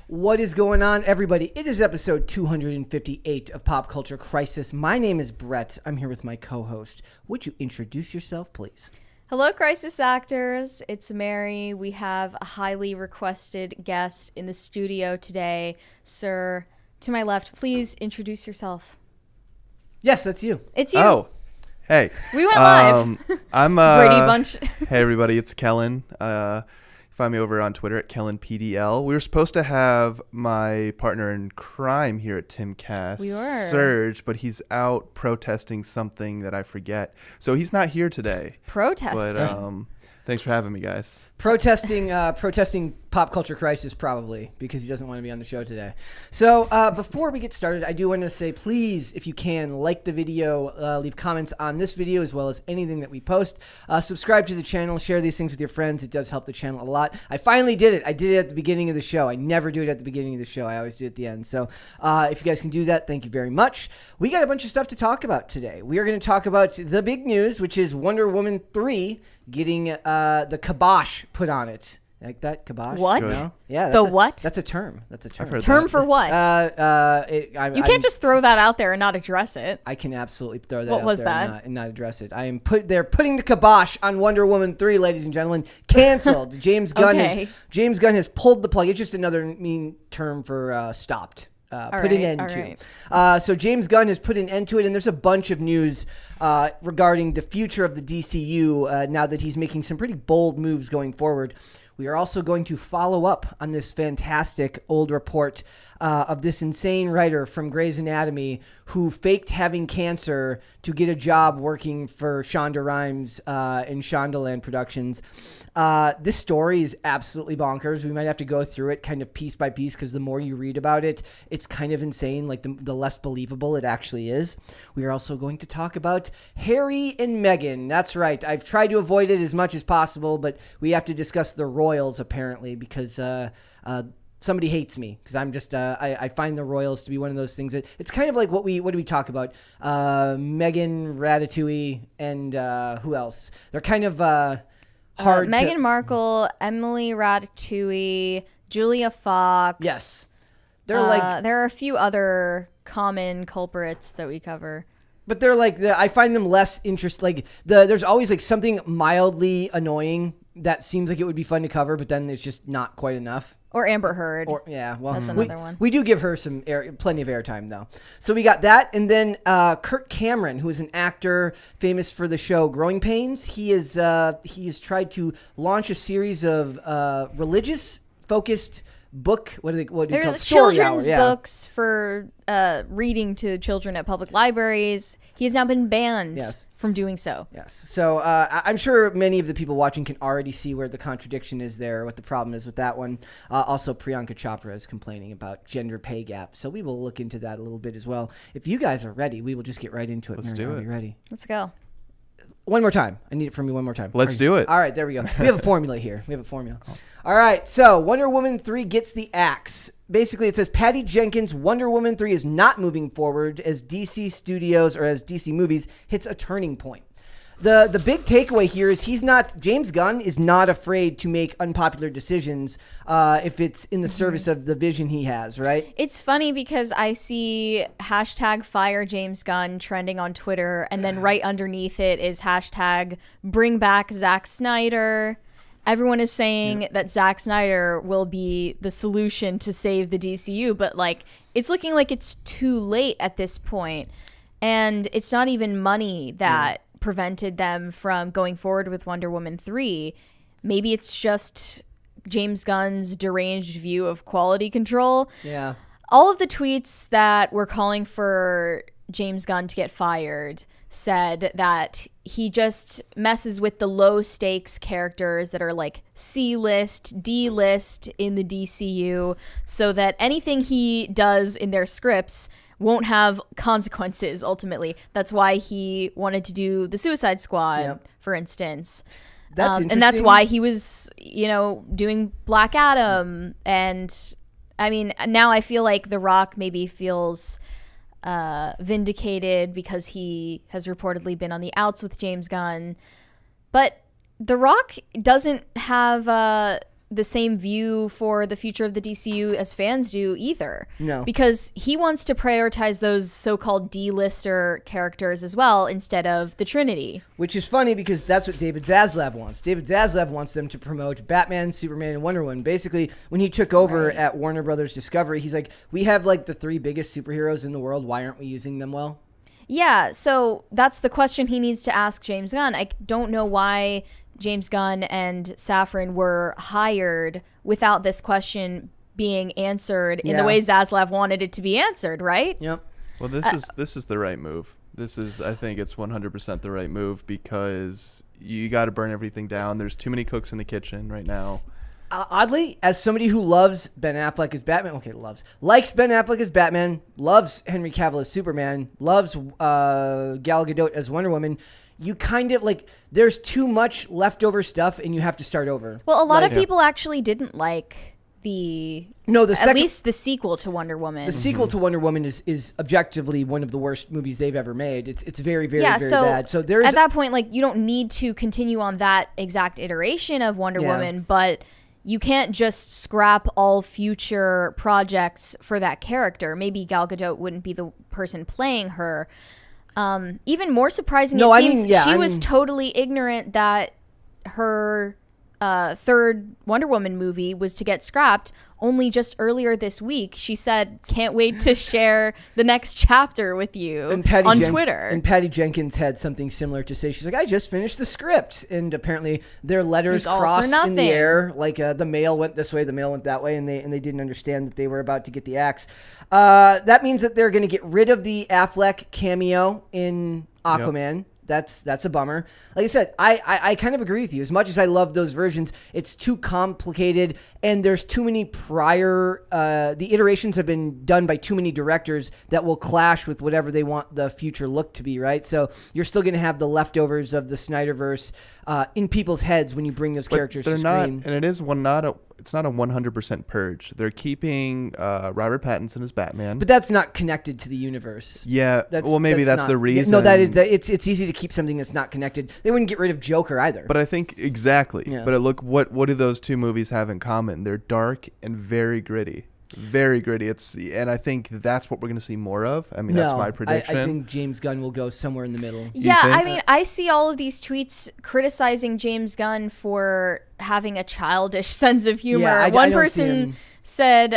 What is going on, everybody? It is episode 258 of Pop Culture Crisis. My name is Brett. I'm here with my co-host. Would you introduce yourself, please? Hello, Crisis Actors. It's Mary. We have a highly requested guest in the studio today. Sir, to my left, please introduce yourself. Yes, that's you. It's you. Oh, hey. We went live. I'm Brady Bunch. Hey, everybody. It's Kellen. Find me over on Twitter at KellenPDL. We were supposed to have my partner in crime here at Timcast, We were. Serge, but he's out protesting something that I forget. So he's not here today. Protesting. But thanks for having me, guys. Protesting Pop Culture Crisis, probably, because he doesn't want to be on the show today. So before we get started, I do want to say, please, if you can, like the video, leave comments on this video as well as anything that we post. Subscribe to the channel, share these things with your friends. It does help the channel a lot. I finally did it. I did it at the beginning of the show. I never do it at the beginning of the show. I always do it at the end. So if you guys can do that, thank you very much. We got a bunch of stuff to talk about today. We are going to talk about the big news, which is Wonder Woman 3 getting the kibosh put on it. Like that, kibosh? What? No? Yeah. What? That's a term. That's a term. I've heard Term that. for what? You can't just throw that out there and not address it. I can absolutely throw that What out was there that? And not address it. They're putting the kibosh on Wonder Woman 3, ladies and gentlemen. Canceled. James Gunn has pulled the plug. It's just another mean term for stopped. Put an end to. Right. So James Gunn has put an end to it, and there's a bunch of news regarding the future of the DCU now that he's making some pretty bold moves going forward. We are also going to follow up on this fantastic old report of this insane writer from Grey's Anatomy who faked having cancer to get a job working for Shonda Rhimes in Shondaland Productions. This story is absolutely bonkers. We might have to go through it kind of piece by piece because the more you read about it, it's kind of insane, like the less believable it actually is. We are also going to talk about Harry and Meghan. That's right. I've tried to avoid it as much as possible, but we have to discuss the royals apparently because somebody hates me because I'm just I find the royals to be one of those things that it's kind of like what do we talk about? Meghan, Ratatouille, and who else? They're kind of hard. Meghan Markle, Emily Ratatouille, Julia Fox. Yes, they're like there are a few other common culprits that we cover. But they're like I find them less interest. Like there's always like something mildly annoying that seems like it would be fun to cover, but then it's just not quite enough. Or Amber Heard. That's another one. We do give her plenty of airtime though. So we got that, and then Kirk Cameron, who is an actor famous for the show Growing Pains. He has tried to launch a series of religious focused book. What do you call it? Story children's hour, books for reading to children at public libraries. He has now been banned from doing so. Yes. So I'm sure many of the people watching can already see where the contradiction is there, what the problem is with that one. Also, Priyanka Chopra is complaining about gender pay gap. So we will look into that a little bit as well. If you guys are ready, we will just get right into it. Let's do it. Are you ready? Let's go. One more time. I need it from you one more time. Let's do it. All right, there we go. We have a formula here. All right, so Wonder Woman 3 gets the axe. Basically, it says Patty Jenkins' Wonder Woman 3 is not moving forward as DC Studios or as DC Movies hits a turning point. The big takeaway here is James Gunn is not afraid to make unpopular decisions if it's in the service of the vision he has, right? It's funny because I see hashtag fire James Gunn trending on Twitter, and then right underneath it is hashtag bring back Zack Snyder. Everyone is saying that Zack Snyder will be the solution to save the DCU, but like it's looking like it's too late at this point. And it's not even money that prevented them from going forward with Wonder Woman 3. Maybe it's just James Gunn's deranged view of quality control. Yeah. All of the tweets that were calling for James Gunn to get fired said that he just messes with the low stakes characters that are like C-list, D-list in the DCU so that anything he does in their scripts won't have consequences ultimately. That's why he wanted to do the Suicide Squad, for instance. That's interesting. And that's why he was, doing Black Adam. And I mean, now I feel like The Rock maybe feels vindicated because he has reportedly been on the outs with James Gunn. But The Rock doesn't have the same view for the future of the DCU as fans do either. No. Because he wants to prioritize those so-called D-lister characters as well instead of the Trinity. Which is funny because that's what David Zaslav wants. David Zaslav wants them to promote Batman, Superman, and Wonder Woman. Basically, when he took over at Warner Brothers Discovery, he's like, we have like the 3 biggest superheroes in the world. Why aren't we using them well? Yeah, so that's the question he needs to ask James Gunn. I don't know why James Gunn and Safran were hired without this question being answered in the way Zaslav wanted it to be answered, right? Yep. Well, this is the right move. I think it's 100% the right move because you got to burn everything down. There's too many cooks in the kitchen right now. Oddly, as somebody who loves Ben Affleck as Batman, likes Ben Affleck as Batman, loves Henry Cavill as Superman, loves Gal Gadot as Wonder Woman, you kind of like, there's too much leftover stuff and you have to start over. Well, a lot of people actually didn't like at least the sequel to Wonder Woman. The sequel to Wonder Woman is objectively one of the worst movies they've ever made. It's very, very, very bad. So there's at that point, like, you don't need to continue on that exact iteration of Wonder Woman, but you can't just scrap all future projects for that character. Maybe Gal Gadot wouldn't be the person playing her. Even more surprising, she was totally ignorant that her third Wonder Woman movie was to get scrapped. Only just earlier this week, she said, can't wait to share the next chapter with you on Twitter. And Patty Jenkins had something similar to say. She's like, I just finished the script. And apparently their letters crossed in the air. Like the mail went this way, the mail went that way, and they didn't understand that they were about to get the axe. That means that they're going to get rid of the Affleck cameo in Aquaman. Yep. That's a bummer. Like I said, I kind of agree with you. As much as I love those versions, it's too complicated, and there's too many prior. The iterations have been done by too many directors that will clash with whatever they want the future look to be. Right, so you're still going to have the leftovers of the Snyderverse in people's heads when you bring those characters to screen. And it is it's not a 100% purge. They're keeping Robert Pattinson as Batman, but that's not connected to the universe. Yeah, maybe that's the reason. No, that is it's easy to keep something that's not connected. They wouldn't get rid of Joker either. But I think exactly. Yeah. But look, what do those two movies have in common? They're dark and very gritty. Very gritty. And I think that's what we're going to see more of. I mean, that's my prediction. I think James Gunn will go somewhere in the middle. Yeah, I mean, I see all of these tweets criticizing James Gunn for having a childish sense of humor. Yeah, One person said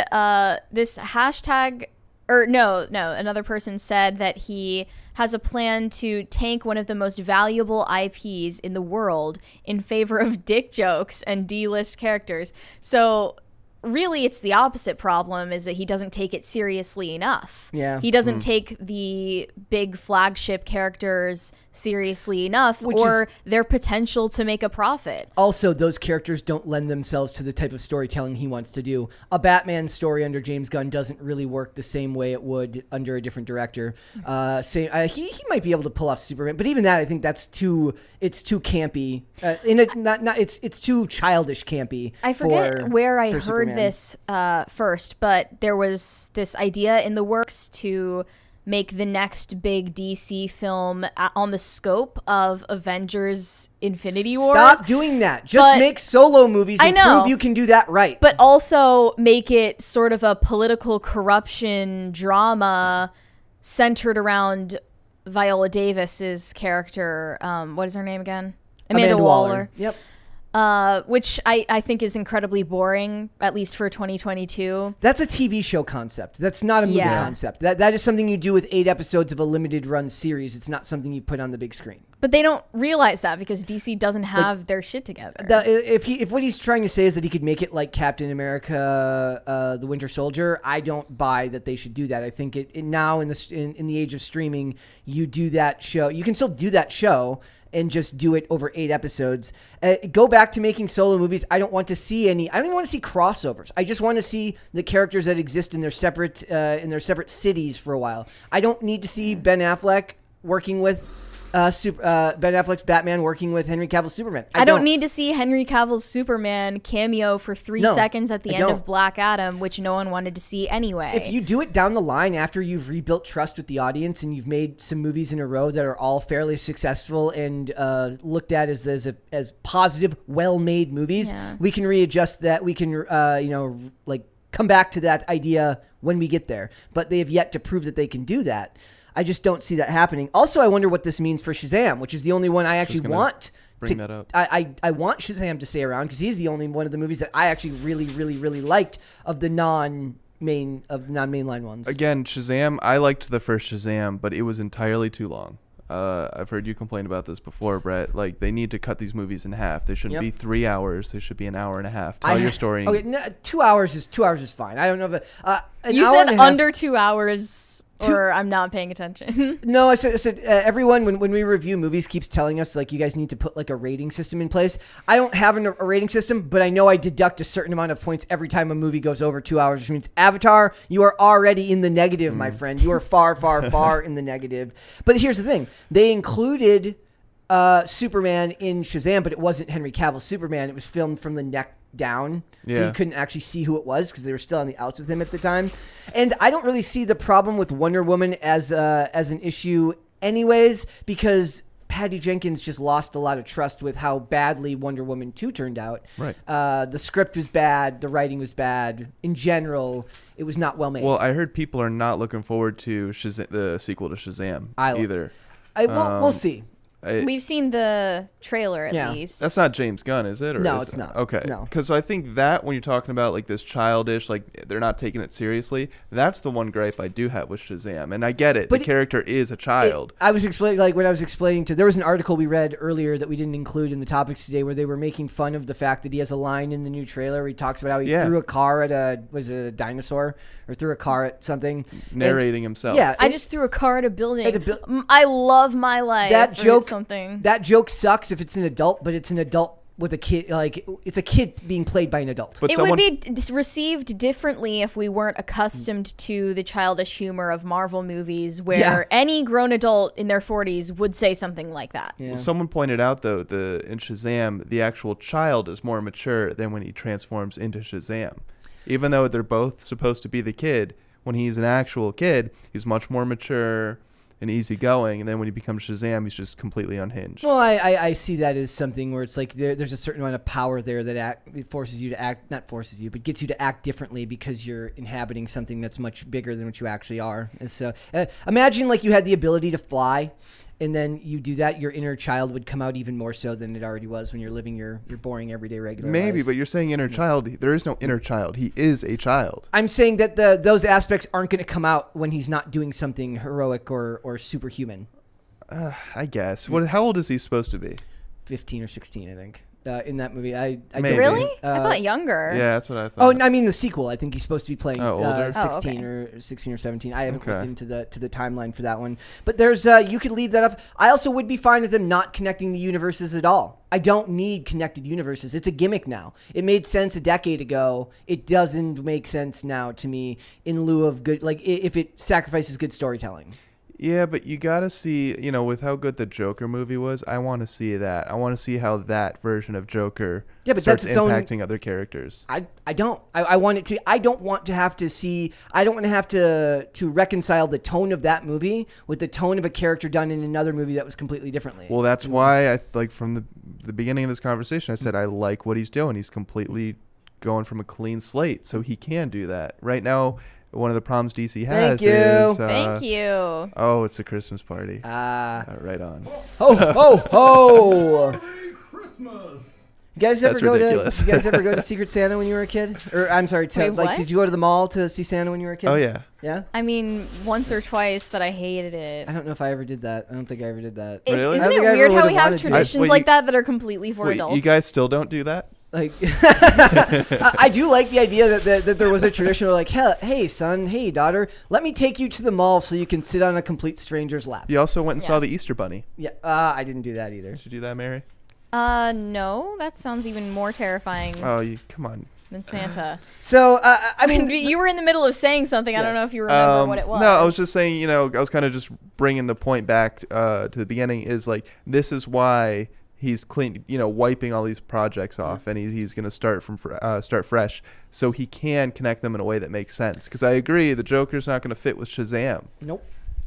this hashtag, or no, another person said that he has a plan to tank one of the most valuable IPs in the world in favor of dick jokes and D-list characters. So really, it's the opposite problem, is that he doesn't take it seriously enough. Yeah. He doesn't take the big flagship characters seriously enough, or their potential to make a profit. Also, those characters don't lend themselves to the type of storytelling he wants to do. A Batman story under James Gunn doesn't really work the same way it would under a different director. He might be able to pull off Superman, but even that, I think it's too campy. It's too childish campy. I forget where I heard this first, but there was this idea in the works to make the next big DC film on the scope of Avengers Infinity War. Stop doing that. Just make solo movies and prove you can do that right. But also make it sort of a political corruption drama centered around Viola Davis's character. What is her name again? Amanda Waller. Yep. Which I think is incredibly boring, at least for 2022. That's a TV show concept. That's not a movie concept. That is something you do with 8 episodes of a limited run series. It's not something you put on the big screen. But they don't realize that because DC doesn't have their shit together. If what he's trying to say is that he could make it like Captain America, the Winter Soldier, I don't buy that they should do that. I think now in the age of streaming, you do that show. You can still do that show and just do it over 8 episodes. Go back to making solo movies. I don't want to see I don't even want to see crossovers. I just want to see the characters that exist in their separate cities for a while. I don't need to see Ben Affleck working with Ben Affleck's Batman working with Henry Cavill's Superman. I don't need to see Henry Cavill's Superman cameo for 3 seconds at the end of Black Adam, which no one wanted to see anyway. If you do it down the line after you've rebuilt trust with the audience and you've made some movies in a row that are all fairly successful and looked at as positive, well-made movies, we can readjust that. We can, come back to that idea when we get there. But they have yet to prove that they can do that. I just don't see that happening. Also, I wonder what this means for Shazam, which is the only one I actually want. Bring that up. I want Shazam to stay around because he's the only one of the movies that I actually really, really, really liked of the non-mainline ones. Again, Shazam, I liked the first Shazam, but it was entirely too long. I've heard you complain about this before, Brett. Like, they need to cut these movies in half. They shouldn't be 3 hours. They should be an hour and a half. Tell your story. Okay, 2 hours is fine. I don't know if you said under 2 hours. Or I'm not paying attention. No, I said everyone, when we review movies, keeps telling us, like, you guys need to put, like, a rating system in place. I don't have a rating system, but I know I deduct a certain amount of points every time a movie goes over 2 hours, which means Avatar, you are already in the negative, my friend. You are far, far, far in the negative. But here's the thing. They included Superman in Shazam, but it wasn't Henry Cavill's Superman. It was filmed from the neck down, so you couldn't actually see who it was because they were still on the outs with him at the time. And I don't really see the problem with Wonder Woman as an issue anyways, because Patty Jenkins just lost a lot of trust with how badly Wonder Woman 2 turned out. Right. The script was bad. The writing was bad. In general, it was not well made. Well, I heard people are not looking forward to the sequel to Shazam either. We'll see. We've seen the trailer at least. That's not James Gunn, is it? Or no, is it's not. Okay. No. Because I think that when you're talking about like this childish, like they're not taking it seriously, that's the one gripe I do have with Shazam. And I get it. But the character is a child. I was explaining, like when I was explaining there was an article we read earlier that we didn't include in the topics today where they were making fun of the fact that he has a line in the new trailer where he talks about how he threw a car at a dinosaur or threw a car at something. Narrating himself. Yeah. I just threw a car at a building. I love my life. That joke sucks if it's an adult, but it's an adult with a kid. Like, it's a kid being played by an adult. But it would be received differently if we weren't accustomed to the childish humor of Marvel movies where any grown adult in their 40s would say something like that. Well, someone pointed out, though, in Shazam, the actual child is more mature than when he transforms into Shazam. Even though they're both supposed to be the kid, when he's an actual kid, he's much more mature and easygoing, and then when he becomes Shazam, he's just completely unhinged. Well, I see that as something where it's like there's a certain amount of power there that forces you to act, not forces you, but gets you to act differently because you're inhabiting something that's much bigger than what you actually are. And so imagine like you had the ability to fly, and then you do that, your inner child would come out even more so than it already was when you're living your boring everyday regular life. But you're saying inner child. There is no inner child. He is a child. I'm saying that those aspects aren't going to come out when he's not doing something heroic or superhuman. I guess. How old is he supposed to be? 15 or 16, I think. In that movie, really? I thought younger. Yeah, that's what I thought. Oh, I mean the sequel. I think he's supposed to be playing older? 16 or 17. I haven't looked into the timeline for that one. But there's you could leave that up. I also would be fine with them not connecting the universes at all. I don't need connected universes. It's a gimmick now. It made sense a decade ago. It doesn't make sense now to me in lieu of good. Like if it sacrifices good storytelling. Yeah, but you got to see, with how good the Joker movie was, I want to see that. I want to see how that version of Joker starts impacting other characters. I don't. I want it to. I don't want to have to see. I don't want to have to reconcile the tone of that movie with the tone of a character done in another movie that was completely differently. Well, that's why from the beginning of this conversation, I said I like what he's doing. He's completely going from a clean slate, so he can do that. Right now, one of the problems DC has is... Thank you. Oh, it's a Christmas party. Right on. Ho, ho, ho! Merry Christmas! You guys ever go to Secret Santa when you were a kid? Or I'm sorry, did you go to the mall to see Santa when you were a kid? Oh yeah. Yeah? I mean, once or twice, but I hated it. I don't know if I ever did that. I don't think I ever did that. Really? Isn't it weird how we have traditions like that are completely for adults? You guys still don't do that? Like, I do like the idea that there was a tradition where like, hey son, hey daughter, let me take you to the mall so you can sit on a complete stranger's lap. You also went and saw the Easter Bunny. Yeah, I didn't do that either. Did you do that, Mary? No, that sounds even more terrifying. Oh, come on. than Santa. So I mean, You were in the middle of saying something. I don't Yes. know if you remember what it was. No, I was just saying, I was kind of just bringing the point back to the beginning is like, this is why he's clean, wiping all these projects off, and he's going to start fresh, so he can connect them in a way that makes sense. Because I agree, the Joker's not going to fit with Shazam. Nope.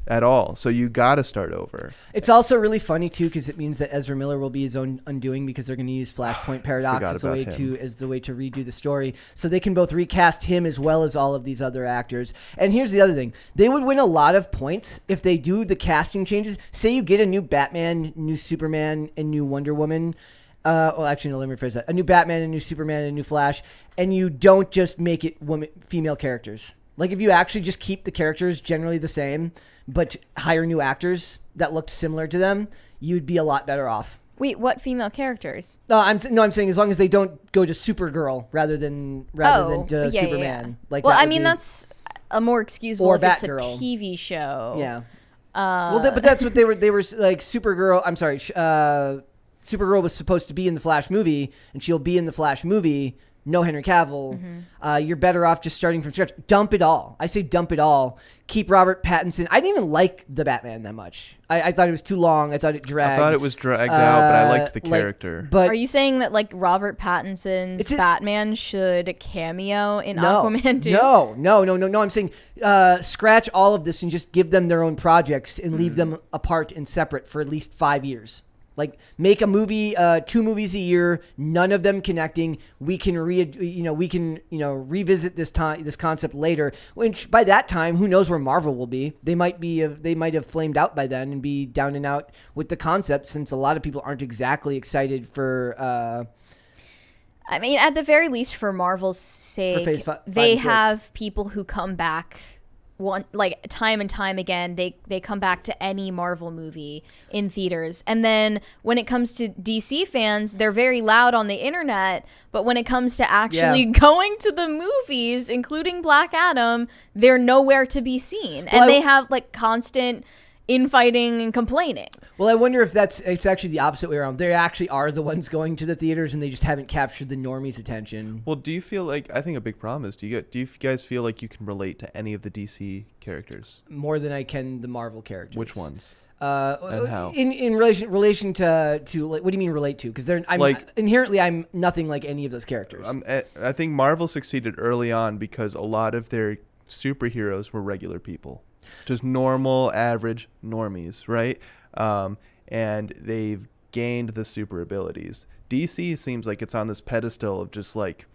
At all. So you got to start over. It's also really funny too because it means that Ezra Miller will be his own undoing because they're going to use Flashpoint Paradox Forgot as the about way to redo the story. So they can both recast him as well as all of these other actors. And here's the other thing: they would win a lot of points if they do the casting changes. Say you get a new Batman, new Superman, and new Wonder Woman. Well, actually, no, let me rephrase that: a new Batman, a new Superman, and a new Flash, and you don't just make it female characters. Like if you actually just keep the characters generally the same, but hire new actors that looked similar to them, you'd be a lot better off. Wait, what female characters? I'm saying as long as they don't go to Supergirl rather than to Superman. Yeah. Like, well, I mean that's a more excusable Or if it's a Batgirl. TV show. Yeah. But that's what they were like. Supergirl. I'm sorry. Supergirl was supposed to be in the Flash movie, and she'll be in the Flash movie. No Henry Cavill. You're better off just starting from scratch. Dump it all. I say dump it all. Keep Robert Pattinson. I didn't even like the Batman that much. I thought it was too long. I thought it dragged. I thought it was dragged out, but I liked the character. But Are you saying that like Robert Pattinson's Batman should cameo in no, Aquaman 2? No. I'm saying scratch all of this and just give them their own projects and leave them apart and separate for at least 5 years. Like make a movie, 2 movies a year, none of them connecting. We can revisit this concept later. Which by that time, who knows where Marvel will be? They might have flamed out by then and be down and out with the concept, since a lot of people aren't exactly excited for. I mean, at the very least, for Marvel's sake, Phase 5 they and 6. have people who come back. Time and time again, they come back to any Marvel movie in theaters. And then when it comes to DC fans, they're very loud on the internet, but when it comes to actually going to the movies, including Black Adam, they're nowhere to be seen. And they have like constant infighting and complaining. Well, I wonder if it's actually the opposite way around. They actually are the ones going to the theaters, and they just haven't captured the normies' attention. Well, do you feel like, I think a big problem is, do you guys feel like you can relate to any of the DC characters? More than I can the Marvel characters. Which ones? And how? In relation to like, what do you mean relate to? Because inherently I'm nothing like any of those characters. I think Marvel succeeded early on because a lot of their superheroes were regular people. Just normal, average normies, right? And they've gained the super abilities. DC seems like it's on this pedestal of just like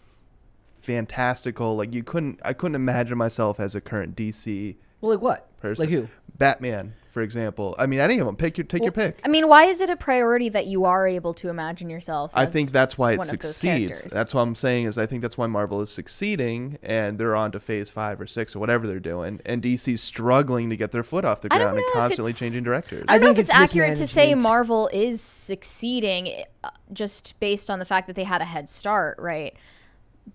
fantastical. Like I couldn't imagine myself as a current DC. Well, like what? Person. Like who? Batman, for example. I mean, any of them. Take your pick. I mean, why is it a priority that you are able to imagine yourself as I think that's why it one of those succeeds. characters? That's what I'm saying is I think that's why Marvel is succeeding, and they're on to phase 5 or 6 or whatever they're doing, and DC's struggling to get their foot off the ground and constantly changing directors. I don't know if it's think accurate to say mismanagement. Marvel is succeeding just based on the fact that they had a head start, right?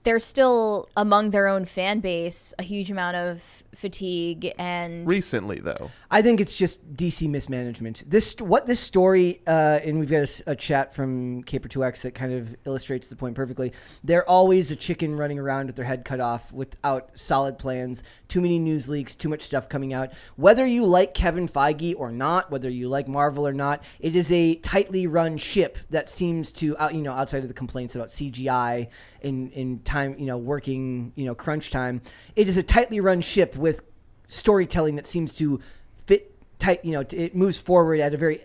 They're still among their own fan base a huge amount of fatigue and Recently, though. I think it's just DC mismanagement. This story, and we've got a chat from Caper2X that kind of illustrates the point perfectly. They're always a chicken running around with their head cut off without solid plans, too many news leaks, too much stuff coming out. Whether you like Kevin Feige or not, whether you like Marvel or not, it is a tightly run ship that seems to, outside of the complaints about CGI in time, working, crunch time, it is a tightly run ship with storytelling that seems to fit tight. It moves forward at a very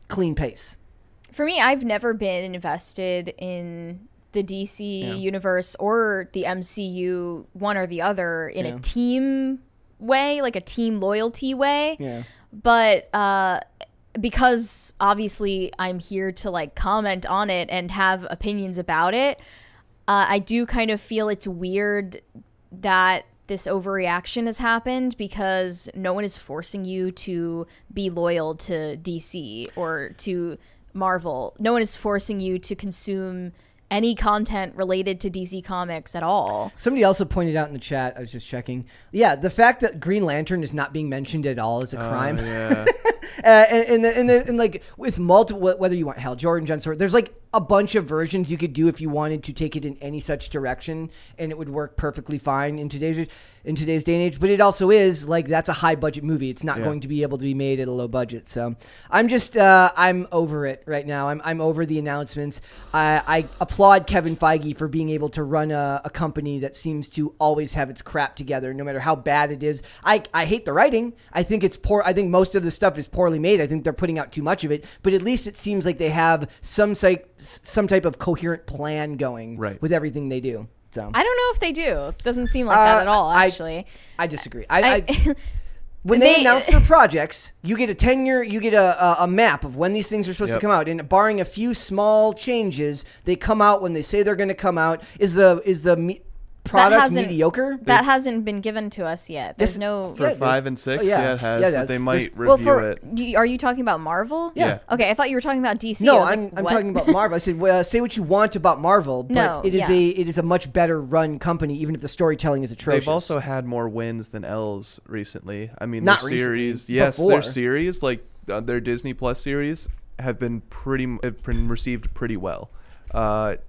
clean pace. For me, I've never been invested in the DC universe or the MCU, one or the other, in a team way, like a team loyalty way. Yeah. But because obviously I'm here to comment on it and have opinions about it, I do kind of feel it's weird that this overreaction has happened because no one is forcing you to be loyal to DC or to Marvel. No one is forcing you to consume any content related to DC Comics at all. Somebody also pointed out in the chat, I was just checking. Yeah, the fact that Green Lantern is not being mentioned at all is a crime. Yeah. And like with multiple, whether you want Hal Jordan, Jon Stewart, there's like a bunch of versions you could do if you wanted to take it in any such direction, and it would work perfectly fine in today's day and age. But it also is like that's a high budget movie. It's not going to be able to be made at a low budget. So I'm just I'm over it right now. I'm over the announcements. I applaud Kevin Feige for being able to run a company that seems to always have its crap together, no matter how bad it is. I hate the writing. I think it's poor. I think most of the stuff is poorly made. I think they're putting out too much of it. But at least it seems like they have some type of coherent plan going with everything they do. So I don't know if they do. It doesn't seem like that at all, actually. I disagree. When they announce their projects, you get a 10-year, you get a map of when these things are supposed to come out. And barring a few small changes, they come out when they say they're going to come out. Is the product mediocre? That hasn't been given to us yet. There's no... For 5 and 6, it has. But they might Well, review it. Are you talking about Marvel? Yeah. Okay, I thought you were talking about DC. No, I'm talking about Marvel. I said, well, say what you want about Marvel, but it is a much better run company, even if the storytelling is atrocious. They've also had more wins than L's recently. I mean, Not their series, recently, yes, before. their series, like their Disney Plus series, have been received pretty well. When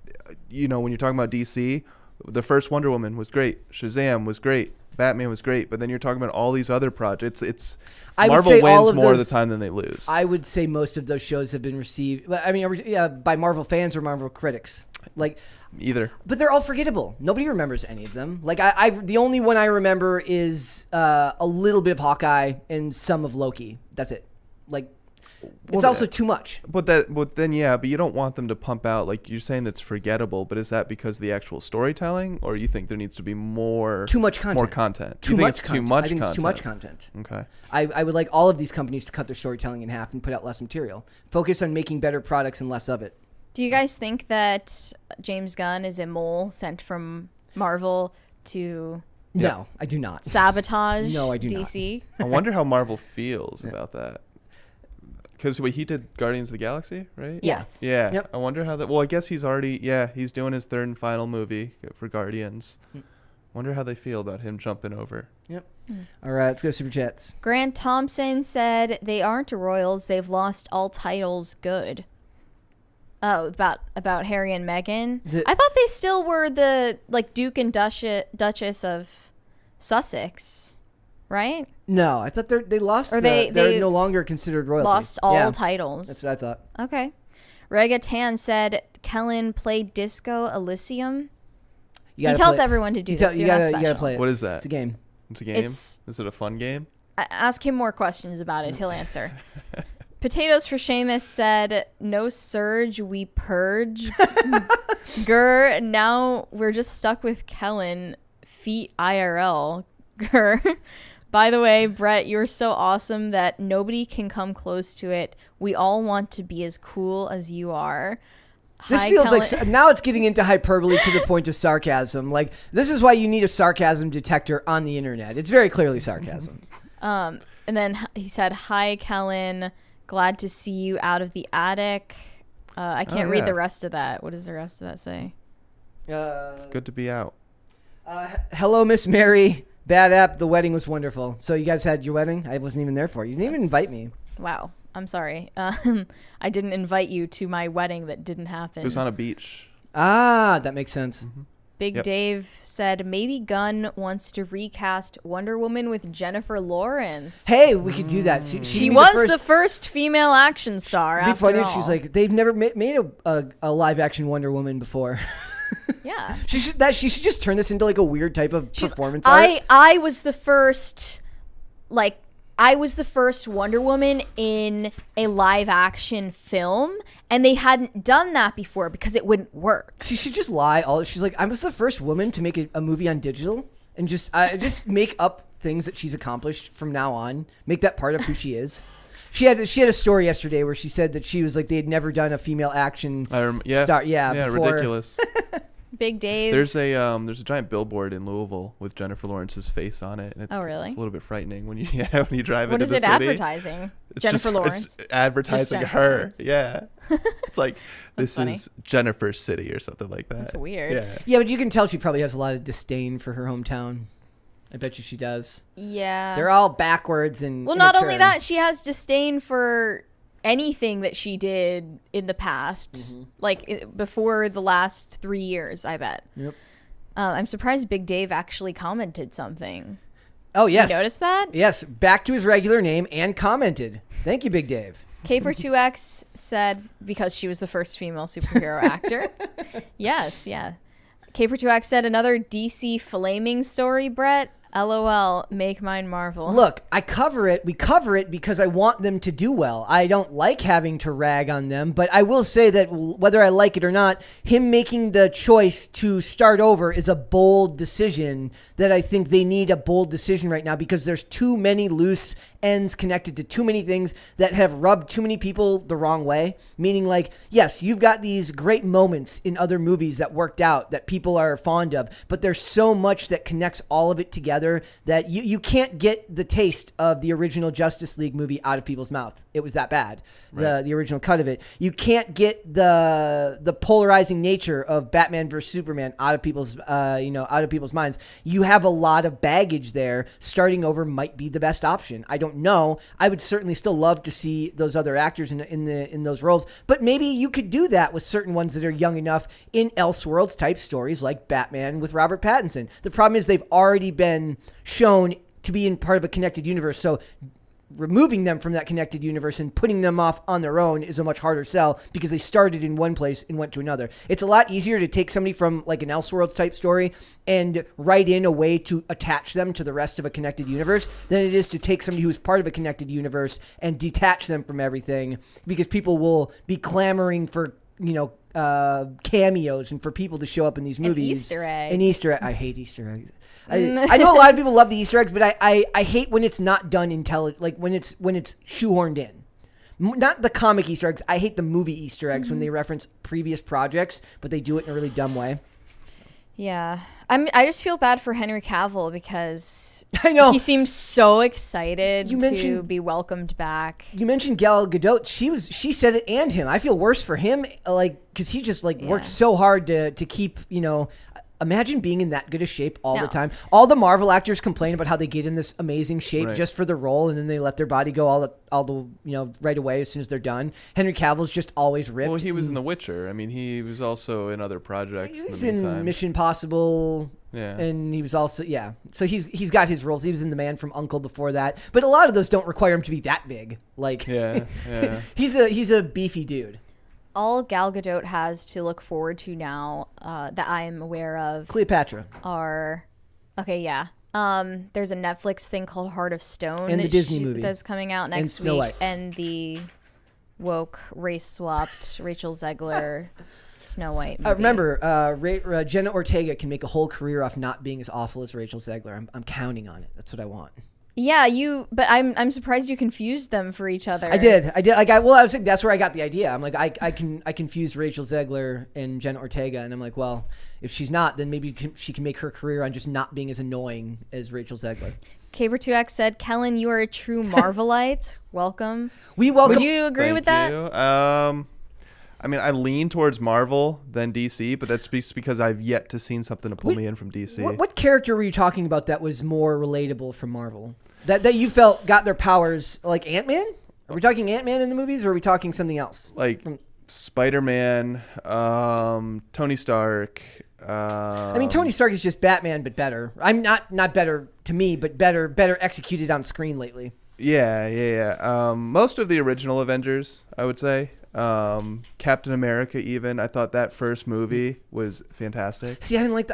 you're talking about DC, the first Wonder Woman was great. Shazam was great. Batman was great. But then you're talking about all these other projects. Marvel wins more of the time than they lose. I would say most of those shows have been received. I mean, by Marvel fans or Marvel critics. Like either. But they're all forgettable. Nobody remembers any of them. Like the only one I remember is a little bit of Hawkeye and some of Loki. That's it. Like. It's also too much. But you don't want them to pump out, like you're saying, that's forgettable. But is that because of the actual storytelling, or you think there needs to be too much content? More content. Too much content. I think it's too much content. Okay. I would like all of these companies to cut their storytelling in half and put out less material. Focus on making better products and less of it. Do you guys think that James Gunn is a mole sent from Marvel to? No, I do not. Sabotage. No, I do DC. I wonder how Marvel feels about that. Because he did Guardians of the Galaxy, right? Yes. Yeah. Yep. I wonder how that... Well, I guess he's already... Yeah, he's doing his third and final movie for Guardians. Wonder how they feel about him jumping over. Yep. All right, let's go Super Chats. Grant Thompson said, they aren't royals. They've lost all titles. Good. Oh, about Harry and Meghan? I thought they still were the Duke and Duchess of Sussex, right? No, I thought they lost. Or they're they no longer considered royalty. Lost all titles. That's what I thought. Okay. Rega Tan said Kellen played Disco Elysium. He tells everyone to do this. You gotta play it. What is that? It's a game. It's a game? Is it a fun game? Ask him more questions about it. He'll answer. Potatoes for Seamus said, no surge, we purge. Grr, now we're just stuck with Kellen. Feet IRL. Grr. By the way, Brett, you're so awesome that nobody can come close to it. We all want to be as cool as you are. This feels like now it's getting into hyperbole to the point of sarcasm. Like, this is why you need a sarcasm detector on the internet. It's very clearly sarcasm. And then he said, hi, Kellen. Glad to see you out of the attic. I can't read the rest of that. What does the rest of that say? It's good to be out. Hello, Miss Mary. Bad app. The wedding was wonderful. So you guys had your wedding? I wasn't even there for it. You didn't even invite me. Wow. I'm sorry. I didn't invite you to my wedding that didn't happen. It was on a beach. Ah, that makes sense. Mm-hmm. Big Dave said maybe Gunn wants to recast Wonder Woman with Jennifer Lawrence. Hey, we could do that. She was the first female action star. It'd be funny if she's like, they've never made a live action Wonder Woman before. Yeah. She should just turn this into like a weird type of performance art. I was the first Wonder Woman in a live action film, and they hadn't done that before because it wouldn't work. She should just lie. She's like, I was the first woman to make a movie on digital, and just make up things that she's accomplished from now on. Make that part of who she is. She had a story yesterday where she said that she was like they had never done a female action star. Yeah, before. Ridiculous. Big Dave. There's a giant billboard in Louisville with Jennifer Lawrence's face on it. And it's, really? It's a little bit frightening when you drive what into the city. What is it advertising? Jennifer Lawrence. It's advertising Jennifer her. Lawrence. Yeah. It's like this funny. is Jennifer City or something like that. That's weird. Yeah, but you can tell she probably has a lot of disdain for her hometown. I bet you she does. Yeah. They're all backwards and Well, not only immature. that, she has disdain for anything that she did in the past, before the last 3 years, I bet. Yep. I'm surprised Big Dave actually commented something. Oh, yes. You noticed that? Yes, back to his regular name and commented. Thank you, Big Dave. Caper2X said, because she was the first female superhero actor. Yes, yeah. Caper2X said, another DC flaming story, Brett. LOL, make mine Marvel. Look, we cover it because I want them to do well. I don't like having to rag on them, but I will say that whether I like it or not, him making the choice to start over is a bold decision that I think they need a bold decision right now because there's too many loose ends connected to too many things that have rubbed too many people the wrong way. Meaning, like, yes, you've got these great moments in other movies that worked out that people are fond of, but there's so much that connects all of it together that you can't get the taste of the original Justice League movie out of people's mouth. It was that bad. Right. The original cut of it. You can't get the polarizing nature of Batman versus Superman out of people's minds. You have a lot of baggage there. Starting over might be the best option. I don't know. I would certainly still love to see those other actors in those roles, but maybe you could do that with certain ones that are young enough in Elseworlds type stories like Batman with Robert Pattinson. The problem is they've already been shown to be in part of a connected universe, so removing them from that connected universe and putting them off on their own is a much harder sell because they started in one place and went to another. It's a lot easier to take somebody from like an Elseworlds type story and write in a way to attach them to the rest of a connected universe than it is to take somebody who's part of a connected universe and detach them from everything, because people will be clamoring for, cameos and for people to show up in these movies. Easter egg. An Easter egg. I hate Easter eggs. I know a lot of people love the Easter eggs, but I hate when it's not done like when it's shoehorned in. Not the comic Easter eggs. I hate the movie Easter eggs when they reference previous projects, but they do it in a really dumb way. Yeah. I just feel bad for Henry Cavill because I know he seems so excited to mentioned- be welcomed back. You mentioned Gal Gadot. She said it and him. I feel worse for him, because he just worked so hard to keep, imagine being in that good a shape all the time. All the Marvel actors complain about how they get in this amazing shape just for the role, and then they let their body go all the right away as soon as they're done. Henry Cavill's just always ripped. Well, he was in The Witcher. I mean, he was also in other projects. He was in the in meantime. Mission Impossible. Yeah. And he was also, So he's got his roles. He was in The Man from U.N.C.L.E. before that. But a lot of those don't require him to be that big. Yeah. He's a beefy dude. All Gal Gadot has to look forward to now that I'm aware of Cleopatra. are... Okay, yeah. There's a Netflix thing called Heart of Stone. And the Disney movie. That's coming out next Snow week. White. And the woke, race-swapped Rachel Zegler Snow White movie. Remember, Jenna Ortega can make a whole career off not being as awful as Rachel Zegler. I'm counting on it. That's what I want. Yeah, but I'm surprised you confused them for each other. I did. I was saying that's where I got the idea. I'm like, I confused Rachel Zegler and Jenna Ortega, and I'm like, well, if she's not, then maybe she can make her career on just not being as annoying as Rachel Zegler. Caber2X said, Kellen, you are a true Marvelite. Welcome. We welcome. Would you agree with that? You. I mean, I lean towards Marvel than DC, but that's because I've yet to seen something to pull me in from DC. What character were you talking about that was more relatable from Marvel? That you felt got their powers, like Ant-Man? Are we talking Ant-Man in the movies, or are we talking something else? Like Spider-Man, Tony Stark. I mean, Tony Stark is just Batman, but better. I'm not better to me, but better executed on screen lately. Yeah. Most of the original Avengers, I would say. Captain America, even. I thought that first movie was fantastic. See, I didn't like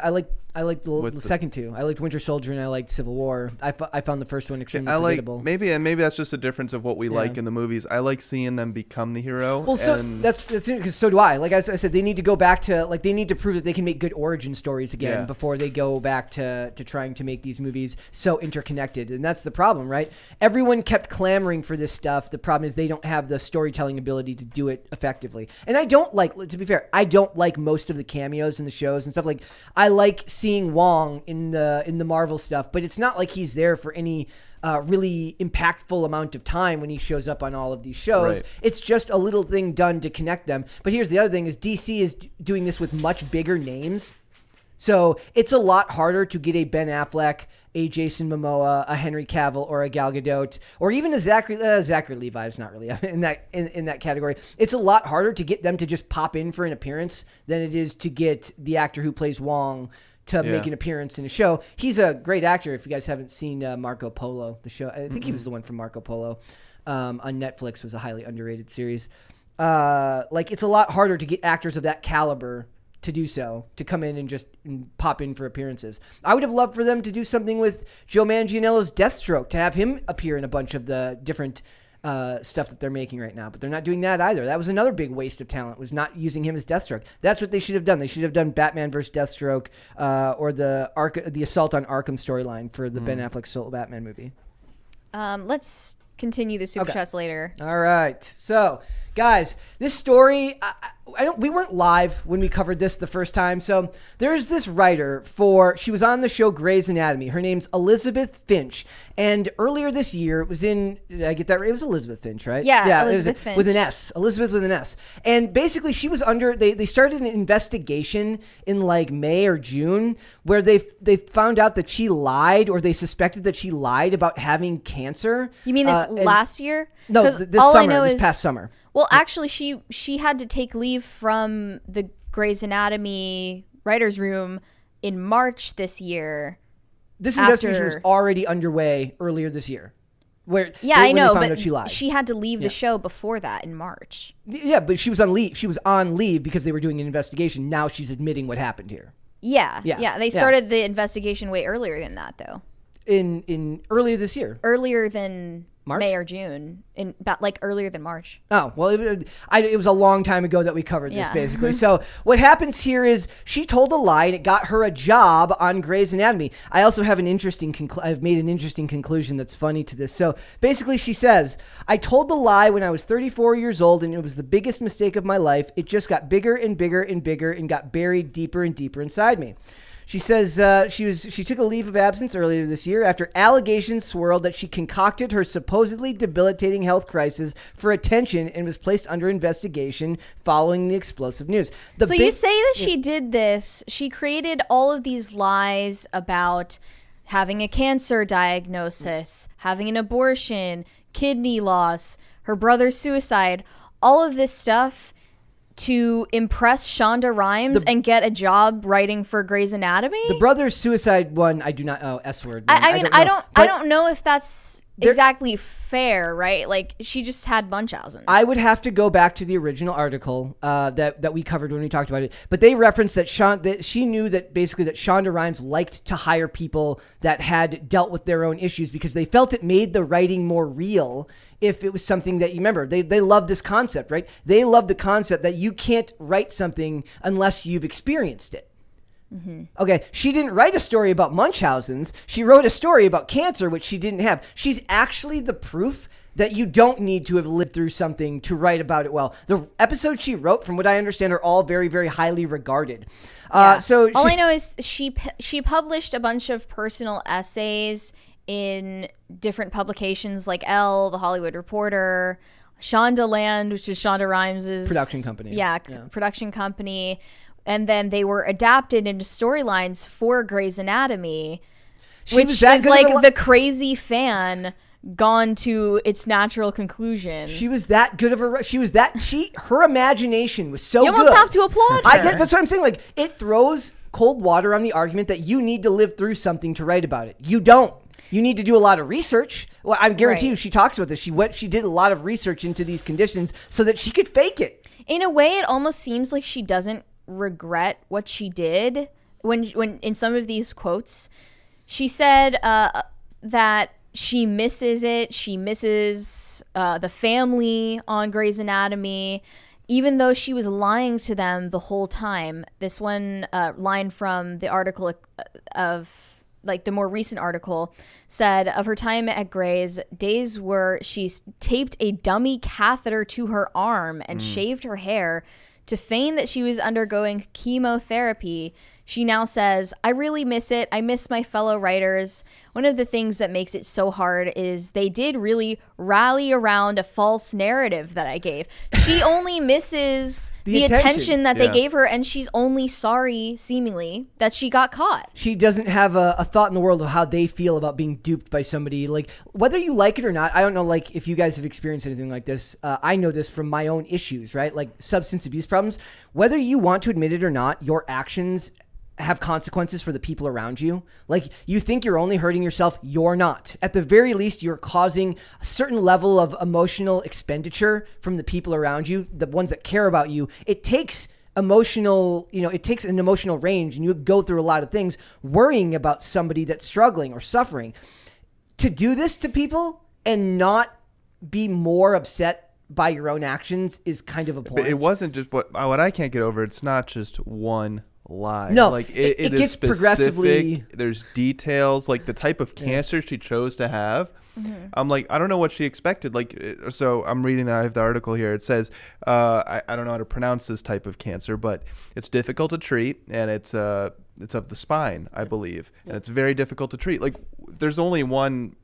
I liked the second two. I liked Winter Soldier and I liked Civil War. I found the first one extremely forgettable. Maybe that's just a difference of what we like in the movies. I like seeing them become the hero. Well, so that's because so do I. Like I said, they need to go back to they need to prove that they can make good origin stories again before they go back to trying to make these movies so interconnected. And that's the problem, right? Everyone kept clamoring for this stuff. The problem is they don't have the storytelling ability to do it effectively. And I don't like, to be fair, I don't like most of the cameos in the shows and stuff. Like I like seeing Wong in the Marvel stuff, but it's not like he's there for any really impactful amount of time when he shows up on all of these shows. Right. It's just a little thing done to connect them. But here's the other thing: is DC is doing this with much bigger names. So it's a lot harder to get a Ben Affleck, a Jason Momoa, a Henry Cavill, or a Gal Gadot, or even a Zachary Levi is not really in that category. It's a lot harder to get them to just pop in for an appearance than it is to get the actor who plays Wong to make an appearance in a show. He's a great actor. If you guys haven't seen Marco Polo, the show, I think he was the one from Marco Polo on Netflix, was a highly underrated series. It's a lot harder to get actors of that caliber to do so, to come in and just pop in for appearances. I would have loved for them to do something with Joe Manganiello's Deathstroke, to have him appear in a bunch of the different stuff that they're making right now, but they're not doing that either. That was another big waste of talent, was not using him as Deathstroke. That's what they should have done. They should have done Batman vs. Deathstroke or the Assault on Arkham storyline for the Ben Affleck solo Batman movie. Let's continue the super chats later. All right. So, guys, this story, we weren't live when we covered this the first time. So there's this writer she was on the show Grey's Anatomy. Her name's Elizabeth Finch. And earlier this year, it was in, did I get that right? It was Elizabeth Finch, right? Yeah, Elizabeth Finch. With an S. Elizabeth with an S. And basically she was they started an investigation in like May or June where they found out that she lied, or they suspected that she lied about having cancer. You mean this last year? No, this past summer. Well, actually, she had to take leave from the Grey's Anatomy writer's room in March this year. This investigation was already underway earlier this year. I know, but she had to leave the show before that in March. Yeah, but she was on leave. She was on leave because they were doing an investigation. Now she's admitting what happened here. Yeah. They started the investigation way earlier than that, though. In earlier this year. Earlier than March? May or June, earlier than March. Oh, well, it was a long time ago that we covered this, basically. So what happens here is she told a lie, and it got her a job on Grey's Anatomy. I also have I've made an interesting conclusion that's funny to this. So basically she says, I told the lie when I was 34 years old, and it was the biggest mistake of my life. It just got bigger and bigger and bigger and got buried deeper and deeper inside me. She says she took a leave of absence earlier this year after allegations swirled that she concocted her supposedly debilitating health crisis for attention and was placed under investigation following the explosive news. You say that she did this. She created all of these lies about having a cancer diagnosis, having an abortion, kidney loss, her brother's suicide, all of this stuff to impress Shonda Rhimes and get a job writing for Grey's Anatomy. The brother's suicide one, I do not know. S word. I don't know if that's exactly fair, right? Like, she just had Munchausen's. I would have to go back to the original article that we covered when we talked about it. But they referenced that she knew that basically that Shonda Rhimes liked to hire people that had dealt with their own issues because they felt it made the writing more real. If it was something that you remember, they love this concept, right? They love the concept that you can't write something unless you've experienced it. Mm-hmm. Okay, she didn't write a story about Munchausen's. She wrote a story about cancer, which she didn't have. She's actually the proof that you don't need to have lived through something to write about it well. The episodes she wrote, from what I understand, are all very, very highly regarded. I know is she published a bunch of personal essays in different publications like Elle, The Hollywood Reporter, Shondaland, which is Shonda Rhimes' production company. Production company. And then they were adapted into storylines for Grey's Anatomy, which is like the crazy fan gone to its natural conclusion. She was that good of her imagination was so good. You almost have to applaud her. That's what I'm saying. Like, it throws cold water on the argument that you need to live through something to write about it. You don't. You need to do a lot of research. Well, I guarantee you she talks about this. She did a lot of research into these conditions so that she could fake it. In a way, it almost seems like she doesn't regret what she did. When in some of these quotes, she said that she misses it. She misses the family on Grey's Anatomy, even though she was lying to them the whole time. This one line from the article of, like, the more recent article said of her time at Grey's, days where she taped a dummy catheter to her arm and shaved her hair to feign that she was undergoing chemotherapy. She now says, I really miss it. I miss my fellow writers. one of the things that makes it so hard is they did really rally around a false narrative that I gave. She only misses the attention that they gave her, and she's only sorry, seemingly, that she got caught. She doesn't have a thought in the world of how they feel about being duped by somebody. Like, whether you like it or not, I don't know, like, if you guys have experienced anything like this. I know this from my own issues, right? Like, substance abuse problems. Whether you want to admit it or not, your actions have consequences for the people around you. Like, you think you're only hurting yourself, you're not. At the very least, you're causing a certain level of emotional expenditure from the people around you, the ones that care about you. It takes emotional, it takes an emotional range, and you go through a lot of things worrying about somebody that's struggling or suffering. To do this to people and not be more upset by your own actions is kind of a point. But it wasn't just what I can't get over. It's not just one lie. No, like it is gets specific. progressively. There's details, like the type of cancer she chose to have. I'm like, I don't know what she expected. Like, so I'm reading I have the article here. It says, I don't know how to pronounce this type of cancer, but it's difficult to treat, and it's of the spine, I believe, and it's very difficult to treat. Like, there's only one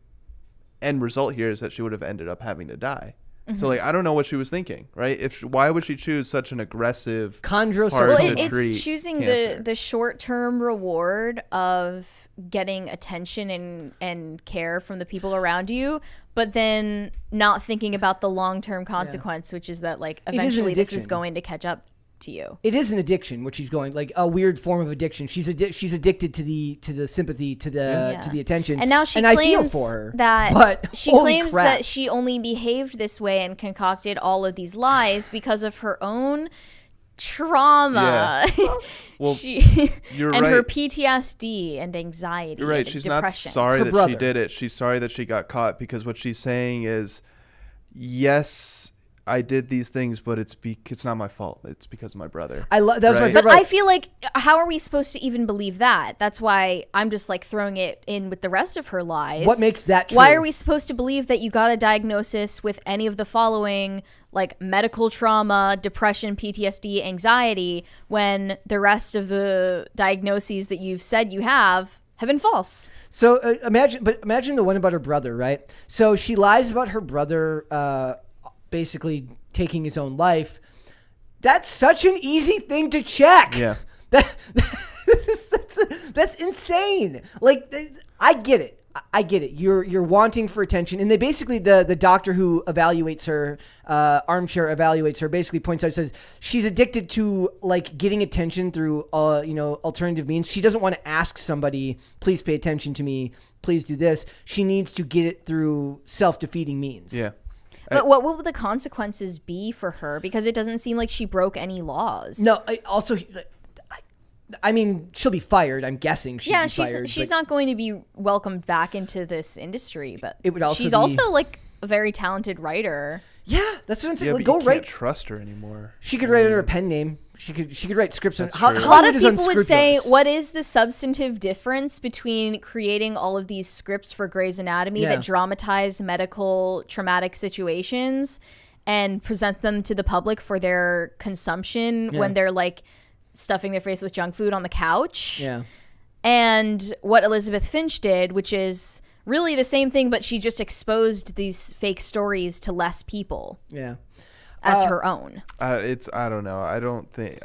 end result here, is that she would have ended up having to die. So, like, I don't know what she was thinking, right? Why would she choose such an aggressive, it's choosing the short-term reward of getting attention and care from the people around you, but then not thinking about the long-term consequence, which is that, like, eventually this is going to catch up to you. It is an addiction, which she's going, like, a weird form of addiction. She's addicted to the sympathy, to the attention. And now she claims I feel for her, that she claims that she only behaved this way and concocted all of these lies because of her own trauma. Yeah. Well, you're and right. her PTSD and anxiety. You're right. And She's depression. not sorry that she did it. She's sorry that she got caught, because what she's saying is, yes, I did these things, but it's not my fault. It's because of my brother. That was my favorite. But I feel like, how are we supposed to even believe that? That's why I'm just, like, throwing it in with the rest of her lies. What makes that true? Why are we supposed to believe that you got a diagnosis with any of the following, like medical trauma, depression, PTSD, anxiety, when the rest of the diagnoses that you've said you have been false? So imagine the one about her brother, right? So she lies about her brother basically taking his own life. That's such an easy thing to check. Yeah. That's insane. Like, I get it. You're wanting for attention, and they basically the doctor who evaluates her, armchair evaluates her, basically points out, says she's addicted to, like, getting attention through alternative means. She doesn't want to ask somebody, please pay attention to me, please do this. She needs to get it through self-defeating means. Yeah. But what will the consequences be for her? Because it doesn't seem like she broke any laws. No, I mean, she'll be fired. I'm guessing she'll be fired. She's not going to be welcomed back into this industry, but it would also she's also, like, a very talented writer. Yeah, that's what I'm saying. Yeah, like, but go you write. Can't trust her anymore. She could write under a pen name. She could write scripts. A lot of people would say, what is the substantive difference between creating all of these scripts for Grey's Anatomy that dramatize medical traumatic situations and present them to the public for their consumption when they're, like, stuffing their face with junk food on the couch? Yeah. And what Elizabeth Finch did, which is really the same thing, but she just exposed these fake stories to less people. Yeah. As her own. I don't know. I don't think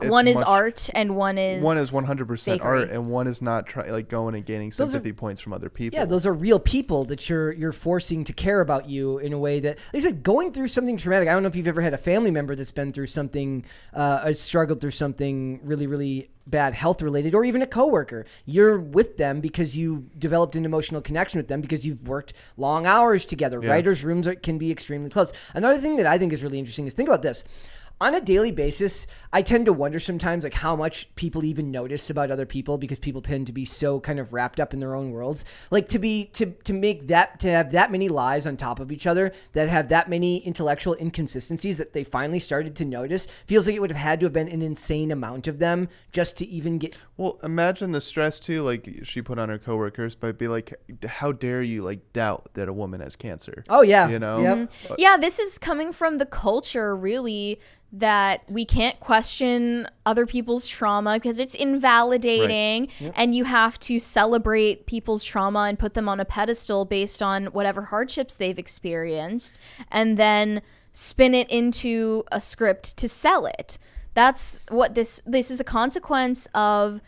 one is art and one is 100% art, and one is not going and gaining sympathy points from other people. Yeah, those are real people that you're forcing to care about you in a way that, like I said, going through something traumatic. I don't know if you've ever had a family member that's been through something, struggled through something really, really bad health related, or even a coworker. You're with them because you developed an emotional connection with them because you've worked long hours together. Yeah. Writers' rooms can be extremely close. Another thing that I think is really interesting is, think about this. On a daily basis, I tend to wonder sometimes, like, how much people even notice about other people, because people tend to be so kind of wrapped up in their own worlds. Like, to have that many lies on top of each other, that have that many intellectual inconsistencies that they finally started to notice, feels like it would have had to have been an insane amount of them just to even get. Well, imagine the stress too, like she put on her coworkers by be like, how dare you, like, doubt that a woman has cancer? Oh yeah. You know? Yep. Yeah, this is coming from the culture, really, that we can't question other people's trauma because it's invalidating, Right. Yep. and you have to celebrate people's trauma and put them on a pedestal based on whatever hardships they've experienced, and then spin it into a script to sell it. That's what this is, a consequence of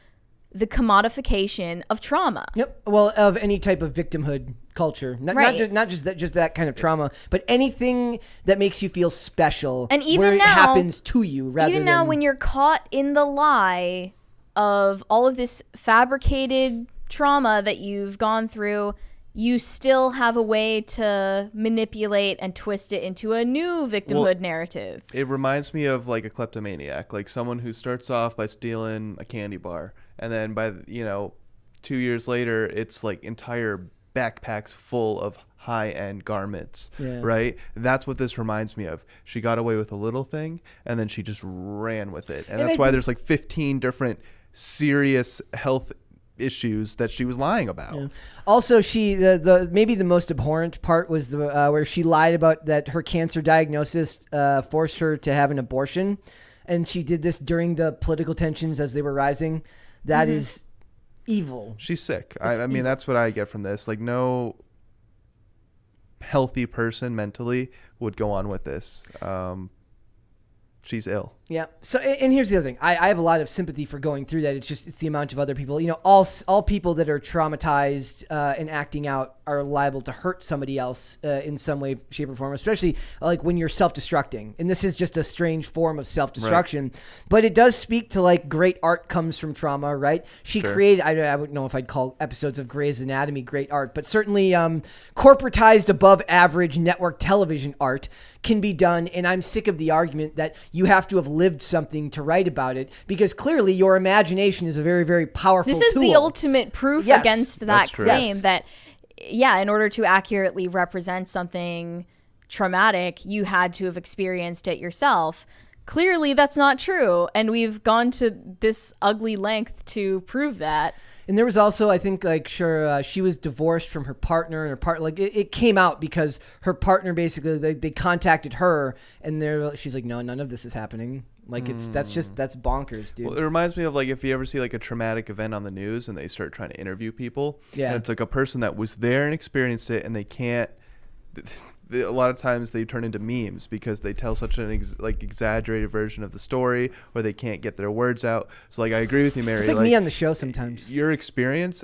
the commodification of trauma. Yep. Well, of any type of victimhood culture, Right. not just that kind of trauma, but anything that makes you feel special, And even where it now- happens to you, rather Even than now, when you're caught in the lie of all of this fabricated trauma that you've gone through, you still have a way to manipulate and twist it into a new victimhood narrative. It reminds me of like a kleptomaniac, like someone who starts off by stealing a candy bar, and then by 2 years later, it's like entire backpacks full of high-end garments, Yeah. right? That's what this reminds me of. She got away with a little thing, and then she just ran with it, and And that's I why think- there's like 15 different serious health issues that she was lying about. Yeah. Also, she the maybe the most abhorrent part was the where she lied about that her cancer diagnosis forced her to have an abortion, and she did this during the political tensions as they were rising. That is evil. She's sick. It's I mean, evil. that's what I get from this. Like, no healthy person mentally would go on with this. She's ill. Yeah. So, and here's the other thing. I have a lot of sympathy for going through that. It's the amount of other people. All people that are traumatized and acting out are liable to hurt somebody else in some way, shape, or form. Especially like when you're self-destructing, and this is just a strange form of self-destruction. Right. But it does speak to like great art comes from trauma, right? She created. I don't know if I'd call episodes of Grey's Anatomy great art, but certainly corporatized, above average network television art can be done. And I'm sick of the argument that you have to have lived something to write about it, because clearly your imagination is a very, very powerful This is tool. the ultimate proof Yes, against that that's true. claim Yes. that, in order to accurately represent something traumatic, you had to have experienced it yourself. Clearly, that's not true, and we've gone to this ugly length to prove that. And there was also, I think, she was divorced from her partner, and her partner, it came out because her partner basically, they contacted her, and she's like, no, none of this is happening. Like, that's bonkers, dude. Well, it reminds me of like if you ever see like a traumatic event on the news and they start trying to interview people. Yeah. And it's like a person that was there and experienced it, and they can't. A lot of times they turn into memes because they tell such an exaggerated version of the story, or they can't get their words out. So like I agree with you, Mary. It's like me on the show sometimes. Your experience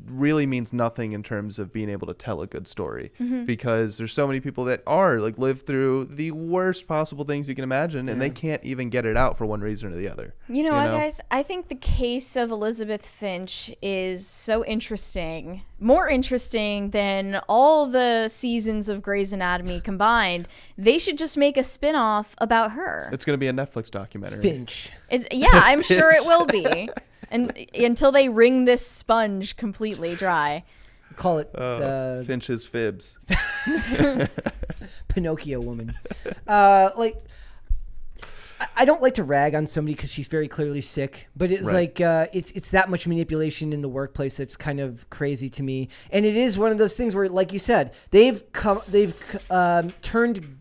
really means nothing in terms of being able to tell a good story, because there's so many people that are like live through the worst possible things you can imagine, and they can't even get it out for one reason or the other. You know what, guys? I think the case of Elizabeth Finch is so interesting, more interesting than all the seasons of Grey's Anatomy combined. They should just make a spin-off about her. It's going to be a Netflix documentary. Finch. I'm sure it will be. And until they wring this sponge completely dry. Call it Finch's Fibs. Pinocchio woman. I don't like to rag on somebody because she's very clearly sick, but it's Right. it's that much manipulation in the workplace that's kind of crazy to me. And it is one of those things where, like you said, they've turned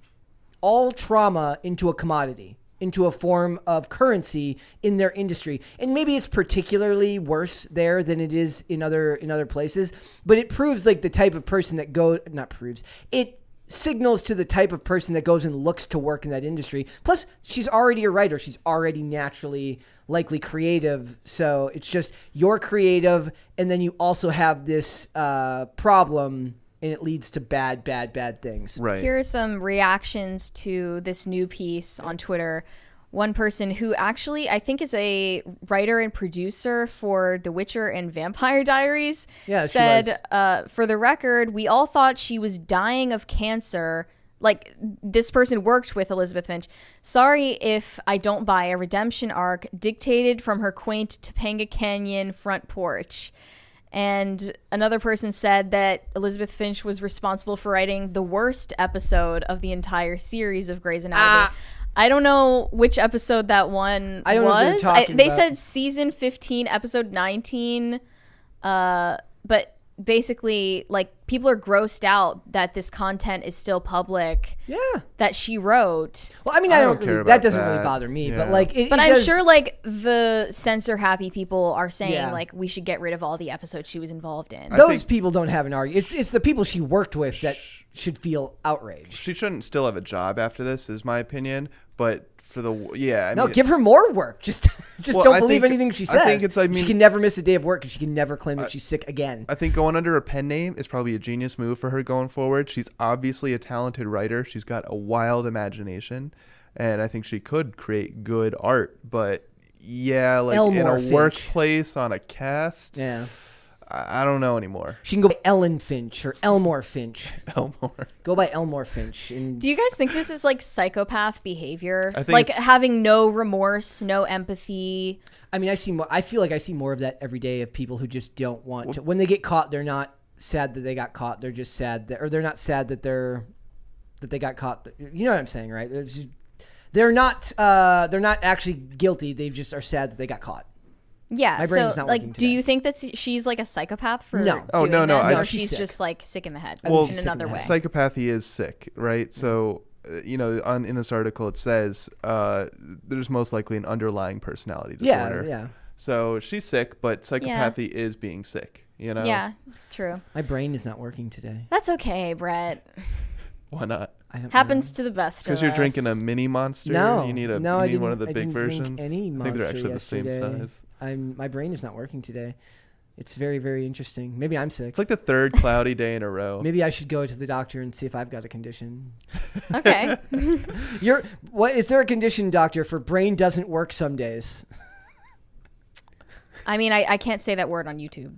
all trauma into a commodity, into a form of currency in their industry. And maybe it's particularly worse there than it is in other places, but it proves like the type of person that it signals to the type of person that goes and looks to work in that industry. Plus, she's already a writer. She's already naturally likely creative. So it's just you're creative, and then you also have this problem, and it leads to bad things. Right. Here are some reactions to this new piece on Twitter. One person who actually I think is a writer and producer for The Witcher and Vampire Diaries said, for the record, we all thought she was dying of cancer. Like, this person worked with Elizabeth Finch. Sorry if I don't buy a redemption arc dictated from her quaint Topanga Canyon front porch. And another person said that Elizabeth Finch was responsible for writing the worst episode of the entire series of Grey's Anatomy. I don't know which episode that one I don't know what they're was. talking They about. said season 15, episode 19. But basically, like, people are grossed out that this content is still public. Yeah. That she wrote. Well, I mean, I I don't don't care really, about that doesn't that. really bother me, Yeah. but like, But it I'm does- sure like the censor happy people are saying Yeah. like we should get rid of all the episodes she was involved in. those think- people don't have an argument. It's the people she worked with that should feel outraged. She shouldn't still have a job after this, is my opinion. But for the I No, mean, give her more work. Just Well, don't I believe think- anything she I says. think it's, I she mean- can never miss a day of work, and she can never claim that she's sick again. I think going under a pen name is probably a genius move for her going forward. She's obviously a talented writer. She's got a wild imagination, and I think she could create good art. But yeah, like in Elmore a Finch. workplace on a cast, Yeah. I don't know anymore. She can go by Ellen Finch or Elmore Finch. Elmore. Go by Elmore Finch. And Do you guys think this is like psychopath behavior? I think Like it's- having no remorse, no empathy. I mean, I feel like I see more of that every day of people who just don't want to. When they get caught, they're not sad that they got caught. They're just sad that, or they're not sad that they got caught. You know what I'm saying, right? They're not actually guilty. They just are sad that they got caught. Yeah. My brain's so not like, working do you today. think that she's like a psychopath for No. Oh, doing no, no, this, I- or she's she's sick. just like sick in the head think Well, she's in sick in another the way? head. Psychopathy is sick, right? So, in this article it says there's most likely an underlying personality disorder. Yeah. So she's sick, but psychopathy is being sick. You know? Yeah, true. My brain is not working today. That's okay, Brett. Why not? I don't Happens to the best of Because us. you're drinking a mini monster. No, You need no, I you need one of the didn't- big I didn't drink versions. Any I think they're Monster actually the same yesterday. size. My brain is not working today. It's very, very interesting. Maybe I'm sick. It's like the third cloudy day in a row. Maybe I should go to the doctor and see if I've got a condition. Okay. What is there a condition, doctor, for brain doesn't work some days? I mean, I can't say that word on YouTube.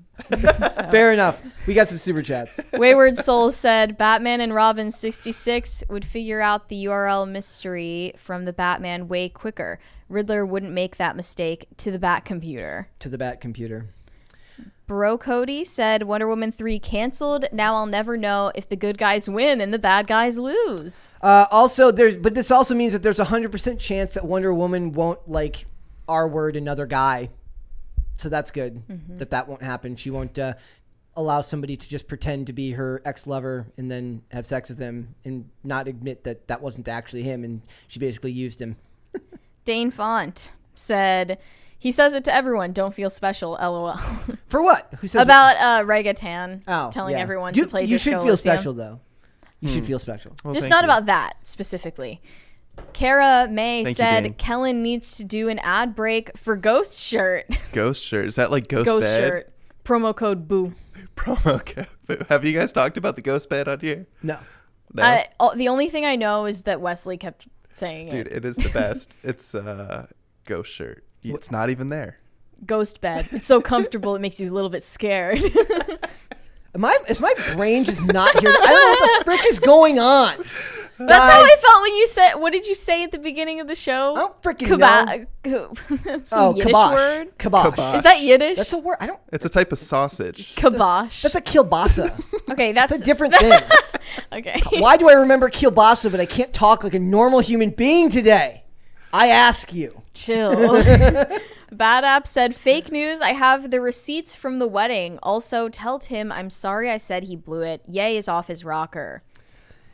Fair enough. We got some super chats. Wayward Soul said Batman and Robin 66 would figure out the URL mystery from the Batman way quicker. Riddler wouldn't make that mistake to the Bat computer. To the bat computer. Bro Cody said Wonder Woman 3 canceled. Now I'll never know if the good guys win and the bad guys lose. But this also means that there's a 100% chance that Wonder Woman won't like R-word another guy. So that's good that won't happen. She won't allow somebody to just pretend to be her ex-lover and then have sex with him and not admit that that wasn't actually him and she basically used him. Dane Font said he says it to everyone. Don't feel special. LOL. For what? Who says About Regatan telling yeah. everyone You- to play You Disco should feel Elysium. special though. You should feel special. Well, Just thank not you. about that specifically. Kara May Thank you, said Dane. Kellen needs to do an ad break for Ghost Shirt. Ghost shirt. Is that like ghost, Ghost bed? Shirt. Promo code BOO. Promo code. Have you guys talked about the ghost bed on here? No. No. The only thing I know is that Wesley kept saying Dude, it. it is the best. It's ghost shirt. It's not even there. Ghost bed. It's so comfortable it makes you a little bit scared. Is my brain just not here? I don't know what the frick is going on. That's how I felt when you said. What did you say at the beginning of the show? I don't freaking know. Some Yiddish kibosh. word. Kibosh. Is that Yiddish? That's a word. I don't. It's a type of sausage. Kibosh. That's a kielbasa. Okay, that's It's a different thing. Okay. Why do I remember kielbasa, but I can't talk like a normal human being today? I ask you. Chill. Bad App said, fake news. I have the receipts from the wedding. Also, tell Tim I'm sorry I said he blew it. Ye is off his rocker.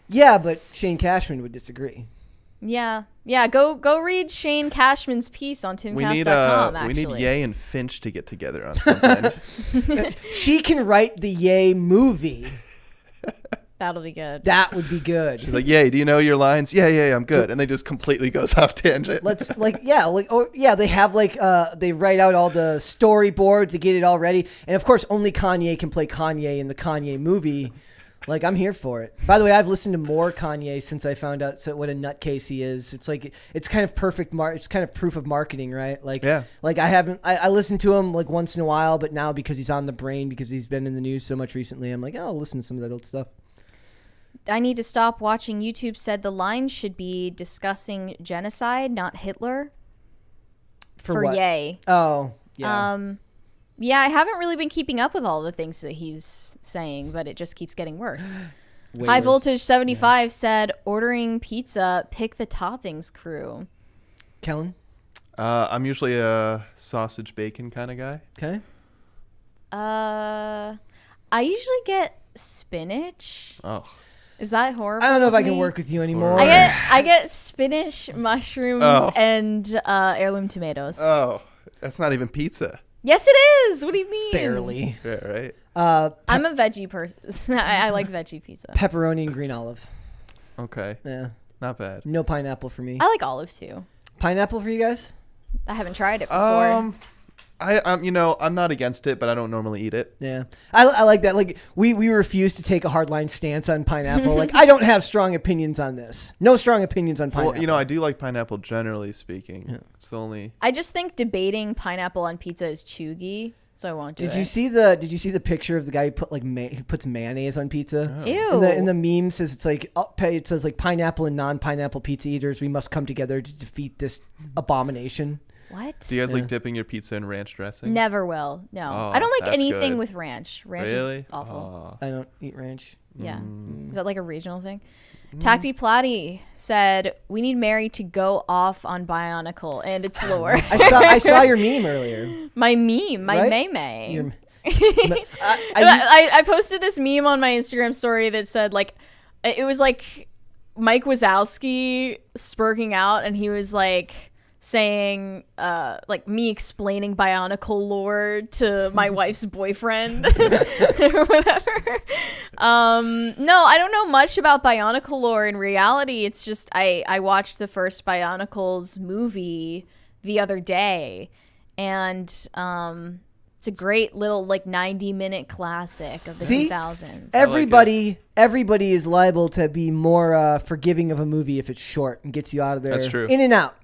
Yeah, but Shane Cashman would disagree. Yeah. Go read Shane Cashman's piece on timcast.com, we actually. need Ye and Finch to get together on something. She can write the Yay movie. That'll be good. That would be good. She's like, Ye, do you know your lines? Yeah, I'm good. And they just completely goes off tangent. Let's they have they write out all the storyboards to get it all ready, and of course only Kanye can play Kanye in the Kanye movie. Like, I'm here for it. By the way, I've listened to more Kanye since I found out what a nutcase he is. It's like it's kind of perfect. It's kind of proof of marketing, right? Like, Yeah. Like I listen to him like once in a while, but now because he's on the brain, because he's been in the news so much recently, I'm like, oh, I'll listen to some of that old stuff. I need to stop watching YouTube said the line should be discussing genocide, not Hitler. For what? Ye. Oh, yeah. Yeah, I haven't really been keeping up with all the things that he's saying, but it just keeps getting worse. High Voltage 75 said, ordering pizza, pick the toppings crew. Kellen? I'm usually a sausage bacon kind of guy. Okay. I usually get spinach. Oh, Is that horrible? I don't know if to I can me? work with you anymore. horrible. I get spinach, mushrooms, Oh. and heirloom tomatoes. oh, that's not even pizza. Yes, it is. What do you mean? Barely. Yeah, right. I'm a veggie person. I like veggie pizza. Pepperoni and green olive. Okay, Yeah. not bad. No pineapple for me. I like olive too. Pineapple for you guys? I haven't tried it before. I'm not against it, but I don't normally eat it. Yeah. I like that. Like, we refuse to take a hardline stance on pineapple. Like, I don't have strong opinions on this. No strong opinions on pineapple. Well, I do like pineapple generally speaking. Yeah. It's the only. I just think debating pineapple on pizza is chuggy, so I won't do it. Did you see the picture of the guy who put who puts mayonnaise on pizza? Oh. Ew. And the meme says it says like pineapple and non-pineapple pizza eaters, we must come together to defeat this abomination. What? Do you guys like dipping your pizza in ranch dressing? Never will. No. Oh, I don't like that's anything good. with ranch. Ranch Really? is awful. I don't eat ranch. Yeah. Is that like a regional thing? Tacti Plati said, we need Mary to go off on Bionicle and its lore. I saw your meme earlier. My meme, my Right? May. Your- I posted this meme on my Instagram story that said, like, it was like Mike Wazowski spurging out, and he was like saying, like, me explaining Bionicle lore to my wife's boyfriend or whatever. No, I don't know much about Bionicle lore. In reality, it's just I watched the first Bionicles movie the other day, and it's a great little like 90-minute classic of the 2000s. Everybody is liable to be more forgiving of a movie if it's short and gets you out of there. That's true. In and out.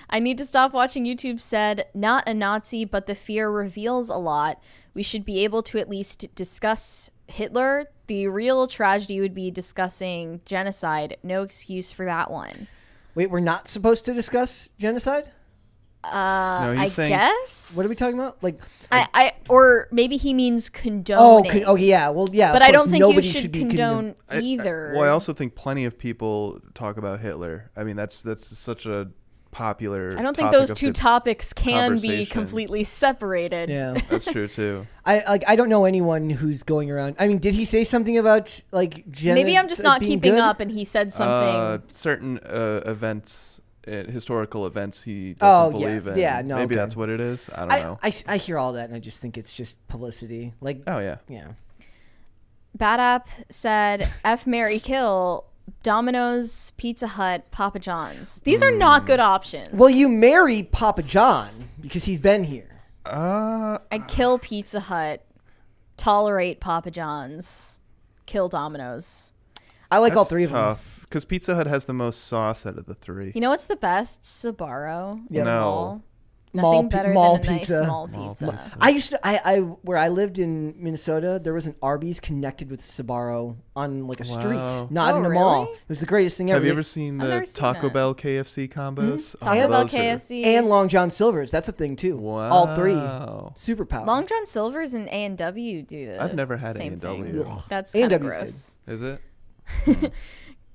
I need to stop watching YouTube said, not a Nazi, but the fear reveals a lot. We should be able to at least discuss Hitler. The real tragedy would be discussing genocide. No excuse for that one. Wait, we're not supposed to discuss genocide? No, he's I saying- guess. What are we talking about? Like, I or maybe he means condoning. yeah. Well, yeah. But of I don't course, think you nobody should be condone either. Well, I also think plenty of people talk about Hitler. I mean, that's such a popular. I don't think topic those of two the topics can be conversation. completely separated. Yeah. That's true too. I don't know anyone who's going around. I mean, did he say something about like Maybe I'm just not being keeping good? up and he said something. Certain events, historical events, he doesn't believe in. Yeah, no, Maybe okay. that's what it is. I don't know. I hear all that and I just think it's just publicity. Like, Oh yeah. yeah. Bad App said, F, Mary, Kill, Domino's, Pizza Hut, Papa John's. These are not good options. Well, you marry Papa John because he's been here. I'd kill Pizza Hut, tolerate Papa John's, kill Domino's. I like all That's three of them. tough because Pizza Hut has the most sauce out of the three. You know what's the best? Sbarro. Yeah. No. Nothing better mall than a pizza. nice small pizza. I used to I where I lived in Minnesota, there was an Arby's connected with Sbarro on like a street, Wow. not Oh, in a mall. really? It was the greatest thing ever. Have you ever seen I've the never seen Taco that. Bell KFC combos? Oh, Taco Bell, those are- KFC. And Long John Silver's, that's a thing too. Wow. All three, super power. Long John Silver's and A&W do the I've never had same A&W. thing. Ugh. That's kind of A&W 's gross. Is it?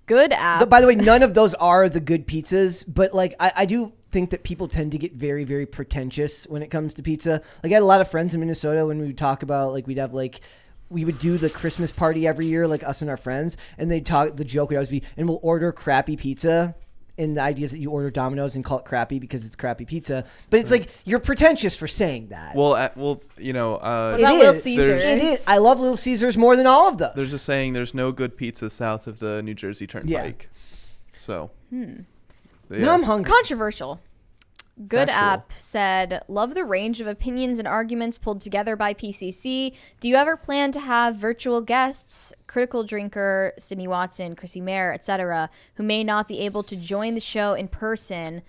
Good app. By the way, none of those are the good pizzas, but like I do think that people tend to get very, very pretentious when it comes to pizza. Like I had a lot of friends in Minnesota when we would talk about like we would do the Christmas party every year, like us and our friends, and the joke would always be, and we'll order crappy pizza. And the idea is that you order Domino's and call it crappy because it's crappy pizza. But it's like, you're pretentious for saying that. Well, What It about is. Little Caesars? It is. I love Little Caesars more than all of those. there's a saying: "There's no good pizza south of the New Jersey Turnpike." So, Now I'm hungry. Controversial. Good Factual. app said, love the range of opinions and arguments pulled together by PCC. Do you ever plan to have virtual guests, Critical Drinker, Sydney Watson, Chrissy Mayer, etc., who may not be able to join the show in person?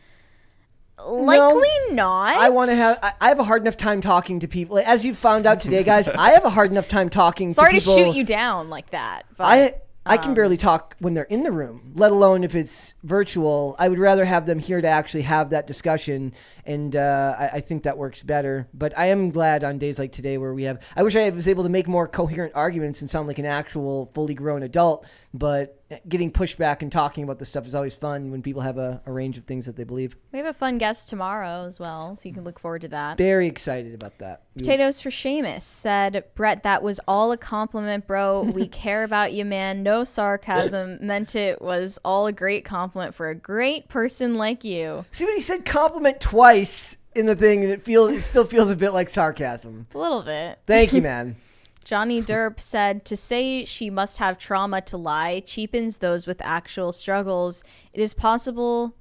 Likely not. I want to have. I have a hard enough time talking to people. As you found out today, guys, I have a hard enough time talking Sorry to to people. shoot you down like that. But I can barely talk when they're in the room, let alone if it's virtual. I would rather have them here to actually have that discussion, and I think that works better. But I am glad on days like today where we have. I wish I was able to make more coherent arguments and sound like an actual fully grown adult, but getting pushback and talking about this stuff is always fun when people have a range of things that they believe. We have a fun guest tomorrow as well, so you can look forward to that. Very excited about that. Potatoes for Seamus said, Brett, that was all a compliment, bro. We care about you, man. No sarcasm. Meant it was all a great compliment for a great person like you. See what he said? Compliment twice in the thing, and it still feels a bit like sarcasm. A little bit. Thank you, man. Johnny Derp said, to say she must have trauma to lie cheapens those with actual struggles. It is possible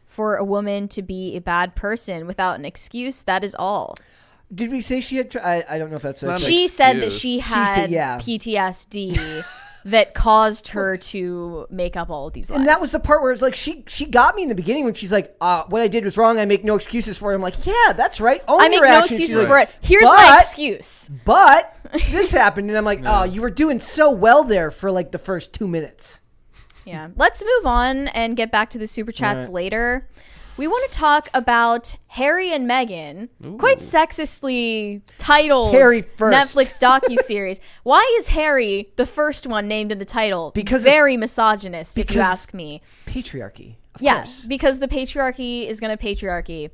for a woman to be a bad person without an excuse. That is all. Did we say she had? I don't know if that's. She said that she had yeah. PTSD that caused her to make up all of these lies. And that was the part where it's like she got me in the beginning when she's like, what I did was wrong. I make no excuses for it. I'm like, yeah, that's right. Own I make your no actions. excuses She's for like, it. Here's my excuse. But this happened, and I'm like, oh, you were doing so well there for like the first 2 minutes. Yeah. Let's move on and get back to the super chats later. We want to talk about Harry and Meghan, quite sexistly titled Harry first. Netflix docuseries. Why is Harry the first one named in the title? Because very misogynist, if you ask me. Patriarchy. Of Yeah, course. because the patriarchy is going to patriarchy.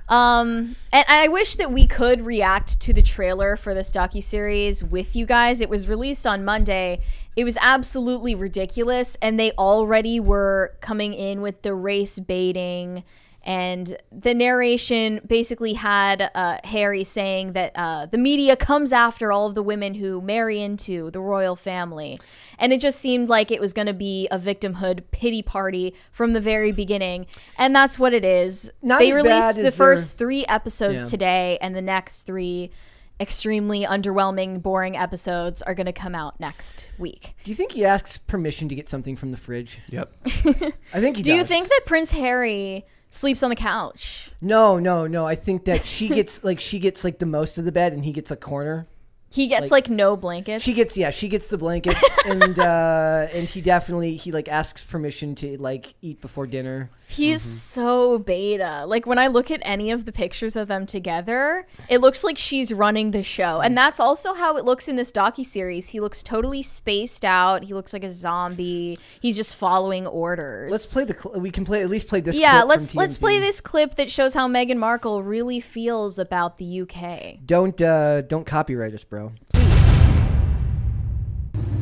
And I wish that we could react to the trailer for this docuseries with you guys. It was released on Monday. It was absolutely ridiculous, and they already were coming in with the race baiting, and the narration basically had Harry saying that the media comes after all of the women who marry into the royal family. And it just seemed like it was going to be a victimhood pity party from the very beginning. And that's what it is. They released the first 3 episodes today, and the next 3 extremely underwhelming, boring episodes are going to come out next week. Do you think he asks permission to get something from the fridge? Yep. I think he does. Do you think that Prince Harry sleeps on the couch? No. I think that she gets like the most of the bed, and he gets a corner. He gets like no blankets. She gets the blankets, and he definitely asks permission to like eat before dinner. He's so beta. Like when I look at any of the pictures of them together, it looks like she's running the show, and that's also how it looks in this docuseries. He looks totally spaced out. He looks like a zombie. He's just following orders. Let's play we can play at least play this. Yeah, clip from let's TMZ. play this clip that shows how Meghan Markle really feels about the UK. Don't copyright us, bro.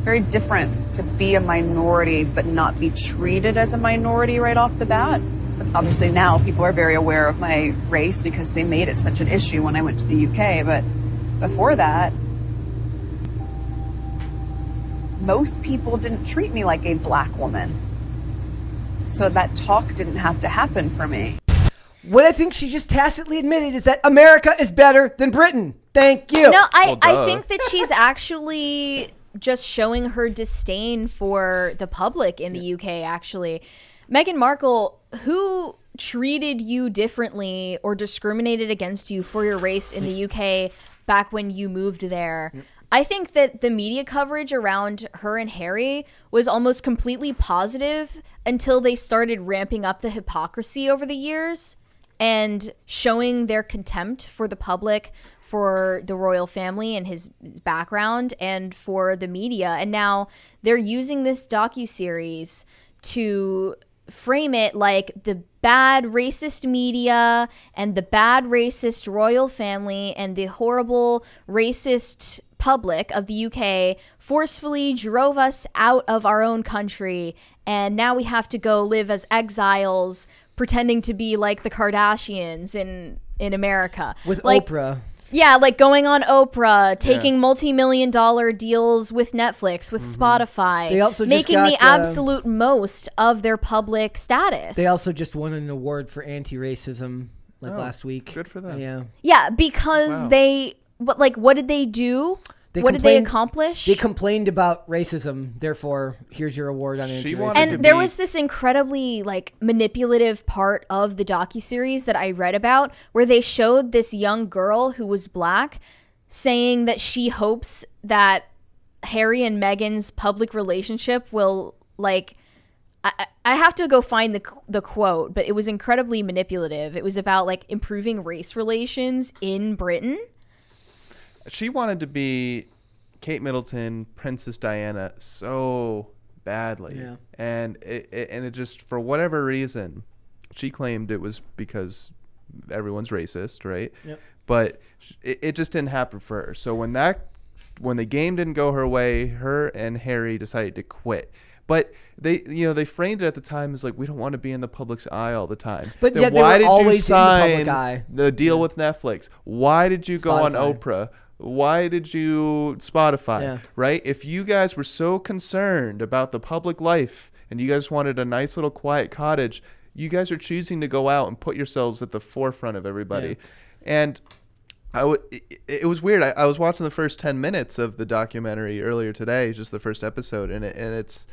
Very different to be a minority but not be treated as a minority right off the bat. But obviously now people are very aware of my race because they made it such an issue when I went to the UK. But before that, most people didn't treat me like a black woman. So that talk didn't have to happen for me. What I think she just tacitly admitted is that America is better than Britain. Thank you. No, I think that she's actually just showing her disdain for the public in the UK, actually. Meghan Markle, who treated you differently or discriminated against you for your race in the UK back when you moved there? I think that the media coverage around her and Harry was almost completely positive until they started ramping up the hypocrisy over the years and showing their contempt for the public, for the royal family and his background, and for the media. And now they're using this docuseries to frame it like the bad racist media and the bad racist royal family and the horrible racist public of the UK forcefully drove us out of our own country, and now we have to go live as exiles pretending to be like the Kardashians in America. With like, Oprah. Yeah, like going on Oprah, taking multi-million-dollar deals with Netflix, with Spotify, They also just making got, the absolute most of their public status. They also just won an award for anti-racism last week. Good for them. Yeah. Yeah, because what did they do? What did they accomplish? They complained about racism. Therefore, here's your award on anti-racism. wanted And there was this incredibly manipulative part of the docuseries that I read about where they showed this young girl who was black saying that she hopes that Harry and Meghan's public relationship will I have to go find the quote, but it was incredibly manipulative. It was about improving race relations in Britain. She wanted to be Kate Middleton, Princess Diana so badly. Yeah. And it just, for whatever reason, she claimed it was because everyone's racist, right? Yep. But it just didn't happen for her. So when the game didn't go her way, her and Harry decided to quit. But they framed it at the time as like, we don't want to be in the public's eye all the time. But then yet they why were did always you in the sign public eye. the deal with Netflix? Why did you go on Spotify. Oprah? Why did you Spotify? Yeah. Right? If you guys were so concerned about the public life and you guys wanted a nice little quiet cottage, you guys are choosing to go out and put yourselves at the forefront of everybody. Yeah. And it was weird. I was watching the first 10 minutes of the documentary earlier today, just the first episode, and it's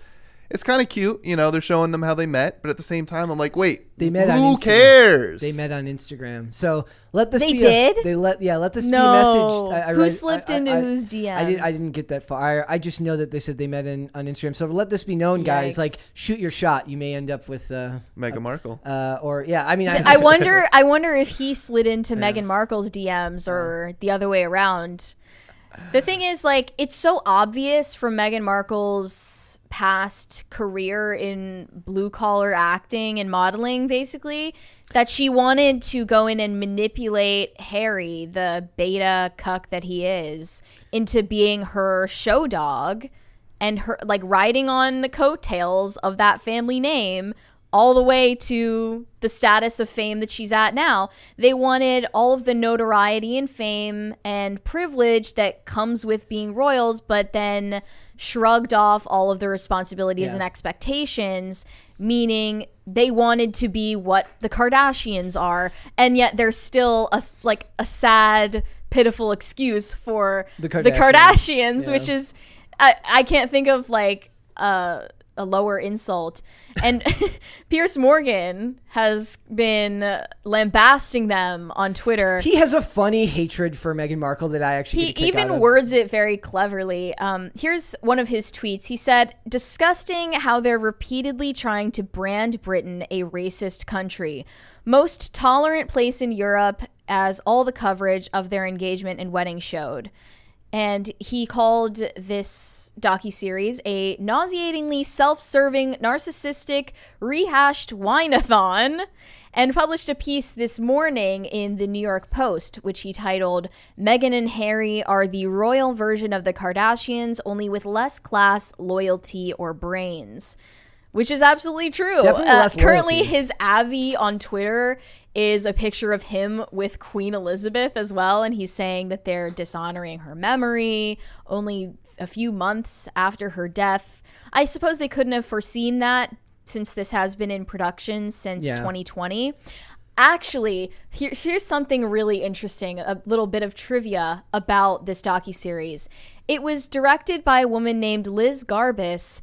kind of cute. They're showing them how they met, but at the same time, I'm like, wait, They met on who Instagram. cares? They met on Instagram. So let this They be did? let this No. be a message. Who slipped into whose DMs? I didn't get that far. I just know that they said they met on Instagram. So let this be known, guys. Yikes. Like, shoot your shot. You may end up with Meghan Markle. I wonder if he slid into Meghan Markle's DMs or the other way around. The thing is, like, it's so obvious from Meghan Markle's past career in blue collar acting and modeling, basically, that she wanted to go in and manipulate Harry, the beta cuck that he is, into being her show dog and her, like, riding on the coattails of that family name all the way to the status of fame that she's at now. They wanted all of the notoriety and fame and privilege that comes with being royals, but then shrugged off all of the responsibilities and expectations, meaning they wanted to be what the Kardashians are, and yet there's still a sad, pitiful excuse for the Kardashians, which is, I can't think of like a lower insult. And Piers Morgan has been lambasting them on Twitter. He has a funny hatred for Meghan Markle that I actually He get a kick out even of. words it very cleverly. Here's one of his tweets. He said, "Disgusting how they're repeatedly trying to brand Britain a racist country. Most tolerant place in Europe, as all the coverage of their engagement and wedding showed." And he called this docuseries a nauseatingly self-serving, narcissistic, rehashed whine-a-thon, and published a piece this morning in the New York Post, which he titled, "Meghan and Harry are the royal version of the Kardashians, only with less class, loyalty, or brains." Which is absolutely true. Definitely less currently, loyalty. his Avi on Twitter is a picture of him with Queen Elizabeth as well, and he's saying that they're dishonoring her memory only a few months after her death. I suppose they couldn't have foreseen that, since this has been in production since 2020. Actually, here's something really interesting, a little bit of trivia about this docuseries. It was directed by a woman named Liz Garbus,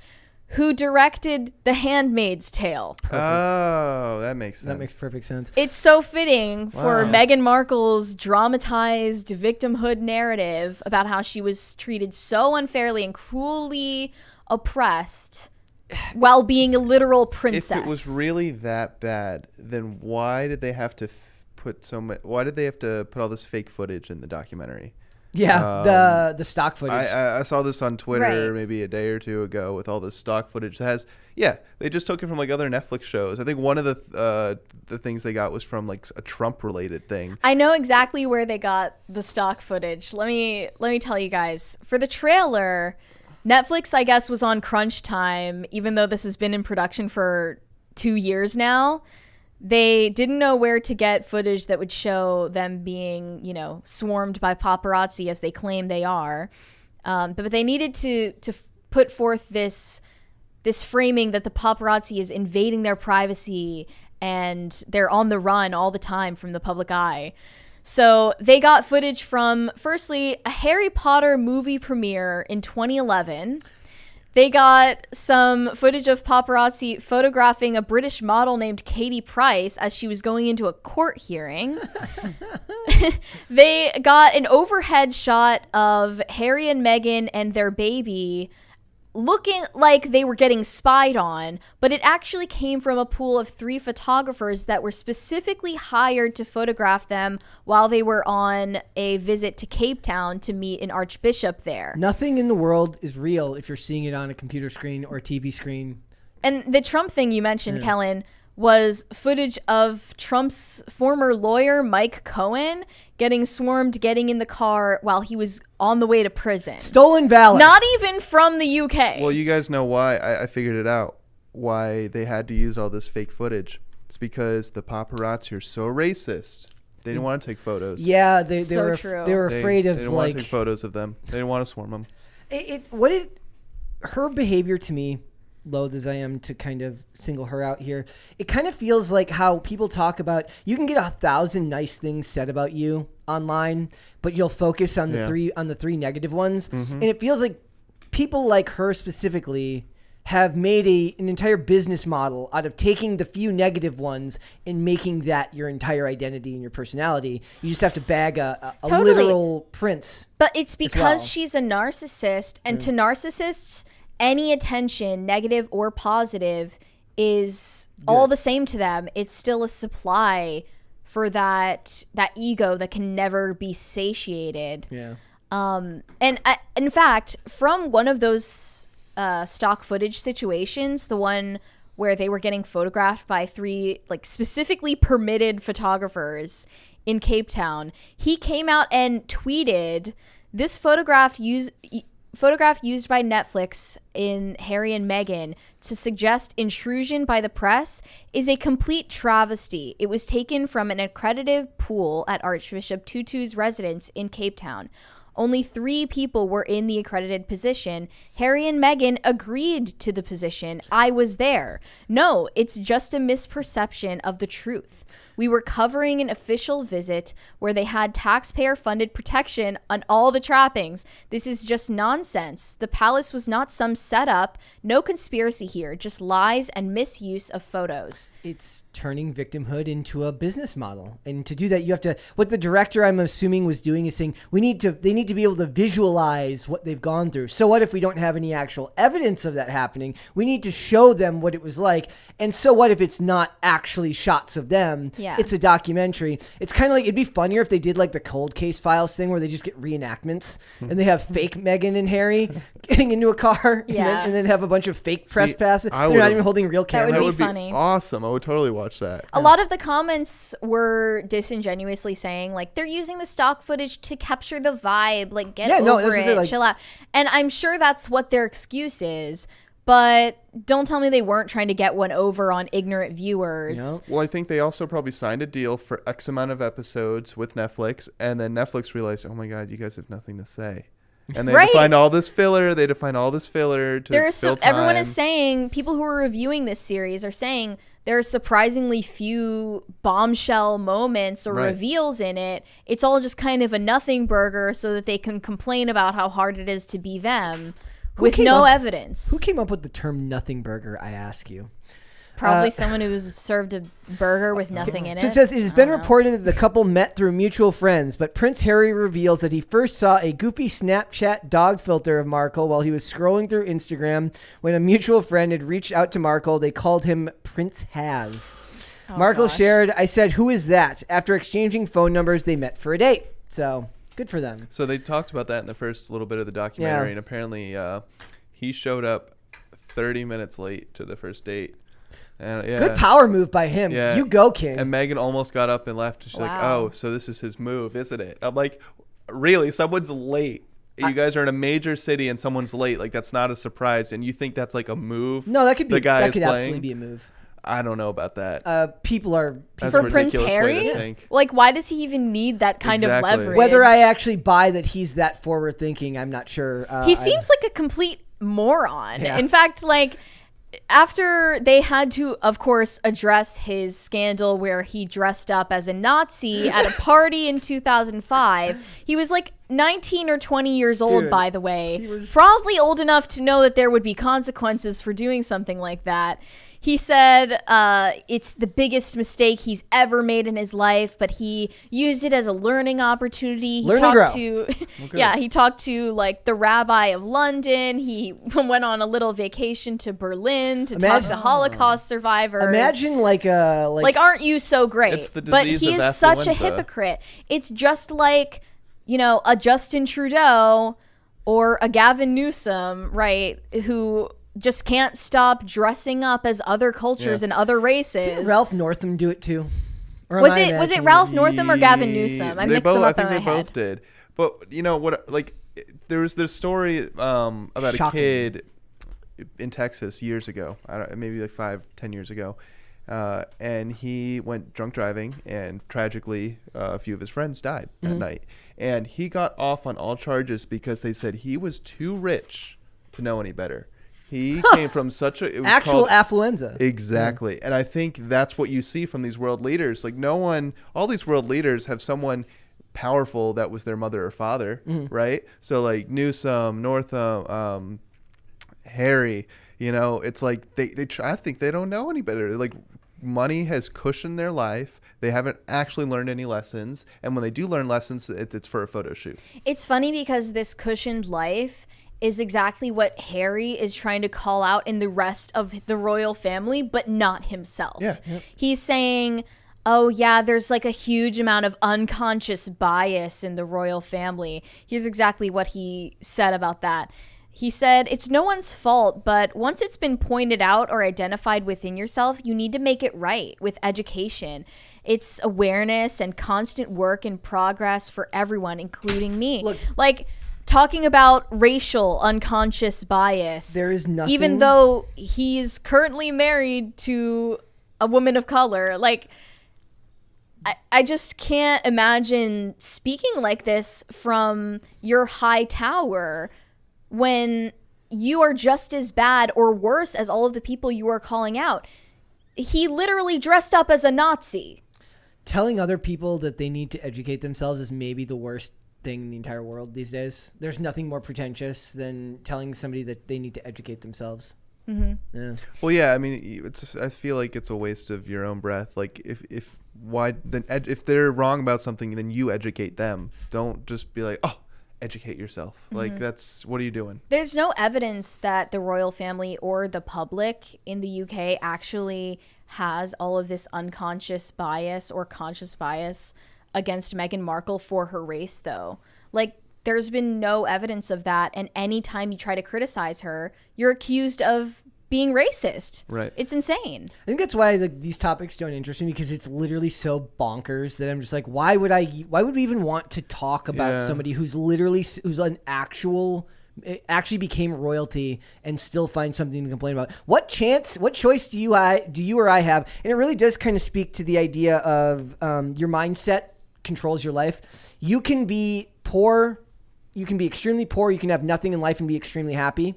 who directed The Handmaid's Tale. Oh, that makes sense. That makes perfect sense. It's so fitting for Wow. Meghan Markle's dramatized victimhood narrative about how she was treated so unfairly and cruelly oppressed while being a literal princess. If it was really that bad, then why did they have to put so much? Why did they have to put all this fake footage in the documentary? Yeah, the stock footage. I saw this on Twitter Right. maybe a day or two ago with all this stock footage that has. Yeah, they just took it from like other Netflix shows. I think one of the things they got was from like a Trump related thing. I know exactly where they got the stock footage. Let me tell you guys. For the trailer, Netflix, I guess, was on crunch time, even though this has been in production for 2 years now. They didn't know where to get footage that would show them being, swarmed by paparazzi, as they claim they are. But they needed to put forth this framing that the paparazzi is invading their privacy and they're on the run all the time from the public eye. So they got footage from, firstly, a Harry Potter movie premiere in 2011. They got some footage of paparazzi photographing a British model named Katie Price as she was going into a court hearing. They got an overhead shot of Harry and Meghan and their baby looking like they were getting spied on, but it actually came from a pool of 3 photographers that were specifically hired to photograph them while they were on a visit to Cape Town to meet an archbishop there. Nothing in the world is real if you're seeing it on a computer screen or a TV screen. And the Trump thing you mentioned, Kellen, was footage of Trump's former lawyer, Mike Cohen, getting swarmed, getting in the car while he was on the way to prison. Stolen valor. Not even from the UK. Well, you guys know why. I figured it out. Why they had to use all this fake footage. It's because the paparazzi are so racist. They didn't want to take photos. Yeah, they So were true. they were afraid they of didn't want like to take photos of them. They didn't want to swarm them. Her behavior to me, loath as I am to kind of single her out here, it kind of feels like how people talk about, you can get 1,000 nice things said about you online, but you'll focus on the three negative ones. And it feels like people like her specifically have made an entire business model out of taking the few negative ones and making that your entire identity and your personality. You just have to bag a Totally. literal prince. But it's because well. she's a narcissist, and to narcissists, any attention, negative or positive, is all the same to them. It's still a supply for that ego that can never be satiated. Yeah. In fact, from one of those stock footage situations, the one where they were getting photographed by 3 like specifically permitted photographers in Cape Town, he came out and tweeted this photograph used by Netflix in Harry and Meghan to suggest intrusion by the press is a complete travesty. It was taken from an accredited pool at Archbishop Tutu's residence in Cape Town. Only 3 people were in the accredited position. Harry and Meghan agreed to the position. I was there. No, it's just a misperception of the truth. We were covering an official visit where they had taxpayer-funded protection on all the trappings. This is just nonsense. The palace was not some setup. No conspiracy here. Just lies and misuse of photos. It's turning victimhood into a business model. And to do that, you have to, what the director, I'm assuming, was doing is saying, they need to be able to visualize what they've gone through. So what if we don't have any actual evidence of that happening? We need to show them what it was like. And so what if it's not actually shots of them? Yeah. It's a documentary. It's kind of like, it'd be funnier if they did like the Cold Case Files thing where they just get reenactments and they have fake Meghan and Harry getting into a car and then have a bunch of fake press passes. They're not even holding real cameras. That That would funny. be awesome. I would totally watch that. A lot of the comments were disingenuously saying, like, they're using the stock footage to capture the vibe, like, get over it, like, chill out. And I'm sure that's what their excuse is, but don't tell me they weren't trying to get one over on ignorant viewers. No. Well, I think they also probably signed a deal for X amount of episodes with Netflix, and then Netflix realized, oh my God, you guys have nothing to say. And they defined all this filler. They defined all this filler to fill time. Everyone is saying, people who are reviewing this series are saying there are surprisingly few bombshell moments or reveals in it. It's all just kind of a nothing burger so that they can complain about how hard it is to be them with no evidence. Who came up with the term nothing burger, I ask you? Probably someone who was served a burger with nothing in it. So it says, it has been reported that the couple met through mutual friends, but Prince Harry reveals that he first saw a goofy Snapchat dog filter of Markle while he was scrolling through Instagram. When a mutual friend had reached out to Markle, they called him Prince Has. Markle shared, I said, who is that? After exchanging phone numbers, they met for a date. So good for them. So they talked about that in the first little bit of the documentary, and apparently he showed up 30 minutes late to the first date. And, good power move by him. Yeah. You go, King. And Meghan almost got up and left. She's like, oh, so this is his move, isn't it? I'm like, really? Someone's late. You guys are in a major city and someone's late. Like, that's not a surprise. And you think that's like a move? No, that could be. The guy that could playing? absolutely be a move. I don't know about that. People are That's For a Prince ridiculous way to Harry? think. Like, why does he even need that kind of Exactly. leverage? whether I actually buy that he's that forward thinking, I'm not sure. He seems like a complete moron. Yeah. In fact, like, after they had to, of course, address his scandal where he dressed up as a Nazi at a party in 2005, he was like 19 or 20 years old, Dude, by the way, probably old enough to know that there would be consequences for doing something like that. He said it's the biggest mistake he's ever made in his life, but he used it as a learning opportunity. He talked to like the rabbi of London. He went on a little vacation to Berlin to talk to Holocaust survivors. Imagine like aren't you so great? It's the But disease he of is such a affluenza. hypocrite. It's just like, a Justin Trudeau or a Gavin Newsom, right, who just can't stop dressing up as other cultures and other races. Didn't Ralph Northam do it too? Or Was am I it imagining Ralph Northam or Gavin Newsom? I mixed them up in my I think they head. both did. But you know what? Like, there was this story about Shocking. a kid in Texas years ago. Maybe like 5-10 years ago, and he went drunk driving, and tragically, a few of his friends died that night. And he got off on all charges because they said he was too rich to know any better. He came from such a it was actual called, affluenza. Exactly. And I think that's what you see from these world leaders. Like all these world leaders have someone powerful that was their mother or father, right? So like Newsom, Northam, Harry, it's like I think they don't know any better. Like money has cushioned their life. They haven't actually learned any lessons. And when they do learn lessons, it's for a photo shoot. It's funny because this cushioned life is exactly what Harry is trying to call out in the rest of the royal family, but not himself. Yeah. He's saying, oh yeah, there's like a huge amount of unconscious bias in the royal family. Here's exactly what he said about that. He said, it's no one's fault, but once it's been pointed out or identified within yourself, you need to make it right with education. It's awareness and constant work in progress for everyone, including me. Look, talking about racial unconscious bias. There is nothing. Even though he's currently married to a woman of color. Like, I just can't imagine speaking like this from your high tower when you are just as bad or worse as all of the people you are calling out. He literally dressed up as a Nazi. Telling other people that they need to educate themselves is maybe the worst thing in the entire world these days. There's nothing more pretentious than telling somebody that they need to educate themselves. Mm-hmm. Yeah. Well, yeah. I mean, I feel like it's a waste of your own breath. Like, if they're wrong about something, then you educate them. Don't just be like, oh, educate yourself. Like, what are you doing? There's no evidence that the royal family or the public in the UK actually has all of this unconscious bias or conscious bias against Meghan Markle for her race, though. Like, there's been no evidence of that, and anytime you try to criticize her, you're accused of being racist. Right. It's insane. I think that's why these topics don't interest me, because it's literally so bonkers that I'm just like, why would we even want to talk about somebody who's an actually became royalty and still find something to complain about? What choice do you or I have? And it really does kind of speak to the idea of your mindset controls your life. You can be poor, you can be extremely poor, you can have nothing in life and be extremely happy.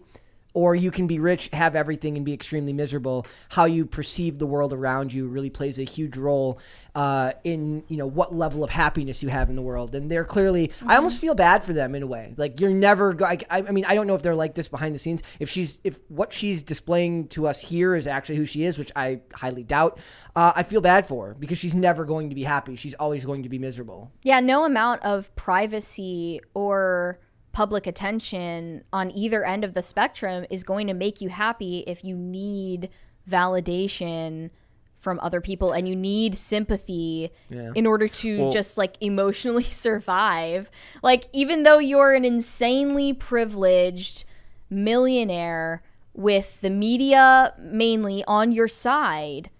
Or you can be rich, have everything, and be extremely miserable. How you perceive the world around you really plays a huge role in what level of happiness you have in the world. And they're clearly, I almost feel bad for them in a way. Like, you're never, I mean, I don't know if they're like this behind the scenes. If what she's displaying to us here is actually who she is, which I highly doubt, I feel bad for her because she's never going to be happy. She's always going to be miserable. Yeah, no amount of privacy or public attention on either end of the spectrum is going to make you happy if you need validation from other people and you need sympathy in order to just like emotionally survive. Like, even though you're an insanely privileged millionaire with the media mainly on your side,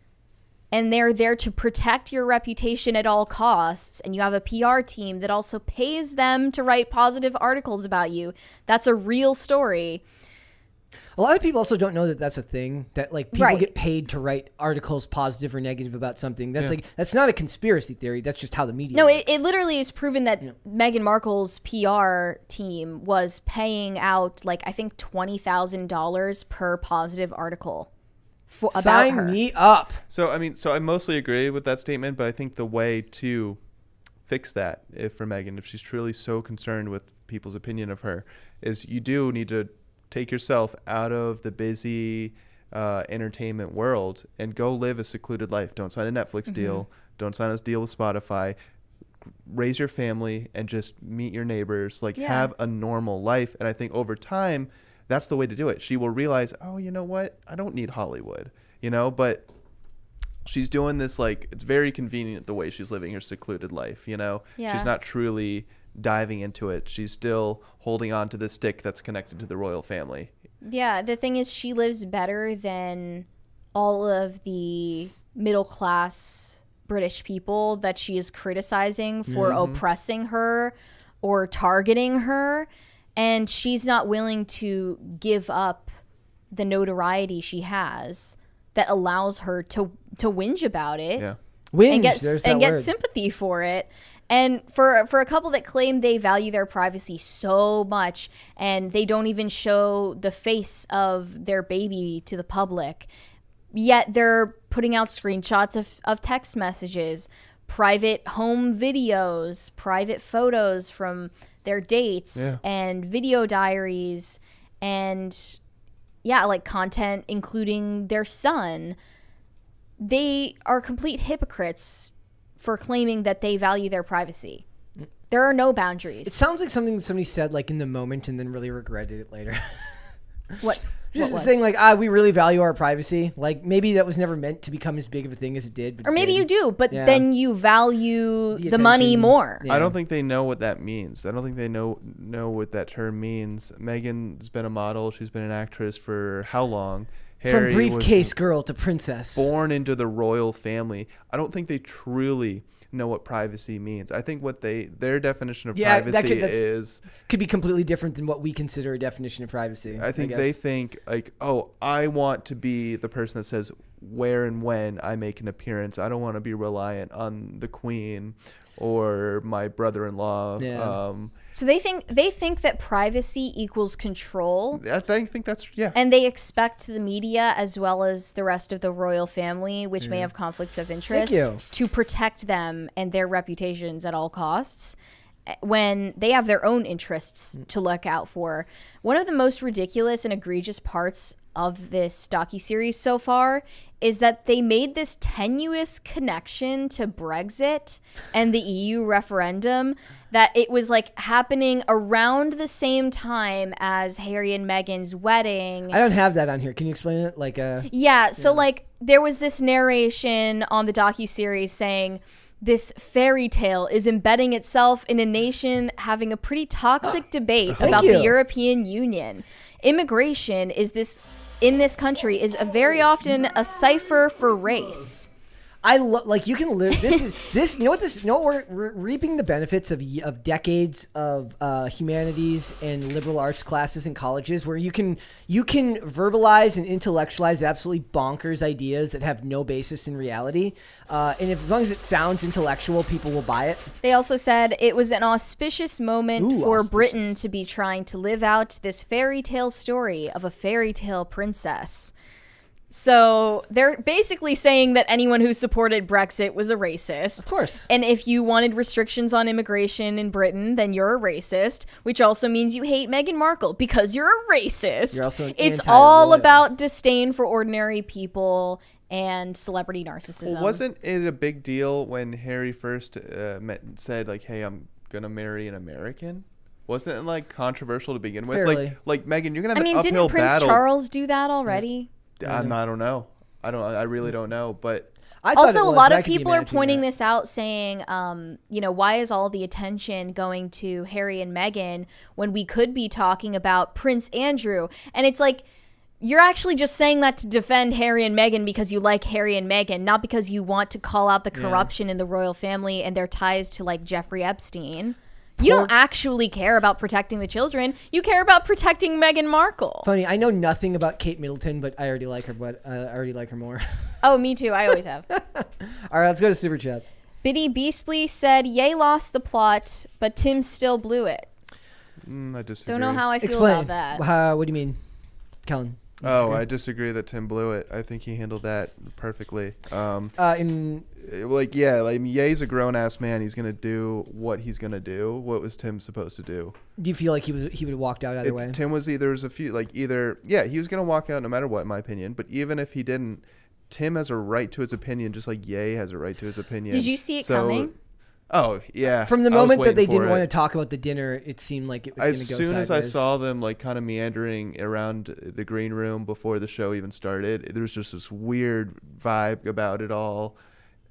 and they're there to protect your reputation at all costs, and you have a PR team that also pays them to write positive articles about you, that's a real story. A lot of people also don't know that that's a thing, that like people Right. get paid to write articles positive or negative about something. That's that's not a conspiracy theory. That's just how the media No, works. it literally is proven that Meghan Markle's PR team was paying out like I think $20,000 per positive article about Sign her. me up. So I mostly agree with that statement, but I think the way to fix that for Meghan, if she's truly so concerned with people's opinion of her, is you do need to take yourself out of the busy entertainment world and go live a secluded life. Don't sign a Netflix deal. Don't sign a deal with Spotify. Raise your family and just meet your neighbors. Have a normal life. And I think over time, that's the way to do it. She will realize, oh, you know what? I don't need Hollywood, but she's doing this, it's very convenient the way she's living her secluded life, Yeah. She's not truly diving into it. She's still holding on to the stick that's connected to the royal family. Yeah, the thing is, she lives better than all of the middle class British people that she is criticizing for oppressing her or targeting her. And she's not willing to give up the notoriety she has that allows her to whinge about it. Yeah. Whinge, and get sympathy for it. And for a couple that claim they value their privacy so much and they don't even show the face of their baby to the public, yet they're putting out screenshots of text messages, private home videos, private photos from their dates and video diaries and content including their son. They are complete hypocrites for claiming that they value their privacy. There are no boundaries. It sounds like something that somebody said in the moment and then really regretted it later. What? Just saying we really value our privacy. Maybe that was never meant to become as big of a thing as it did. But or maybe you do, but then you value the money more. I don't think they know what that means. I don't think they know what that term means. Meghan's been a model. She's been an actress for how long? From briefcase girl to princess. Born into the royal family. I don't think they truly know what privacy means. I think what their definition of privacy could be completely different than what we consider a definition of privacy. I think they think I want to be the person that says where and when I make an appearance. I don't want to be reliant on the Queen or my brother-in-law. Yeah. So they think that privacy equals control. I think that's And they expect the media as well as the rest of the royal family, which may have conflicts of interest, to protect them and their reputations at all costs when they have their own interests to look out for. One of the most ridiculous and egregious parts of this docuseries so far is that they made this tenuous connection to Brexit and the EU referendum, that it was happening around the same time as Harry and Meghan's wedding. I don't have that on here. Can you explain it? So there was this narration on the docuseries saying this fairy tale is embedding itself in a nation having a pretty toxic debate about the European Union. Immigration in this country is very often a cipher for race. I love you can literally we're reaping the benefits of decades of humanities and liberal arts classes in colleges where you can verbalize and intellectualize absolutely bonkers ideas that have no basis in reality, and as long as it sounds intellectual, people will buy it. They also said it was an auspicious moment for Britain to be trying to live out this fairy tale story of a fairy tale princess. So they're basically saying that anyone who supported Brexit was a racist. Of course. And if you wanted restrictions on immigration in Britain, then you're a racist, which also means you hate Meghan Markle because you're a racist. You're also It's all about disdain for ordinary people and celebrity narcissism. Well, wasn't it a big deal when Harry first said, hey, I'm going to marry an American? Wasn't it controversial to begin with? Fairly. Like Meghan, you're going to have an uphill didn't Prince battle. Charles do that already? I don't know. I really don't know. But also, a lot of people are pointing this out, saying, why is all the attention going to Harry and Meghan when we could be talking about Prince Andrew? And it's you're actually just saying that to defend Harry and Meghan because you like Harry and Meghan, not because you want to call out the corruption in the royal family and their ties to Jeffrey Epstein. You don't actually care about protecting the children. You care about protecting Meghan Markle. Funny, I know nothing about Kate Middleton, but I already like her. But I already like her more. Oh, me too. I always have. All right, let's go to Superchats. Biddy Beastly said, "Ye lost the plot, but Tim still blew it." I disagree. Don't know how I feel Explain. about that. What do you mean, Kellen? Oh, I disagree that Tim blew it. I think he handled that perfectly. Ye's a grown ass man. He's gonna do what he's gonna do. What was Tim supposed to do? Do you feel like he would have walked out either way? Tim was he was gonna walk out no matter what, in my opinion. But even if he didn't, Tim has a right to his opinion, just like Ye has a right to his opinion. Did you see it coming? Oh yeah. From the moment that they didn't want to talk about the dinner, it seemed like it was going to go sideways. As soon as I saw them like kind of meandering around the green room before the show even started, there was just this weird vibe about it all.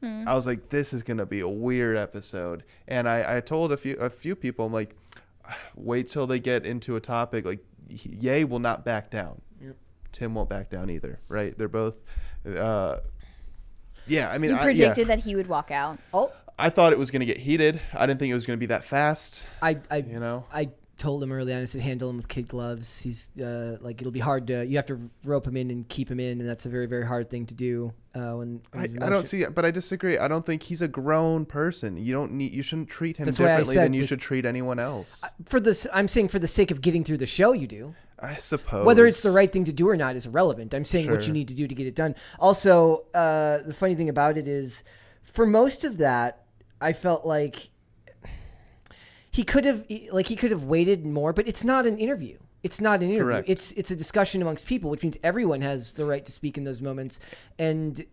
I was like, this is going to be a weird episode. And I told a few people, I'm like, wait till they get into a topic. Like, Ye will not back down. Yep. Tim won't back down either, right? They're both, I mean, you predicted that he would walk out. Oh. I thought it was going to get heated. I didn't think it was going to be that fast. I told him early on, I said, handle him with kid gloves. He's it'll be hard you have to rope him in and keep him in, and that's a very, very hard thing to do. I don't see it, but I disagree. I don't think he's a grown person. You shouldn't treat him differently than you should treat anyone else. I'm saying for the sake of getting through the show, you do. I suppose. Whether it's the right thing to do or not is irrelevant. I'm saying what you need to do to get it done. Also, the funny thing about it is, for most of that, I felt like he could have waited more, but it's not an interview. It's not an interview. Correct. It's a discussion amongst people, which means everyone has the right to speak in those moments. And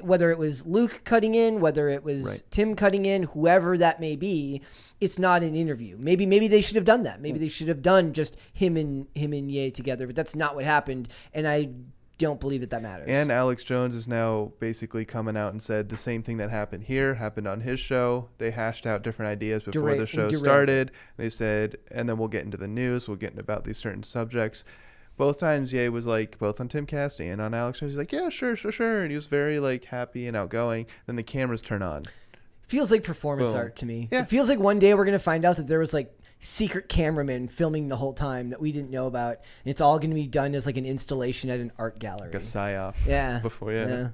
whether it was Luke cutting in, whether it was Tim cutting in, whoever that may be, it's not an interview. Maybe they should have done that. Maybe they should have done just him and Ye together, but that's not what happened. And I don't believe that matters. And Alex Jones is now basically coming out and said the same thing that happened here happened on his show. They hashed out different ideas before the show started. They said, and then we'll get into the news. We'll get into about these certain subjects. Both times Ye was like, both on Timcast and on Alex Jones, he's like, yeah, sure. And he was very like happy and outgoing. Then the cameras turn on. Feels like performance art to me. Yeah. It feels like one day we're going to find out that there was like secret cameraman filming the whole time that we didn't know about. And it's all going to be done as like an installation at an art gallery. Like a psyop. Yeah. Before,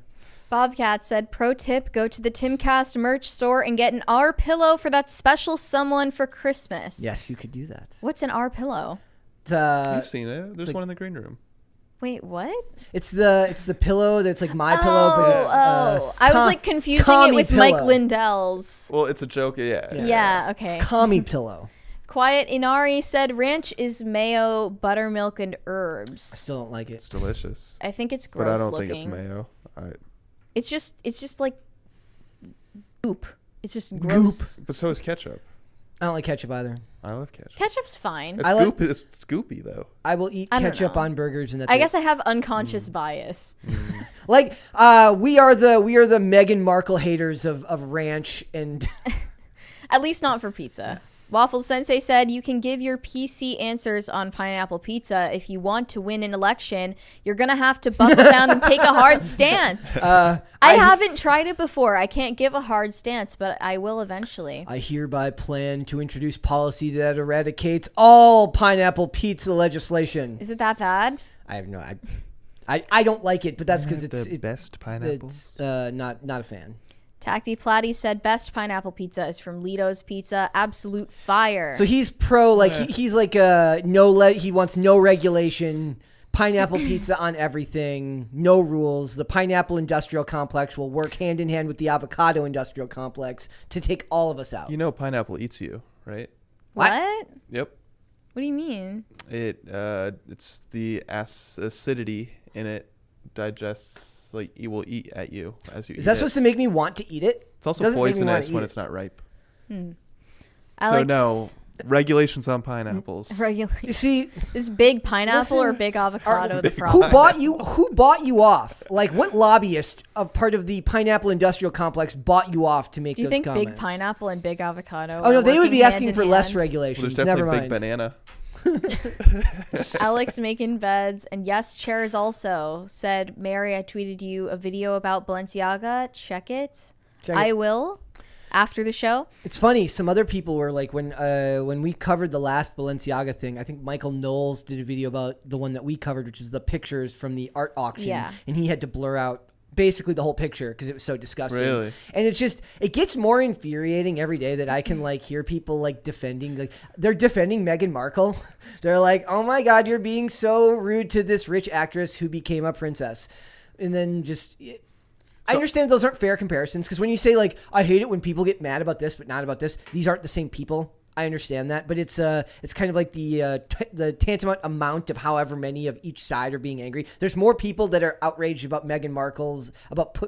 Bobcat said, pro tip, go to the Timcast merch store and get an R pillow for that special someone for Christmas. Yes, you could do that. What's an R pillow? You've seen it. There's one in the green room. Wait, what? It's the pillow that's like my pillow, but it's I was like confusing it with pillow. Mike Lindell's. Well, it's a joke, Yeah, okay. Commie pillow. Quiet Inari said ranch is mayo, buttermilk, and herbs. I still don't like it. It's delicious. I think it's But gross I don't looking. think it's mayo. It's just like goop. It's just gross. But so is ketchup. I don't like ketchup either. I love ketchup. Ketchup's fine. It's goopy though. I will eat I don't ketchup know. on burgers, and that's I guess I have unconscious bias. like we are the Meghan Markle haters of ranch and At least not for pizza. Waffle Sensei said you can give your PC answers on pineapple pizza. If you want to win an election, you're going to have to buckle down and take a hard stance. I haven't tried it before. I can't give a hard stance, but I will eventually. I hereby plan to introduce policy that eradicates all pineapple pizza legislation. Is it that bad? I have no I don't like it, but that's because it's the best pineapples. It's not a fan. Tacty Platty said best pineapple pizza is from Lito's Pizza. Absolute fire. So he's pro, like he's like he wants no regulation, pineapple pizza on everything, no rules. The pineapple industrial complex will work hand in hand with the avocado industrial complex to take all of us out. You know pineapple eats you, right? What? Yep. What do you mean? It's the acidity in it digests, like it will eat at you as you eat it. Is that supposed to make me want to eat it? It's also poisonous when it's not ripe. Alex, So no, regulations on pineapples. You see, is big pineapple or Listen, big avocado the problem? who bought you off? Like what lobbyist of part of the pineapple industrial complex bought you off to make Do you those think comments? big pineapple and big avocado? Oh no, are they would working be asking hand for in less hand? Well, regulations. there's Never definitely big mind. banana. Alex making beds and yes chairs also said, Mary, I tweeted you a video about Balenciaga. Check it. I will after the show. It's funny. Some other people were like, when we covered the last Balenciaga thing, I think Michael Knowles did a video about the one that we covered, which is the pictures from the art auction. Yeah. And he had to blur out basically the whole picture because it was so disgusting. Really? And it's just, it gets more infuriating every day that I can like hear people like defending, like they're defending Meghan Markle. They're like, oh my God, you're being so rude to this rich actress who became a princess. And then just, I understand those aren't fair comparisons because when you say like, I hate it when people get mad about this, but not about this, these aren't the same people. I understand that, but it's kind of like the tantamount amount of however many of each side are being angry. There's more people that are outraged about Meghan Markle's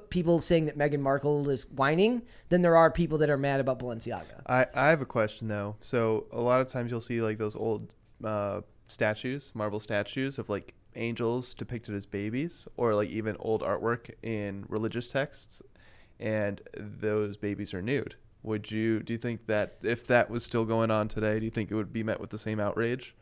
people saying that Meghan Markle is whining than there are people that are mad about Balenciaga. I have a question though. So a lot of times you'll see like those old statues, marble statues of like angels depicted as babies, or like even old artwork in religious texts, and those babies are nude. Do you think that if that was still going on today, do you think it would be met with the same outrage?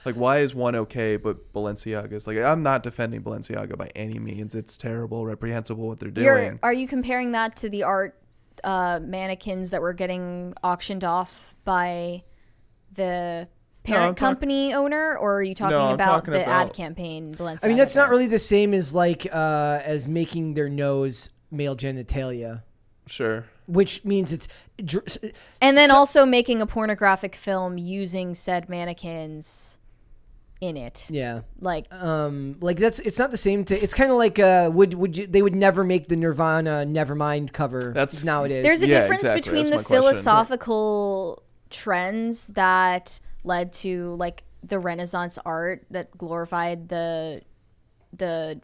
Like, why is one okay, but Balenciaga's like, I'm not defending Balenciaga by any means. It's terrible, reprehensible what they're doing. Are you comparing that to the art mannequins that were getting auctioned off by the parent company owner, or are you talking about the ad campaign Balenciaga? I mean, that's not really the same as like as making their nose male genitalia. Sure. Which means it's... And then also making a pornographic film using said mannequins in it. Yeah. Like it's not the same. It's kind of like they would never make the Nirvana Nevermind cover nowadays. There's a difference between the philosophical trends that led to like the Renaissance art that glorified the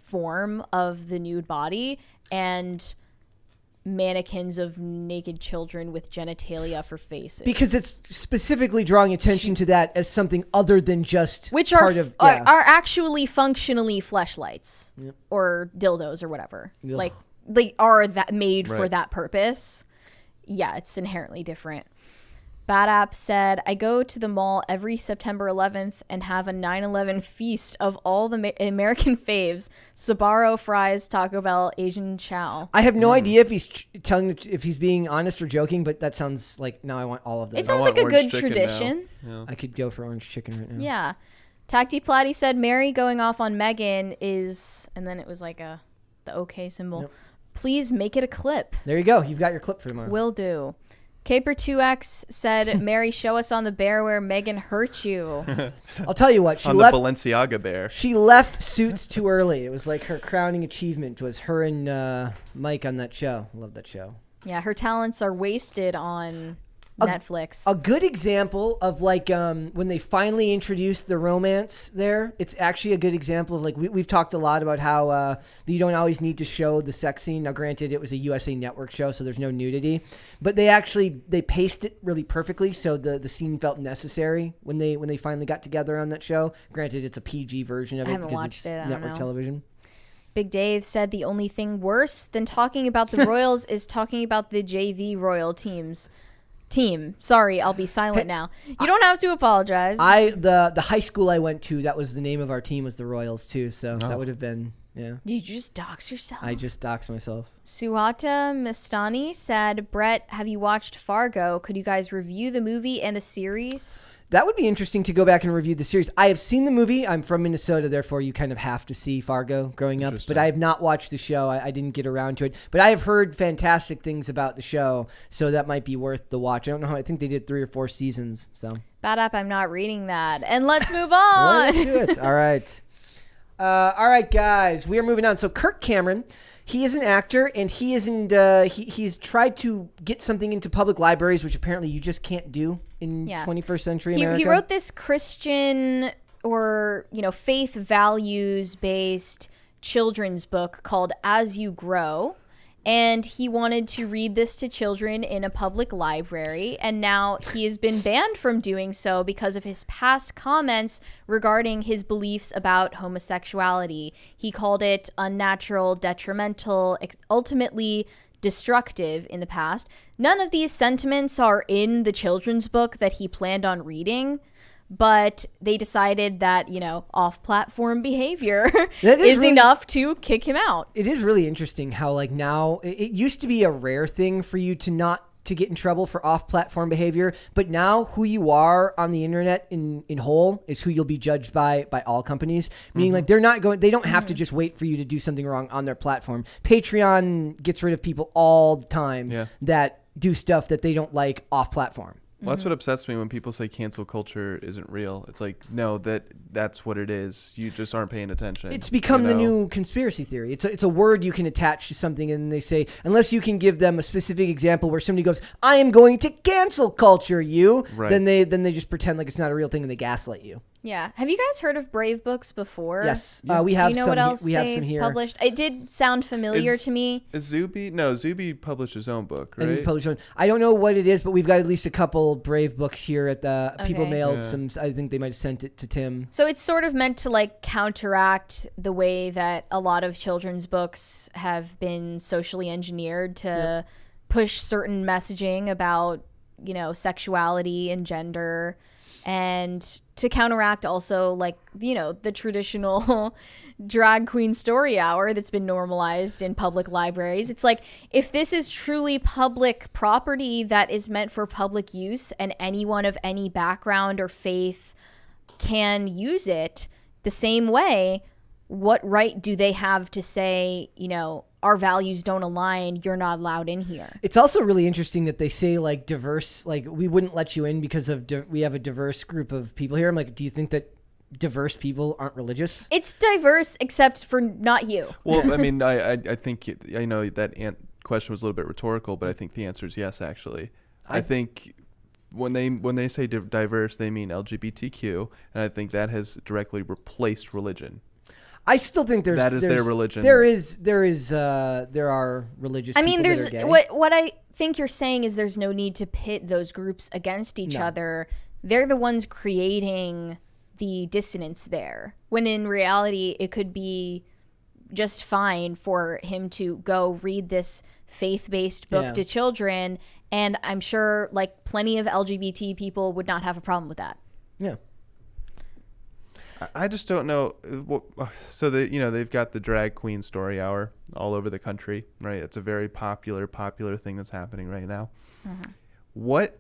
form of the nude body and mannequins of naked children with genitalia for faces, because it's specifically drawing attention to that as something other than just which are actually functionally fleshlights or dildos or whatever. Ugh. Like they are that made for that purpose. Yeah, it's inherently different. Bad App said, I go to the mall every September 11th and have a 9/11 feast of all the American faves: Sbarro, fries, Taco Bell, Asian chow. I have no idea if he's if he's being honest or joking, but that sounds like now I want all of them. It sounds like a good tradition. Yeah. I could go for orange chicken right now. Yeah. Tacti Platty said, Mary going off on Meghan is, and then it was like the OK symbol. Yep. Please make it a clip. There you go. You've got your clip for tomorrow. Will do. Caper2X said, Mary, show us on the bear where Meghan hurt you. I'll tell you what. The Balenciaga bear. She left Suits too early. It was like her crowning achievement was her and Mike on that show. Love that show. Yeah, her talents are wasted on Netflix. A good example of like when they finally introduced the romance there, it's actually a good example of like we've talked a lot about how you don't always need to show the sex scene. Now granted, it was a USA Network show, so there's no nudity, but they paced it really perfectly, so the scene felt necessary when they finally got together on that show. Granted, it's a PG version of it because it's network television. Big Dave said the only thing worse than talking about the Royals is talking about the JV Royal team. Sorry, I'll be silent now. You don't have to apologize. The high school I went to, that was the name of our team, was the Royals too. So that would have been, yeah. Did you just dox yourself? I just doxed myself. Suhata Mastani said, Brett, have you watched Fargo? Could you guys review the movie and the series? That would be interesting to go back and review the series. I have seen the movie. I'm from Minnesota, therefore you kind of have to see Fargo growing up. But I have not watched the show. I didn't get around to it. But I have heard fantastic things about the show, so that might be worth the watch. I don't know how. I think they did 3 or 4 seasons. So Bad App, I'm not reading that. And let's move on. Let's do it. All right. All right, guys. We are moving on. So Kirk Cameron, he is an actor, and he isn't. He's tried to get something into public libraries, which apparently you just can't do in 21st century America. He wrote this Christian or faith values based children's book called As You Grow, and he wanted to read this to children in a public library, and now he has been banned from doing so because of his past comments regarding his beliefs about homosexuality. He called it unnatural, detrimental, ultimately destructive in the past. None of these sentiments are in the children's book that he planned on reading, but they decided that, off-platform behavior is really enough to kick him out. It is really interesting how, like, now it used to be a rare thing for you to not to get in trouble for off-platform behavior, but now who you are on the internet in whole is who you'll be judged by all companies. Meaning, like, they don't have to just wait for you to do something wrong on their platform. Patreon gets rid of people all the time that do stuff that they don't like off-platform. Well, that's what upsets me when people say cancel culture isn't real. It's like, no, that's what it is. You just aren't paying attention. It's become the new conspiracy theory. It's a word you can attach to something, and they say, unless you can give them a specific example where somebody goes, I am going to cancel culture you, then they just pretend like it's not a real thing and they gaslight you. Yeah. Have you guys heard of Brave Books before? Yes. We have Do you know some. what else We have some here. published? It did sound familiar to me. Is Zuby? No, Zuby published his own book, right? And he published one. I don't know what it is, but we've got at least a couple Brave books here at the people mailed some. I think they might have sent it to Tim. So it's sort of meant to like counteract the way that a lot of children's books have been socially engineered to push certain messaging about, sexuality and gender, and to counteract also, like, the traditional drag queen story hour that's been normalized in public libraries. It's like, if this is truly public property that is meant for public use and anyone of any background or faith can use it the same way, what right do they have to say, our values don't align, you're not allowed in here? It's also really interesting that they say, like, diverse, like, we wouldn't let you in because of we have a diverse group of people here. I'm like, do you think that diverse people aren't religious? It's diverse except for not you. Well, I mean, I think, I know that question was a little bit rhetorical, but I think the answer is yes, actually. I think when they say diverse, they mean LGBTQ, and I think that has directly replaced religion. I still think their religion. There are religious. I mean, people there's that are gay. what I think you're saying is there's no need to pit those groups against each other. They're the ones creating the dissonance there, when in reality it could be just fine for him to go read this faith-based book to children, and I'm sure like plenty of LGBT people would not have a problem with that. Yeah. I just don't know. So they've got the drag queen story hour all over the country, right? It's a very popular thing that's happening right now. What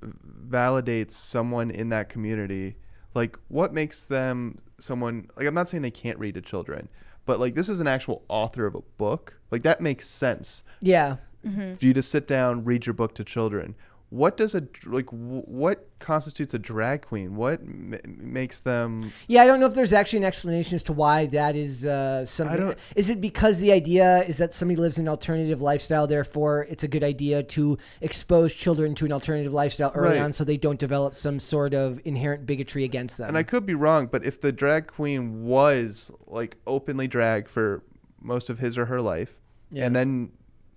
validates someone in that community? Like, what makes them someone? Like, I'm not saying they can't read to children, but like, this is an actual author of a book. Like, that makes sense. Yeah. For you to sit down, read your book to children. What does what constitutes a drag queen? What makes them? Yeah, I don't know if there's actually an explanation as to why that is something. Is it because the idea is that somebody lives an alternative lifestyle, therefore it's a good idea to expose children to an alternative lifestyle early on so they don't develop some sort of inherent bigotry against them? And I could be wrong, but if the drag queen was like openly drag for most of his or her life, and then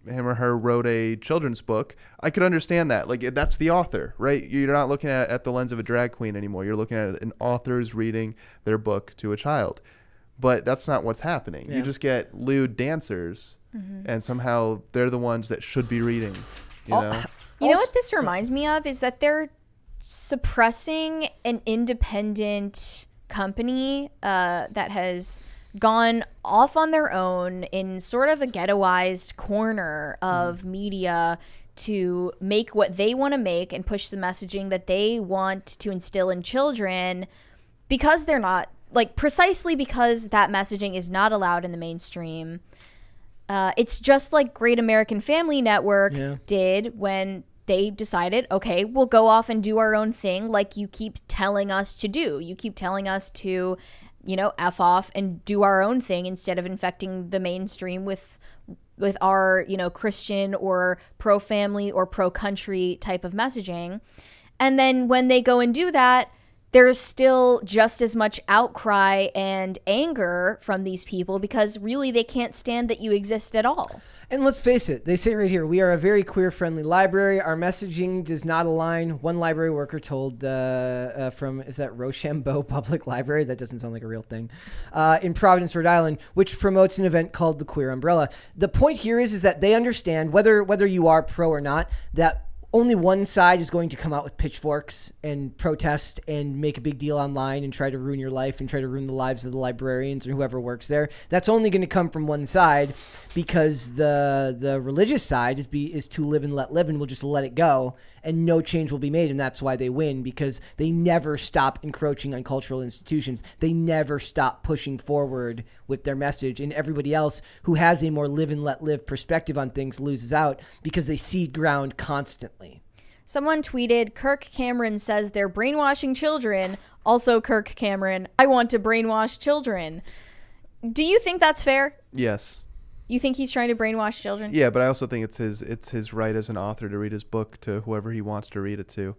him or her wrote a children's book, I could understand that. Like, that's the author, right? You're not looking at the lens of a drag queen anymore. You're looking at an author's reading their book to a child. But that's not what's happening. You just get lewd dancers, and somehow they're the ones that should be reading, you know? You know what this reminds me of is that they're suppressing an independent company that has gone off on their own in sort of a ghettoized corner of media to make what they want to make and push the messaging that they want to instill in children, because they're not, like, precisely because that messaging is not allowed in the mainstream. It's just like Great American Family Network did when they decided, okay, we'll go off and do our own thing like you keep telling us to do. You keep telling us to, F off and do our own thing instead of infecting the mainstream with our, Christian or pro-family or pro-country type of messaging. And then when they go and do that, there's still just as much outcry and anger from these people because really they can't stand that you exist at all. And let's face it, they say right here, we are a very queer-friendly library. Our messaging does not align. One library worker told is that Rochambeau Public Library? That doesn't sound like a real thing. In Providence, Rhode Island, which promotes an event called the Queer Umbrella. The point here is that they understand, whether you are pro or not, that only one side is going to come out with pitchforks and protest and make a big deal online and try to ruin your life and try to ruin the lives of the librarians and whoever works there. That's only going to come from one side, because the religious side is to live and let live, and we'll just let it go and no change will be made. And that's why they win, because they never stop encroaching on cultural institutions. They never stop pushing forward with their message, and everybody else who has a more live and let live perspective on things loses out because they cede ground constantly. Someone tweeted, Kirk Cameron says they're brainwashing children. Also, Kirk Cameron, I want to brainwash children. Do you think that's fair? Yes. You think he's trying to brainwash children? Yeah, but I also think it's his right as an author to read his book to whoever he wants to read it to.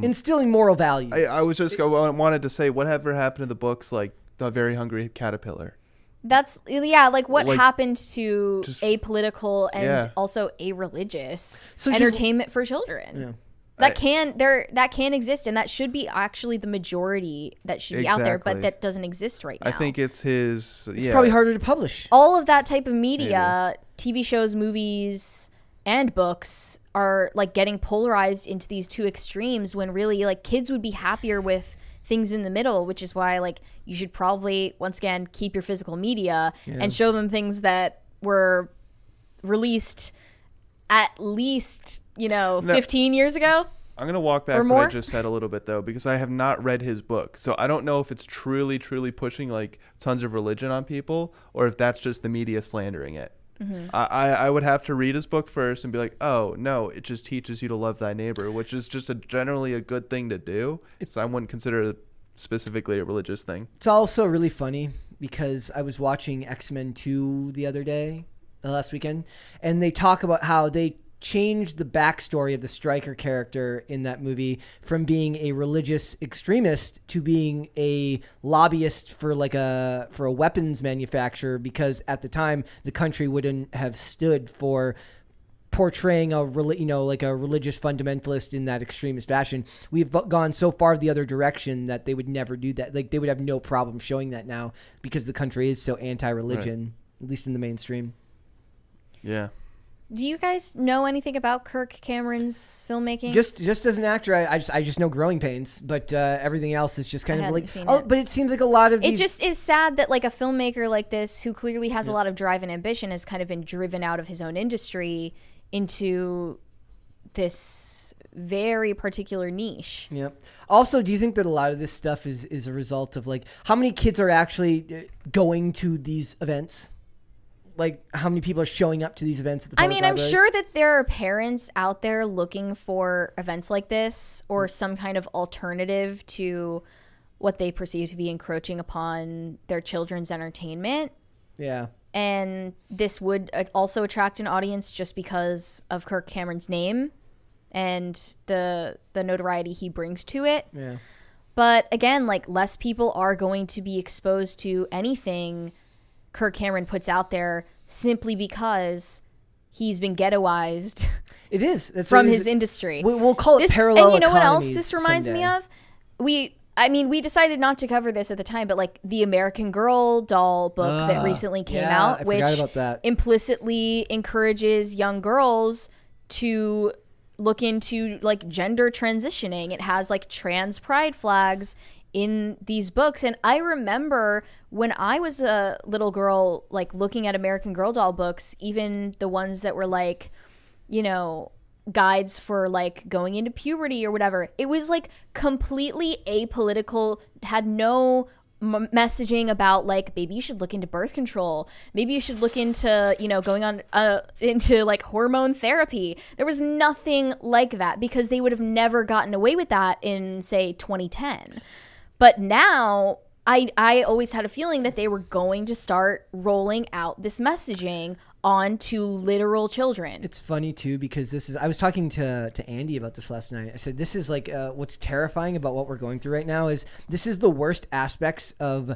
Instilling moral values. I wanted to say, whatever happened to the books like The Very Hungry Caterpillar? That's, like what Like, happened to just- apolitical and Yeah. also a religious So just- entertainment for children? Yeah. That can exist, and that should be actually the majority that should be out there, but Exactly. that doesn't exist right now. I think it's his. It's probably harder to publish. All of that type of media, TV shows, movies, and books are like getting polarized into these two extremes, when really like kids would be happier with things in the middle, which is why like you should probably once again keep your physical media and show them things that were released at least 15 years ago. I'm going to walk back Or what I more? just said a little bit, though, because I have not read his book. So I don't know if it's truly pushing like tons of religion on people, or if that's just the media slandering it. I would have to read his book first and be like, oh, no, it just teaches you to love thy neighbor, which is just generally a good thing to do. I wouldn't consider it specifically a religious thing. It's also really funny because I was watching X-Men 2 the other day, last weekend, and they talk about how they changed the backstory of the Stryker character in that movie from being a religious extremist to being a lobbyist for a weapons manufacturer, because at the time the country wouldn't have stood for portraying a religious fundamentalist in that extremist fashion. We've gone so far the other direction that they would never do that. Like, they would have no problem showing that now because the country is so anti-religion, at least in the mainstream. Yeah. Do you guys know anything about Kirk Cameron's filmmaking? Just as an actor, I just know Growing Pains, but everything else is just kind I of haven't like. seen Oh, it. but it seems like a lot of It these. just is sad that like a filmmaker like this, who clearly has a lot of drive and ambition, has kind of been driven out of his own industry into this very particular niche. Yeah. Also, do you think that a lot of this stuff is a result of like how many kids are actually going to these events? Like, how many people are showing up to these events at the public I'm libraries? sure that there are parents out there looking for events like this or some kind of alternative to what they perceive to be encroaching upon their children's entertainment. Yeah. And this would also attract an audience just because of Kirk Cameron's name and the notoriety he brings to it. Yeah. But again, like, less people are going to be exposed to anything Kirk Cameron puts out there simply because he's been ghettoized It is. That's from what it his is. industry. We'll call it This, parallel and you know what else economies this reminds me someday. of? We decided not to cover this at the time, but like the American Girl doll book that recently came yeah, out, I which forgot about that. implicitly encourages young girls to look into like gender transitioning. It has like trans pride flags in these books. And I remember when I was a little girl, like looking at American Girl doll books, even the ones that were like, guides for like going into puberty or whatever, it was like completely apolitical, had no messaging about like, maybe you should look into birth control, maybe you should look into going on into like hormone therapy. There was nothing like that because they would have never gotten away with that in say 2010. But now I always had a feeling that they were going to start rolling out this messaging onto literal children. It's funny too because I was talking to Andy about this last night. I said this is like what's terrifying about what we're going through right now is this is the worst aspects of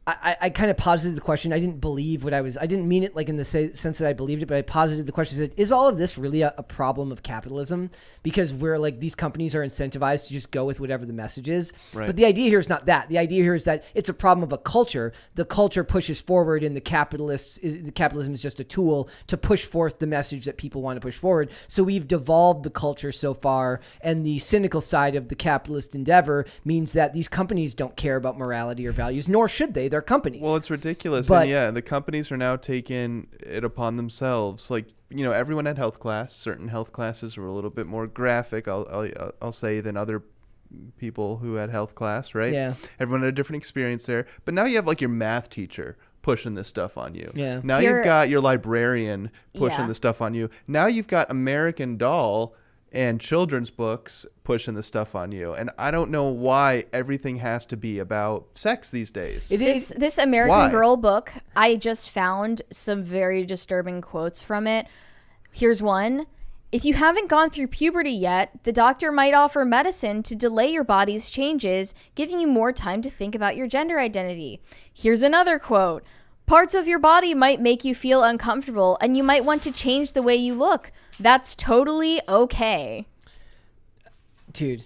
I kind of posited the question. I didn't believe what I didn't mean it like in the sense that I believed it, but I posited the question. Said, is all of this really a problem of capitalism? Because we're like, these companies are incentivized to just go with whatever the message is. Right. But the idea here is not that. The idea here is that it's a problem of a culture. The culture pushes forward, and the capitalism is just a tool to push forth the message that people want to push forward. So we've devolved the culture so far, and the cynical side of the capitalist endeavor means that these companies don't care about morality or values, nor should they. They're companies. Well, it's ridiculous. But, and yeah, the companies are now taking it upon themselves. Like, everyone had health class. Certain health classes were a little bit more graphic, I'll say, than other people who had health class, right? Yeah. Everyone had a different experience there. But now you have like your math teacher pushing this stuff on you. Yeah. Now you've got your librarian pushing this stuff on you. Now you've got American Doll and children's books pushing the stuff on you. And I don't know why everything has to be about sex these days. This American Why? Girl book, I just found some very disturbing quotes from it. Here's one. If you haven't gone through puberty yet, the doctor might offer medicine to delay your body's changes, giving you more time to think about your gender identity. Here's another quote. Parts of your body might make you feel uncomfortable, and you might want to change the way you look. That's totally okay. Dude,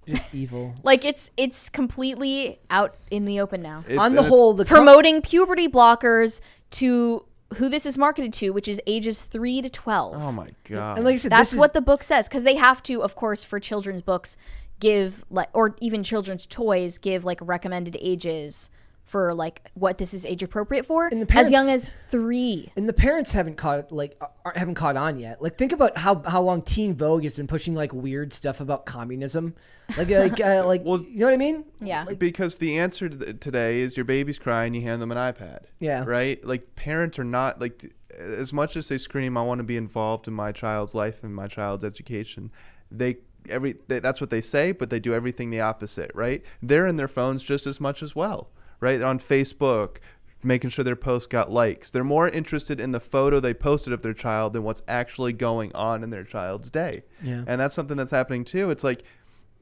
just evil. Like, it's completely out in the open now. On the whole, promoting puberty blockers to who this is marketed to, which is ages 3 to 12. Oh my God. And like I said, That's what the book says, because they have to, of course, for children's books, give like, or even children's toys, give like recommended ages for like what this is age appropriate for, And the parents, as young as 3. And the parents haven't caught on yet. Like, think about how long Teen Vogue has been pushing like weird stuff about communism, well, you know what I mean? Yeah. Because the answer today is your baby's crying, you hand them an iPad. Yeah. Right? Like, parents are not, like, as much as they scream, I want to be involved in my child's life and my child's education, that's what they say, but they do everything the opposite, right? They're in their phones just as much as well, right? On Facebook, making sure their post got likes. They're more interested in the photo they posted of their child than what's actually going on in their child's day. Yeah. And that's something that's happening too. It's like,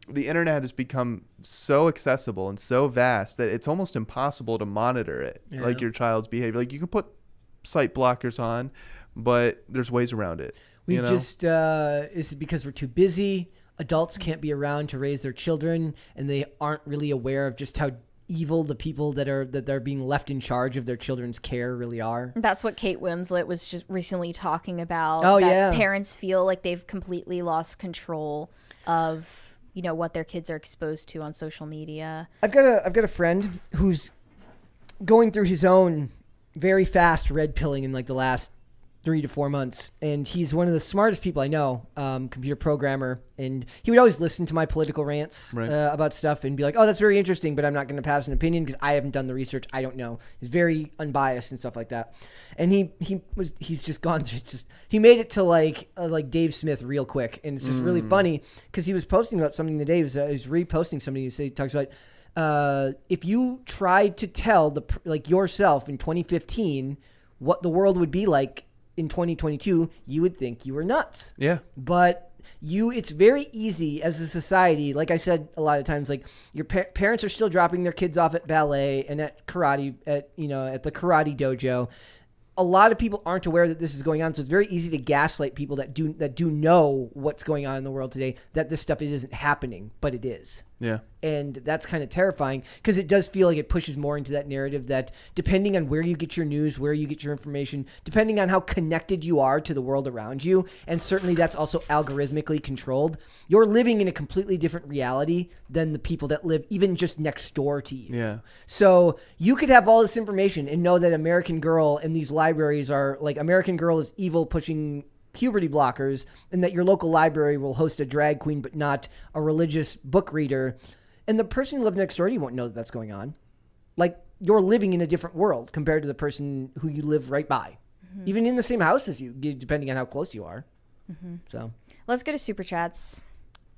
the internet has become so accessible and so vast that it's almost impossible to monitor it, like your child's behavior. Like, you can put site blockers on, but there's ways around it. Is it because we're too busy? Adults can't be around to raise their children, and they aren't really aware of just how evil the people that are being left in charge of their children's care really are. That's what Kate Winslet was just recently talking about. Oh, that yeah. Parents feel like they've completely lost control of what their kids are exposed to on social media. I've got a friend who's going through his own very fast red pilling in like the last 3 to 4 months, and he's one of the smartest people I know, computer programmer, and he would always listen to my political rants about stuff and be like, oh, that's very interesting, but I'm not going to pass an opinion because I haven't done the research. I don't know. He's very unbiased and stuff like that. And he's just gone through, he made it to like Dave Smith real quick, and it's just really funny because he was posting about something today. He was reposting something. He talks about if you tried to tell yourself in 2015 what the world would be like in 2022, you would think you were nuts. Yeah. But it's very easy as a society. Like I said, a lot of times, like your parents are still dropping their kids off at ballet and at karate, at the karate dojo. A lot of people aren't aware that this is going on, so it's very easy to gaslight people that do know what's going on in the world today, that this stuff isn't happening, but it is. Yeah. And that's kind of terrifying because it does feel like it pushes more into that narrative that depending on where you get your news, where you get your information, depending on how connected you are to the world around you, and certainly that's also algorithmically controlled, you're living in a completely different reality than the people that live even just next door to you. Yeah. So you could have all this information and know that American Girl and these libraries are like American Girl is evil pushing puberty blockers, and that your local library will host a drag queen but not a religious book reader, and the person who lives next door to you won't know that that's going on. Like, you're living in a different world compared to the person who you live right by, even in the same house as you, depending on how close you are. So let's go to Superchats.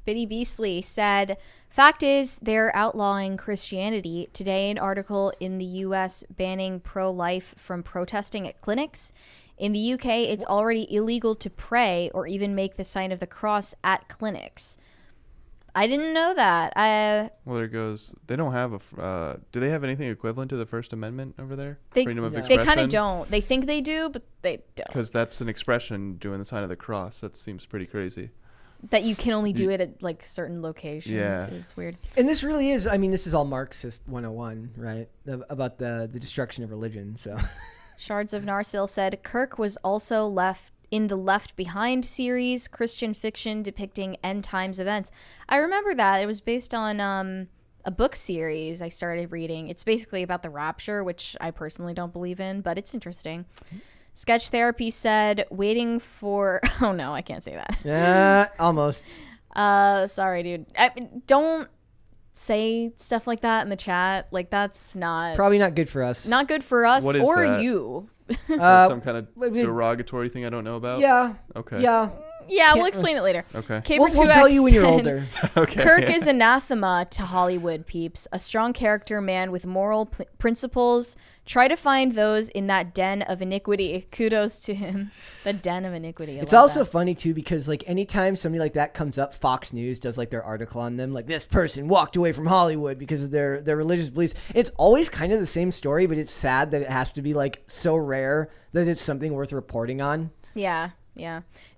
Biddy Beasley said, fact is, they're outlawing Christianity. Today, an article in the U.S. banning pro-life from protesting at clinics. In the UK, it's already illegal to pray or even make the sign of the cross at clinics. I didn't know that. Well, there goes. They don't have a. Do they have anything equivalent to the First Amendment over there? They, Freedom of they expression. kind of don't. They think they do, but they don't. Because that's an expression doing the sign of the cross. That seems pretty crazy. That you can only do it at like certain locations. Yeah. It's weird. And this really is, I mean, this is all Marxist 101, right? About the destruction of religion. So, Shards of Narsil said Kirk was also left in the Left Behind series, Christian fiction depicting end times events. I remember that. It was based on a book series I started reading. It's basically about the rapture, which I personally don't believe in, but it's interesting. Sketch Therapy said, waiting for... Oh, no, I can't say that. yeah, almost. Sorry, dude. Don't say stuff like that in the chat. Like, that's not... Probably not good for us. Not good for us What is or that? you. Is that some kind of derogatory thing I don't know about? Yeah. Okay. Yeah. Yeah, we'll explain it later. Okay. We'll tell you when you're older. Okay. Kirk is anathema to Hollywood, peeps. A strong character, man with moral principles. Try to find those in that den of iniquity. Kudos to him. The den of iniquity. It's also funny too because like anytime somebody like that comes up, Fox News does like their article on them, like this person walked away from Hollywood because of their religious beliefs. It's always kind of the same story, but it's sad that it has to be like so rare that it's something worth reporting on. Yeah.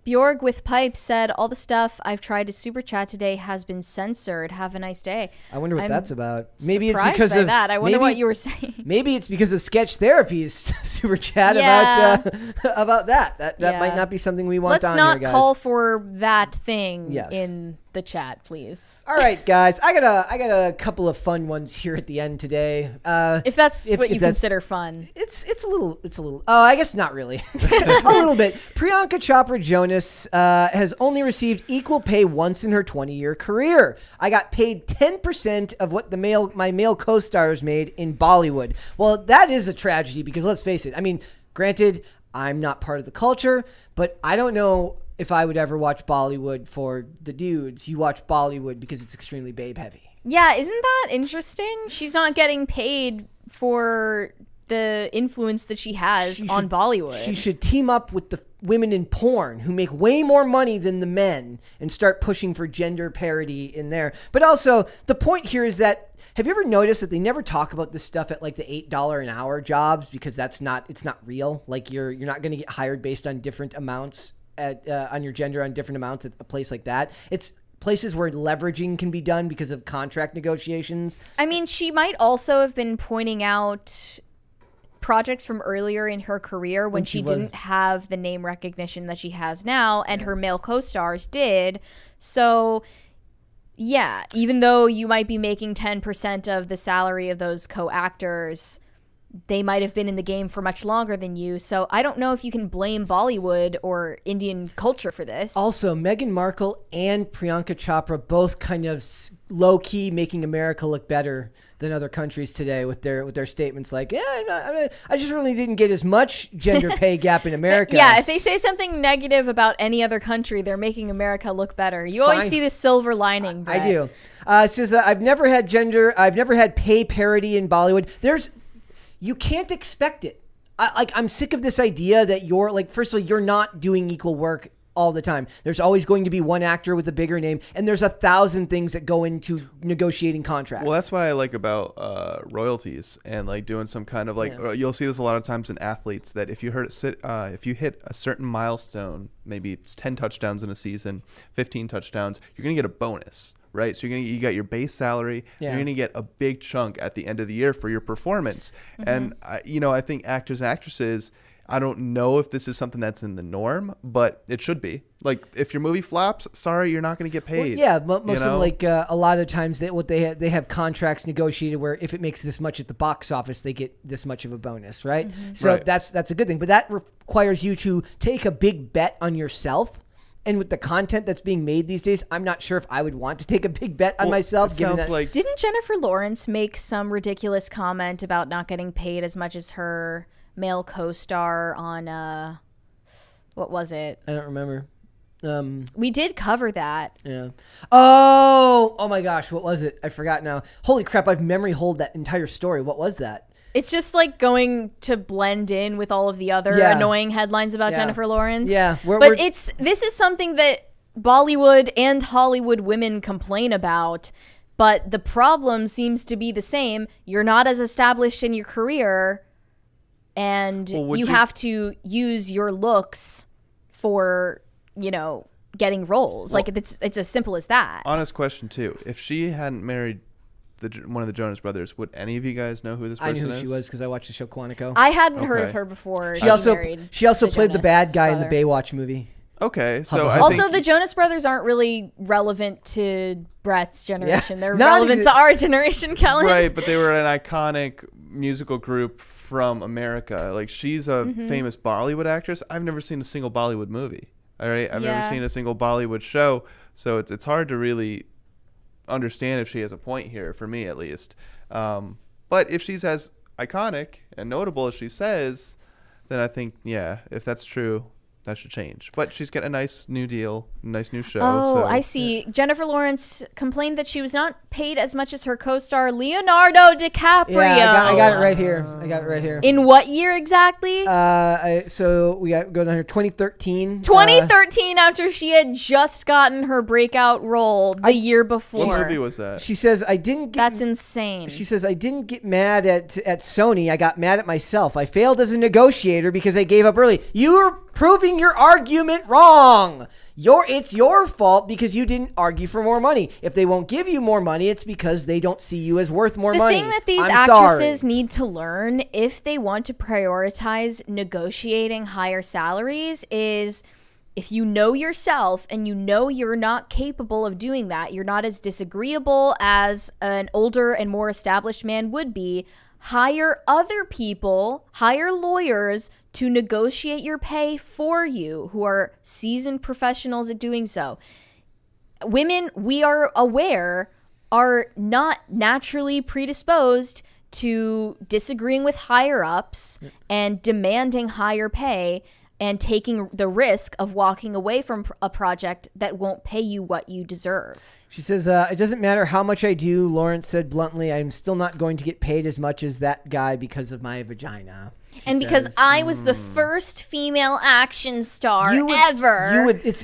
Bjorg with Pipe said, all the stuff I've tried to super chat today has been censored. Have a nice day. I wonder what I'm that's about. Maybe it's surprised because by of that. I wonder maybe- what you were saying. Maybe it's because of Sketch Therapy's super chat Yeah. about that. That Yeah. might not be something we want Let's on not here, guys. call for that thing Yes. in the chat, please. All right, guys. I got a couple of fun ones here at the end today. If that's what you that's- consider fun. It's a little. Oh, I guess not really. A little bit. Priyanka Chopra Jonas has only received equal pay once in her 20-year career. I got paid 10% of what my male co-stars made in Bollywood. Well, that is a tragedy because let's face it. I mean, granted, I'm not part of the culture, but I don't know if I would ever watch Bollywood for the dudes. You watch Bollywood because it's extremely babe heavy. Yeah, isn't that interesting? She's not getting paid for the influence that she has on Bollywood. She should team up with the women in porn who make way more money than the men and start pushing for gender parity in there. But also, the point here is that have you ever noticed that they never talk about this stuff at like the $8 an hour jobs because it's not real. Like you're not going to get hired based on different amounts on your gender on different amounts at a place like that. It's places where leveraging can be done because of contract negotiations. I mean, she might also have been pointing out projects from earlier in her career when she didn't have the name recognition that she has now, and her male co-stars did. So, yeah, even though you might be making 10% of the salary of those co-actors, they might have been in the game for much longer than you. So I don't know if you can blame Bollywood or Indian culture for this. Also, Meghan Markle and Priyanka Chopra both kind of low-key making America look better than other countries today with their statements like, I just really didn't get as much gender pay gap in America. Yeah, if they say something negative about any other country, they're making America look better. You always see this silver lining, Brett. I do. It says, I've never had pay parity in Bollywood. You can't expect it. I'm sick of this idea that first of all, you're not doing equal work all the time. There's always going to be one actor with a bigger name, and there's 1,000 things that go into negotiating contracts. Well, that's what I like about royalties and like doing some kind of like you'll see this a lot of times in athletes that if you hit a certain milestone, maybe it's 10 touchdowns in a season, 15 touchdowns, you're gonna get a bonus. Right, so you got your base salary. Yeah. You're gonna get a big chunk at the end of the year for your performance. And I think actors and actresses. I don't know if this is something that's in the norm, but it should be. Like, if your movie flops, sorry, you're not going to get paid. Well, yeah, most of them, like a lot of times they have contracts negotiated where if it makes this much at the box office, they get this much of a bonus, right? So Right. that's a good thing. But that requires you to take a big bet on yourself. And with the content that's being made these days, I'm not sure if I would want to take a big bet on myself. It sounds like Didn't Jennifer Lawrence make some ridiculous comment about not getting paid as much as her male co-star on what was it? I don't remember. We did cover that. Yeah. Oh my gosh, what was it? I forgot now. Holy crap! I've memory hold that entire story. What was that? It's just like going to blend in with all of the other Yeah. annoying headlines about Yeah. Jennifer Lawrence. Yeah, this is something that Bollywood and Hollywood women complain about, but the problem seems to be the same. You're not as established in your career, and you have to use your looks for, getting roles. Like, it's as simple as that. Honest question, too. If she hadn't married one of the Jonas Brothers, would any of you guys know who this person is? I knew who she was because I watched the show Quantico. I hadn't heard of her before. She also played the Jonas bad guy brother. in the Baywatch movie. Okay, so Also, the Jonas Brothers aren't really relevant to Brett's generation. Yeah. They're relevant to our generation, Kellen. Right, but they were an iconic musical group from America. Like, she's a famous Bollywood actress. I've never seen a single Bollywood movie. All right, I've never seen a single Bollywood show, so it's hard to really understand if she has a point here, for me at least. But if she's as iconic and notable as she says, then I think, if that's true, that should change. But she's got a nice new deal, nice new show. Oh, so. I see. Jennifer Lawrence complained that she was not paid as much as her co-star Leonardo DiCaprio. Yeah, I got it right here. In what year exactly? So we go down here, 2013. 2013, after she had just gotten her breakout role the year before. What movie was that? She says, I didn't get... That's insane. She says, I didn't get mad at Sony. I got mad at myself. I failed as a negotiator because I gave up early. You're proving your argument wrong. It's your fault because you didn't argue for more money. If they won't give you more money, it's because they don't see you as worth more money. The thing that these actresses need to learn if they want to prioritize negotiating higher salaries is, if you know yourself and you know you're not capable of doing that, you're not as disagreeable as an older and more established man would be, hire other people, hire lawyers to negotiate your pay for you who are seasoned professionals at doing so. Women, we are aware, are not naturally predisposed to disagreeing with higher ups and demanding higher pay and taking the risk of walking away from a project that won't pay you what you deserve. She says, it doesn't matter how much I do, Lawrence said bluntly, I'm still not going to get paid as much as that guy because of my vagina. Because I was the first female action star ever. It's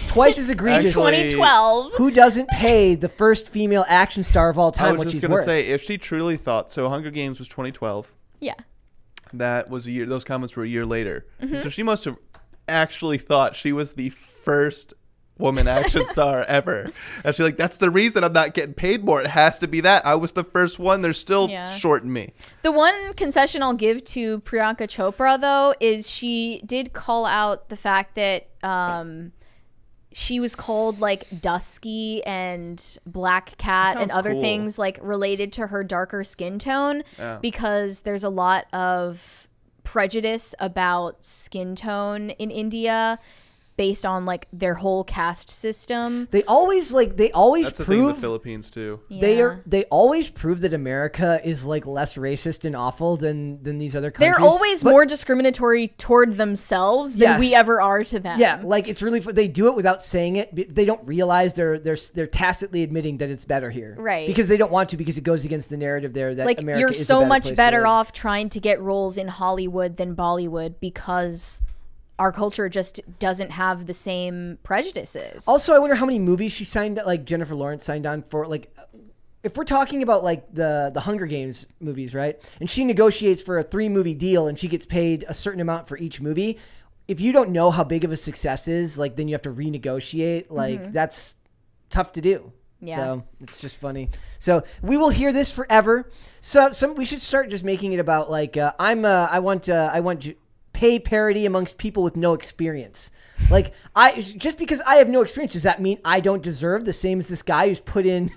twice as egregious. 2012. Who doesn't pay the first female action star of all time what she's worth? I was just going to say, if she truly thought, so Hunger Games was 2012. Yeah. That was a year, those comments were a year later. So she must have actually thought she was the first woman action star ever. And she's like, that's the reason I'm not getting paid more. It has to be that. I was the first one. They're still shorting me. The one concession I'll give to Priyanka Chopra, though, is she did call out the fact that she was called like dusky and black cat and other things like related to her darker skin tone because there's a lot of prejudice about skin tone in India based on like their whole caste system. They always That's prove the thing in the Philippines too. They always prove that America is like less racist and awful than these other countries. They're always more discriminatory toward themselves than we ever are to them. Yeah, like it's really they do it without saying it. They don't realize they're tacitly admitting that it's better here, right? Because they don't want to, because it goes against the narrative there that like America you're is so a better much place better to live. off trying to get roles in Hollywood than Bollywood because our culture just doesn't have the same prejudices. Also, I wonder how many movies she signed, like Jennifer Lawrence signed on for. Like, if we're talking about like the Hunger Games movies, right? And she negotiates for a 3-movie deal and she gets paid a certain amount for each movie. If you don't know how big of a success is, like then you have to renegotiate. Like that's tough to do. Yeah. So it's just funny. So we will hear this forever. So we should start just making it about like I want pay parity amongst people with no experience. Like just because I have no experience, does that mean I don't deserve the same as this guy who's put in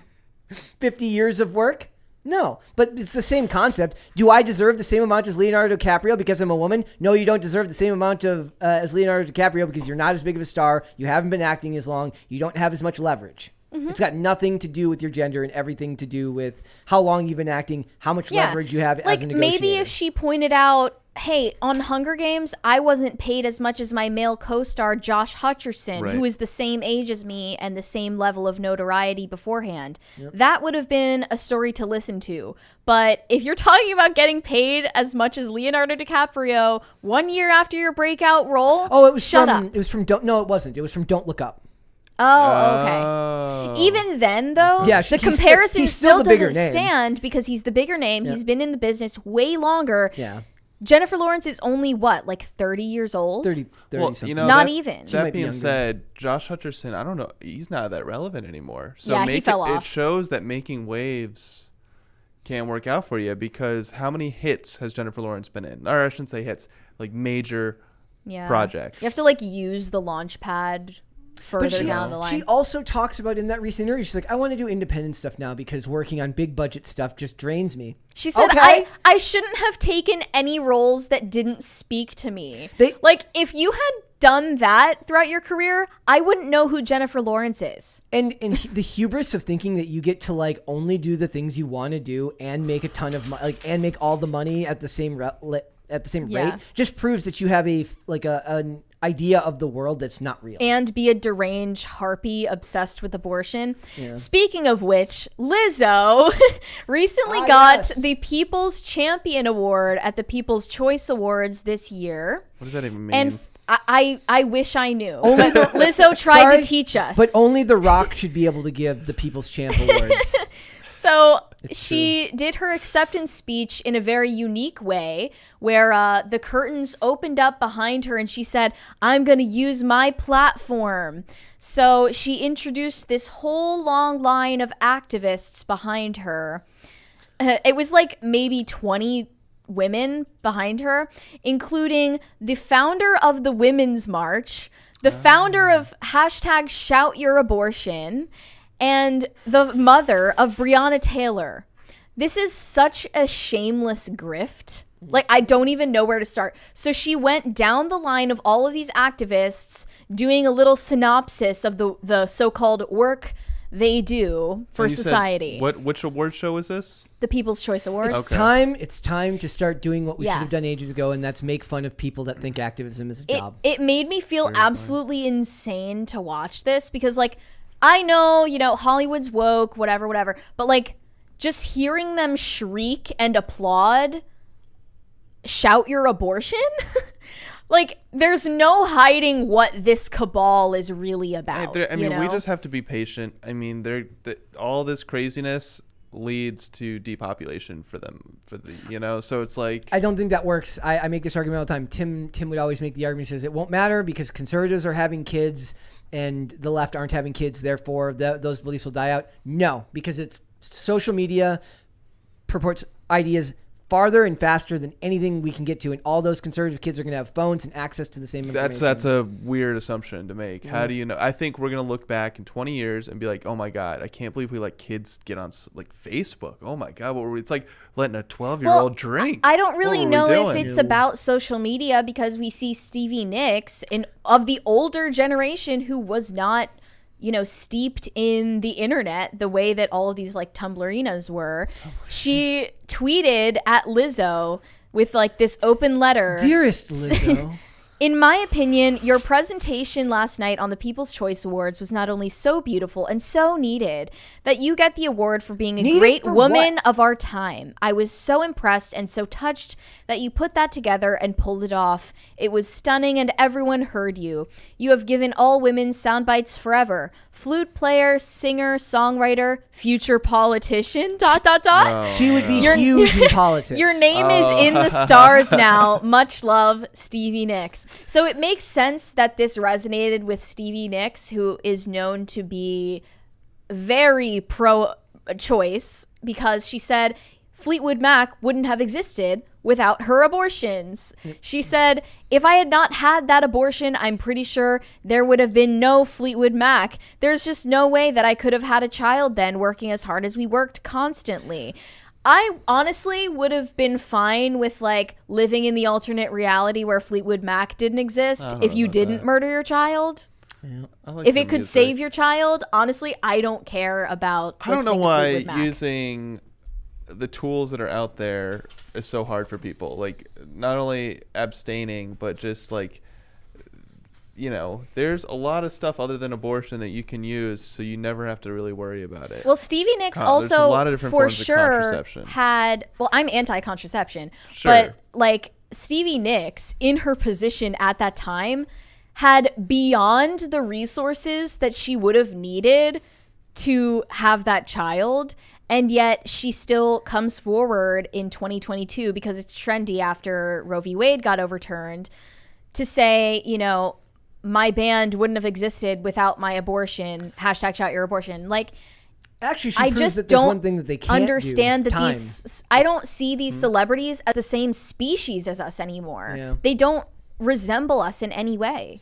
50 years of work? No, but it's the same concept. Do I deserve the same amount as Leonardo DiCaprio because I'm a woman? No, you don't deserve the same amount of as Leonardo DiCaprio because you're not as big of a star. You haven't been acting as long. You don't have as much leverage. It's got nothing to do with your gender and everything to do with how long you've been acting, how much leverage you have as a negotiator. Maybe if she pointed out, hey, on Hunger Games, I wasn't paid as much as my male co-star Josh Hutcherson, who is the same age as me and the same level of notoriety beforehand. That would have been a story to listen to. But if you're talking about getting paid as much as Leonardo DiCaprio 1 year after your breakout role, it was shut up. It was from Don't. No, it wasn't. It was from Don't Look Up. Oh, okay. Even then, though, Yeah, the he's comparison still still the bigger doesn't name. stand because he's the bigger name. Yeah. He's been in the business way longer. Yeah. Jennifer Lawrence is only what, like 30 years old? 30 Well, something. you know, Not that, even. She might That be being younger. said, Josh Hutcherson, I don't know, he's not that relevant anymore. So Yeah, he fell it off. shows that making waves can work out for you, because how many hits has Jennifer Lawrence been in? Or I shouldn't say hits, like major projects. You have to like use the launch pad further down the line. She also talks about in that recent interview, she's like, I want to do independent stuff now because working on big budget stuff just drains me. She said, Okay. I shouldn't have taken any roles that didn't speak to me. Like, if you had done that throughout your career, I wouldn't know who Jennifer Lawrence is. And the hubris of thinking that you get to like only do the things you want to do and make a ton of money, and make all the money at the same rate, just proves that you have an idea of the world that's not real. And be a deranged harpy obsessed with abortion. Yeah. Speaking of which, Lizzo recently got the People's Champion Award at the People's Choice Awards this year. What does that even mean? And I wish I knew. But Lizzo tried to teach us. But only The Rock should be able to give the People's Champ Awards. So she did her acceptance speech in a very unique way where the curtains opened up behind her and she said, I'm going to use my platform. So she introduced this whole long line of activists behind her. It was like maybe 20 women behind her, including the founder of the Women's March, the founder of #ShoutYourAbortion, and the mother of Breonna Taylor. This is such a shameless grift. Like, I don't even know where to start. So she went down the line of all of these activists doing a little synopsis of the so-called work they do for society. Which award show is this? The People's Choice Awards. It's time to start doing what we should have done ages ago, and that's make fun of people that think activism is a job. It made me feel absolutely insane to watch this because, like, I know, Hollywood's woke, whatever, but like just hearing them shriek and applaud, shout your abortion, like there's no hiding what this cabal is really about. I mean, we just have to be patient. I mean, all this craziness leads to depopulation for them, so it's like, I don't think that works. I make this argument all the time. Tim would always make the argument, says it won't matter because conservatives are having kids and the left aren't having kids, therefore those beliefs will die out. No, because it's social media purports ideas farther and faster than anything we can get to, and all those conservative kids are going to have phones and access to the same information. That's a weird assumption to make. How do you know? I think we're going to look back in 20 years and be like, oh my God, I can't believe we let kids get on like Facebook. Oh my God, it's like letting a 12-year-old drink. I don't really know if it's about social media because we see Stevie Nicks of the older generation who was not steeped in the internet the way that all of these like Tumblrinas were. She tweeted at Lizzo with like this open letter. Dearest Lizzo. In my opinion, your presentation last night on the People's Choice Awards was not only so beautiful and so needed that you get the award for being a great woman of our time. I was so impressed and so touched that you put that together and pulled it off. It was stunning and everyone heard you. You have given all women sound bites forever. Flute player, singer, songwriter, future politician, ... She would be huge in politics. Your name is in the stars now. Much love, Stevie Nicks. So it makes sense that this resonated with Stevie Nicks, who is known to be very pro-choice, because she said Fleetwood Mac wouldn't have existed without her abortions. She said, if I had not had that abortion, I'm pretty sure there would have been no Fleetwood Mac. There's just no way that I could have had a child then, working as hard as we worked constantly. I honestly would have been fine with like living in the alternate reality where Fleetwood Mac didn't exist if you didn't murder your child. Yeah, if it could save your child, honestly, I don't care about. I don't know why using the tools that are out there is so hard for people. Like not only abstaining, but just like, there's a lot of stuff other than abortion that you can use, so you never have to really worry about it. Well, Stevie Nicks also, for sure, had. Well, I'm anti-contraception, but like Stevie Nicks, in her position at that time, had beyond the resources that she would have needed to have that child. And yet she still comes forward in 2022 because it's trendy after Roe v. Wade got overturned to say, you know, my band wouldn't have existed without my abortion. Hashtag shout your abortion. Like, Actually, she I proves just that there's don't one thing that they can't understand do. that Time. I don't see these celebrities as the same species as us anymore. Yeah. They don't resemble us in any way.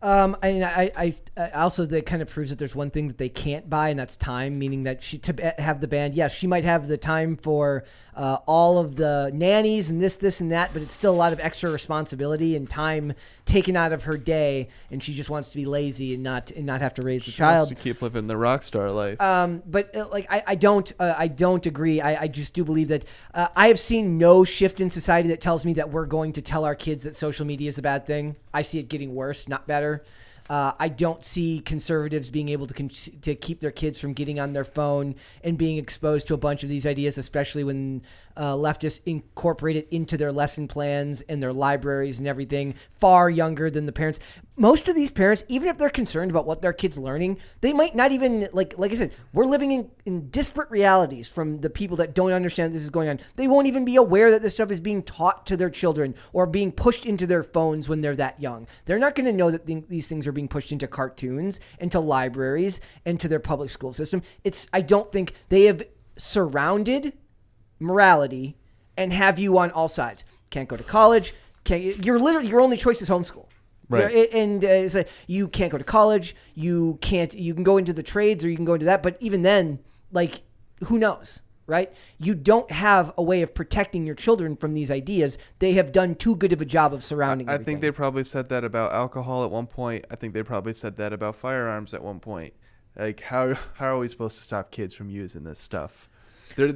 I also, that kind of proves that there's one thing that they can't buy, and that's time. Meaning that to have the band, yes, she might have the time for all of the nannies and this and that, but it's still a lot of extra responsibility and time taken out of her day, and she just wants to be lazy and not have to raise the child. To keep living the rock star life. But I don't agree. I just do believe that I have seen no shift in society that tells me that we're going to tell our kids that social media is a bad thing. I see it getting worse, not better. I don't see conservatives being able to keep their kids from getting on their phone and being exposed to a bunch of these ideas, especially when leftists incorporate it into their lesson plans and their libraries and everything far younger than the parents. Most of these parents, even if they're concerned about what their kid's learning, they might not even, like I said, we're living in disparate realities from the people that don't understand this is going on. They won't even be aware that this stuff is being taught to their children or being pushed into their phones when they're that young. They're not going to know that these things are being pushed into cartoons, into libraries, and to their public school system. I don't think they have surrounded morality and have you on all sides. Can't go to college. Your only choice is homeschool. Right. And it's like, you can't go to college. You can go into the trades or you can go into that. But even then, like, who knows, right? You don't have a way of protecting your children from these ideas. They have done too good of a job of surrounding I everything. think they probably said that about alcohol at one point. I think they probably said that about firearms at one point. Like, how are we supposed to stop kids from using this stuff?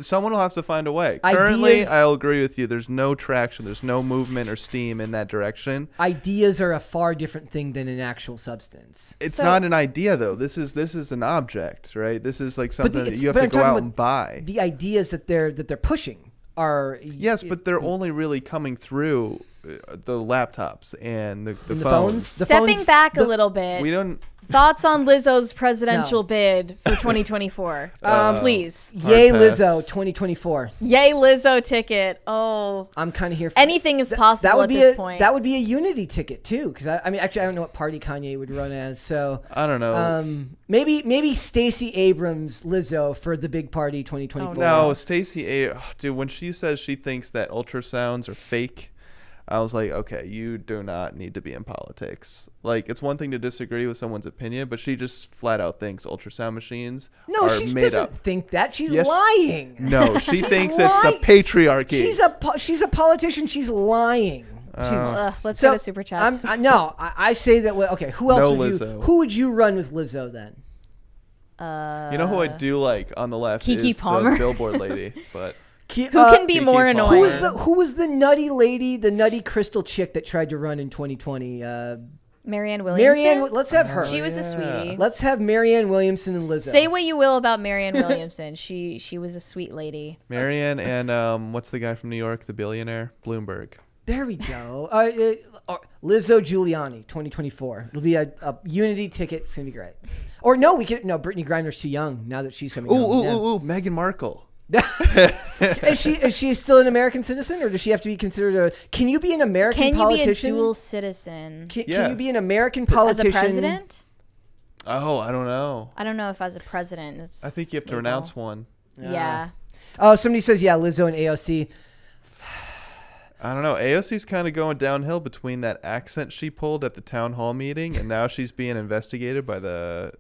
Someone will have to find a way. Currently, I'll agree with you. There's no traction. There's no movement or steam in that direction. Ideas are a far different thing than an actual substance. It's not an idea, though. This is an object, right? This is like something that you have but to I'm go talking out and buy. The ideas that they're pushing are... Yes, but they're only really coming through the laptops and the the phones. Stepping back a little bit. We don't... Thoughts on Lizzo's presidential bid for 2024? Please. Yay, pass. Lizzo, 2024. Yay, Lizzo ticket. Oh. I'm kind of here for anything is possible at this point. That would be a unity ticket, too. Because, I mean, actually, I don't know what party Kanye would run as. So I don't know. Maybe Stacey Abrams, Lizzo for the big party 2024. No, Stacey, dude, when she says she thinks that ultrasounds are fake, I was like, okay, you do not need to be in politics. Like, it's one thing to disagree with someone's opinion, but she just flat out thinks ultrasound machines are she made doesn't up. think that. She's Yes. lying. No, she thinks lying. it's the patriarchy. She's a politician. She's lying. Let's go to Super Chats. I say that. Okay, who else No would you? Lizzo. Who would you run with Lizzo then? You know who I do like on the left Keke is Palmer. the Billboard lady, but Who can be Keke more Palmer. annoying? Who was the nutty lady, the nutty crystal chick that tried to run in 2020? Marianne Williamson? Let's have her. She was a sweetie. Let's have Marianne Williamson and Lizzo. Say what you will about Marianne Williamson. She was a sweet lady. Marianne and what's the guy from New York, the billionaire? Bloomberg. There we go. Lizzo Giuliani, 2024. It'll be a unity ticket. It's gonna be great. Or no, Brittany Griner's too young now that she's coming. Ooh, Meghan Markle. Is she still an American citizen, or does she have to be considered can you be an American politician? Can you be a dual citizen? Can you be an American politician? As a president? Oh, I don't know. I don't know if as a president it's I think you have to legal. renounce one. Yeah. Oh, somebody says, yeah, Lizzo and AOC. I don't know. AOC's kind of going downhill between that accent she pulled at the town hall meeting, and now she's being investigated by the...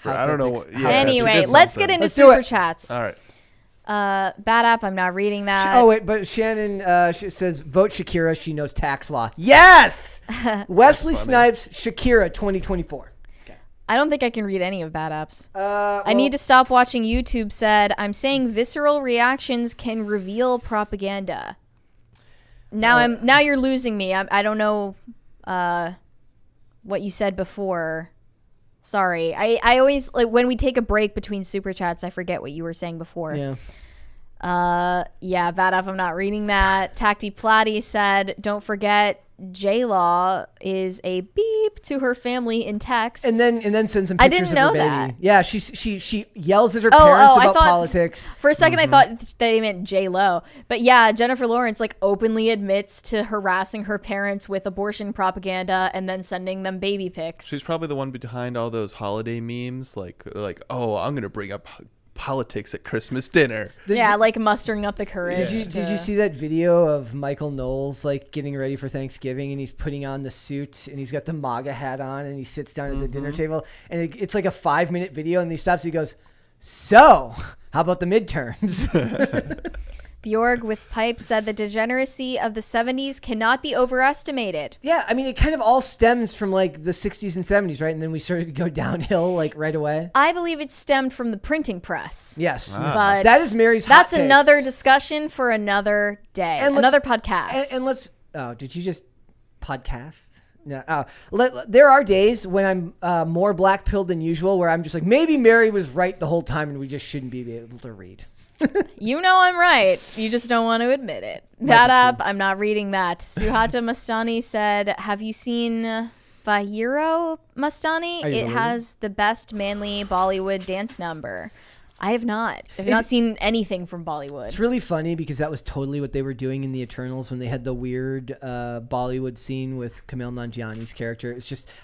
I don't know. Ethics. Yeah, Anyway, she did let's something. get into Let's do Super it. Chats. All right. Bad app, I'm not reading that. Oh, wait, but Shannon she says, vote Shakira. She knows tax law. Yes! Wesley Snipes, Shakira, 2024. I don't think I can read any of bad apps. Well, I need to stop watching YouTube said, I'm saying visceral reactions can reveal propaganda. Now you're losing me. I don't know what you said before. Sorry. I always, like, when we take a break between Super Chats, I forget what you were saying before. Yeah. Yeah, bad up. I'm not reading that. Tacti Plati said, don't forget J-Law is a beep to her family in text. And then sends some I pictures didn't of her know baby. that. Yeah, she yells at her parents I about thought- politics. For a second, I thought they meant J-Lo. But yeah, Jennifer Lawrence like openly admits to harassing her parents with abortion propaganda and then sending them baby pics. She's probably the one behind all those holiday memes, like oh, I'm gonna bring up politics at Christmas dinner. Like mustering up the courage. Did you see that video of Michael Knowles like getting ready for Thanksgiving and he's putting on the suit and he's got the MAGA hat on and he sits down at the dinner table and it's like a 5-minute video and he stops and he goes, "So, how about the midterms?" Bjorg with Pipe said the degeneracy of the 70s cannot be overestimated. Yeah, I mean, it kind of all stems from like the 60s and 70s, right? And then we started to go downhill like right away. I believe it stemmed from the printing press. Yes. But that is Mary's hot That's take. another discussion for another day. And another podcast. And let's, did you just podcast? No. There are days when I'm more black-pilled than usual where I'm just like, maybe Mary was right the whole time and we just shouldn't be able to read. You know I'm right. You just don't want to admit it. That up, I'm not reading that. Suhata Mastani said, have you seen Vahiro Mastani? It has the best manly Bollywood dance number. I have not. I've not seen anything from Bollywood. It's really funny because that was totally what they were doing in the Eternals when they had the weird Bollywood scene with Kumail Nanjiani's character.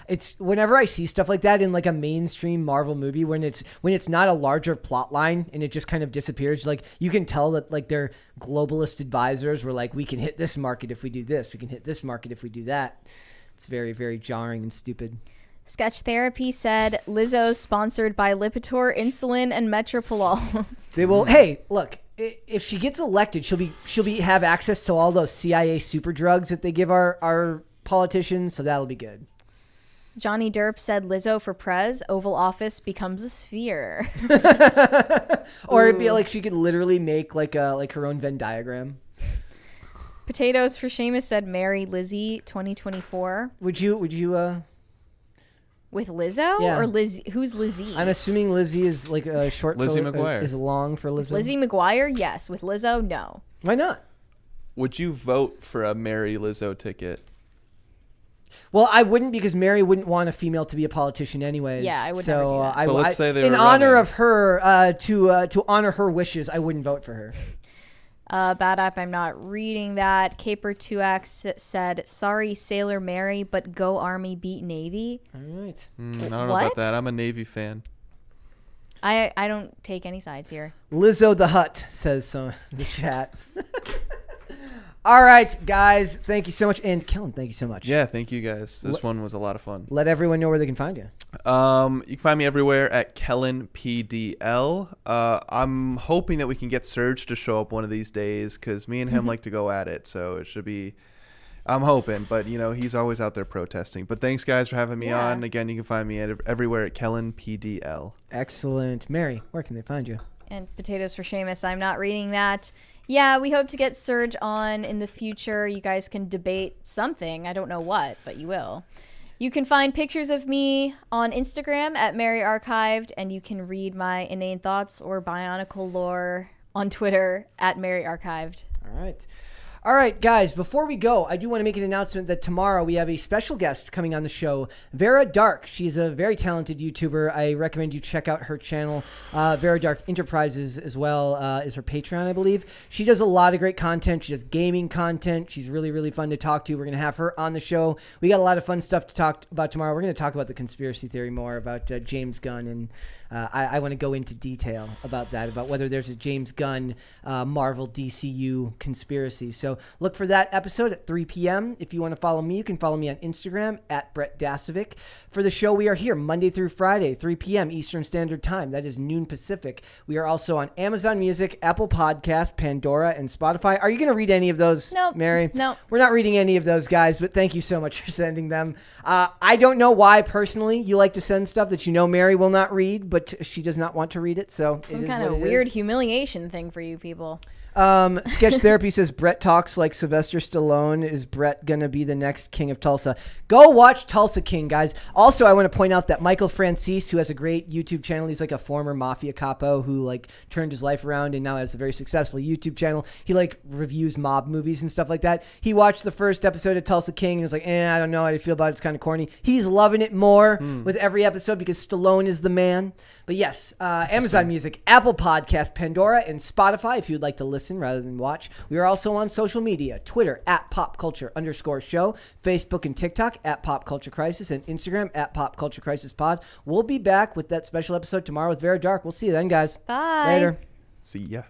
It's whenever I see stuff like that in like a mainstream Marvel movie when it's not a larger plot line and it just kind of disappears, like you can tell that like their globalist advisors were like, we can hit this market if we do this, we can hit this market if we do that. It's very, very jarring and stupid. Sketch Therapy said Lizzo sponsored by Lipitor, insulin, and Metropolol. They will. Hey, look, if she gets elected, she'll have access to all those CIA super drugs that they give our politicians. So that'll be good. Johnny Derp said Lizzo for Prez, Oval Office becomes a sphere. Or it'd be like she could literally make like her own Venn diagram. Potatoes for Seamus said Mary Lizzie 2024. Would you With Lizzo? Yeah. Or Lizzie? Who's Lizzie? I'm assuming Lizzie is like a short Lizzie for, McGuire. is long for Lizzo. Lizzie McGuire? Yes. With Lizzo? No. Why not? Would you vote for a Mary Lizzo ticket? Well, I wouldn't because Mary wouldn't want a female to be a politician anyways. Yeah, I would so, never do that. But let's say they in were honor running. of her, to honor her wishes, I wouldn't vote for her. Bad App, I'm not reading that. Caper2X said, sorry, Sailor Mary, but go Army beat Navy. All right. I don't know What? about that. I'm a Navy fan. I don't take any sides here. Lizzo the Hut says so in the chat. All right, guys. Thank you so much. And Kellen, thank you so much. Yeah, thank you guys. This one was a lot of fun. Let everyone know where they can find you. You can find me everywhere at Kellen PDL. I'm hoping that we can get Serge to show up one of these days because me and him like to go at it. So it should be. I'm hoping, but he's always out there protesting. But thanks, guys, for having me on. Again, you can find me everywhere at Kellen PDL. Excellent. Mary, where can they find you? And Potatoes for Seamus, I'm not reading that. Yeah, we hope to get Serge on in the future. You guys can debate something. I don't know what, but you will. You can find pictures of me on Instagram at Mary Archived, and you can read my inane thoughts or bionicle lore on Twitter at Mary Archived. All right. All right, guys, before we go, I do want to make an announcement that tomorrow we have a special guest coming on the show, Vera Dark. She's a very talented YouTuber. I recommend you check out her channel. Vera Dark Enterprises as well is her Patreon, I believe. She does a lot of great content. She does gaming content. She's really, really fun to talk to. We're going to have her on the show. We got a lot of fun stuff to talk about tomorrow. We're going to talk about the conspiracy theory more, about James Gunn, and I want to go into detail about that, about whether there's a James Gunn Marvel DCU conspiracy. So look for that episode at 3 p.m. If you want to follow me, you can follow me on Instagram at Brett Dasovic. For the show, we are here Monday through Friday, 3 p.m. Eastern Standard Time. That is noon Pacific. We are also on Amazon Music, Apple Podcasts, Pandora, and Spotify. Are you going to read any of those, Nope. Mary? No. We're not reading any of those, guys, but thank you so much for sending them. I don't know why, personally, you like to send stuff that Mary will not read, but she does not want to read it, so Some it is kind what of it weird is. humiliation thing for you people. Sketch Therapy says Brett talks like Sylvester Stallone. Is Brett gonna be the next king of Tulsa? Go watch Tulsa King, guys. Also, I want to point out that Michael Francis, who has a great YouTube channel, he's like a former mafia capo who like turned his life around and now has a very successful YouTube channel. He like reviews mob movies and stuff like that. He watched the first episode of Tulsa King and was like, I don't know how I feel about it. It's kind of corny. He's loving it more with every episode because Stallone is the man. But yes, Amazon Music, Apple Podcast, Pandora, and Spotify if you'd like to listen rather than watch. We are also on social media, Twitter @popculture_show, Facebook and TikTok @popculturecrisis, and Instagram @popculturecrisispod. We'll be back with that special episode tomorrow with Vera Dark. We'll see you then, guys. Bye. Later. See ya.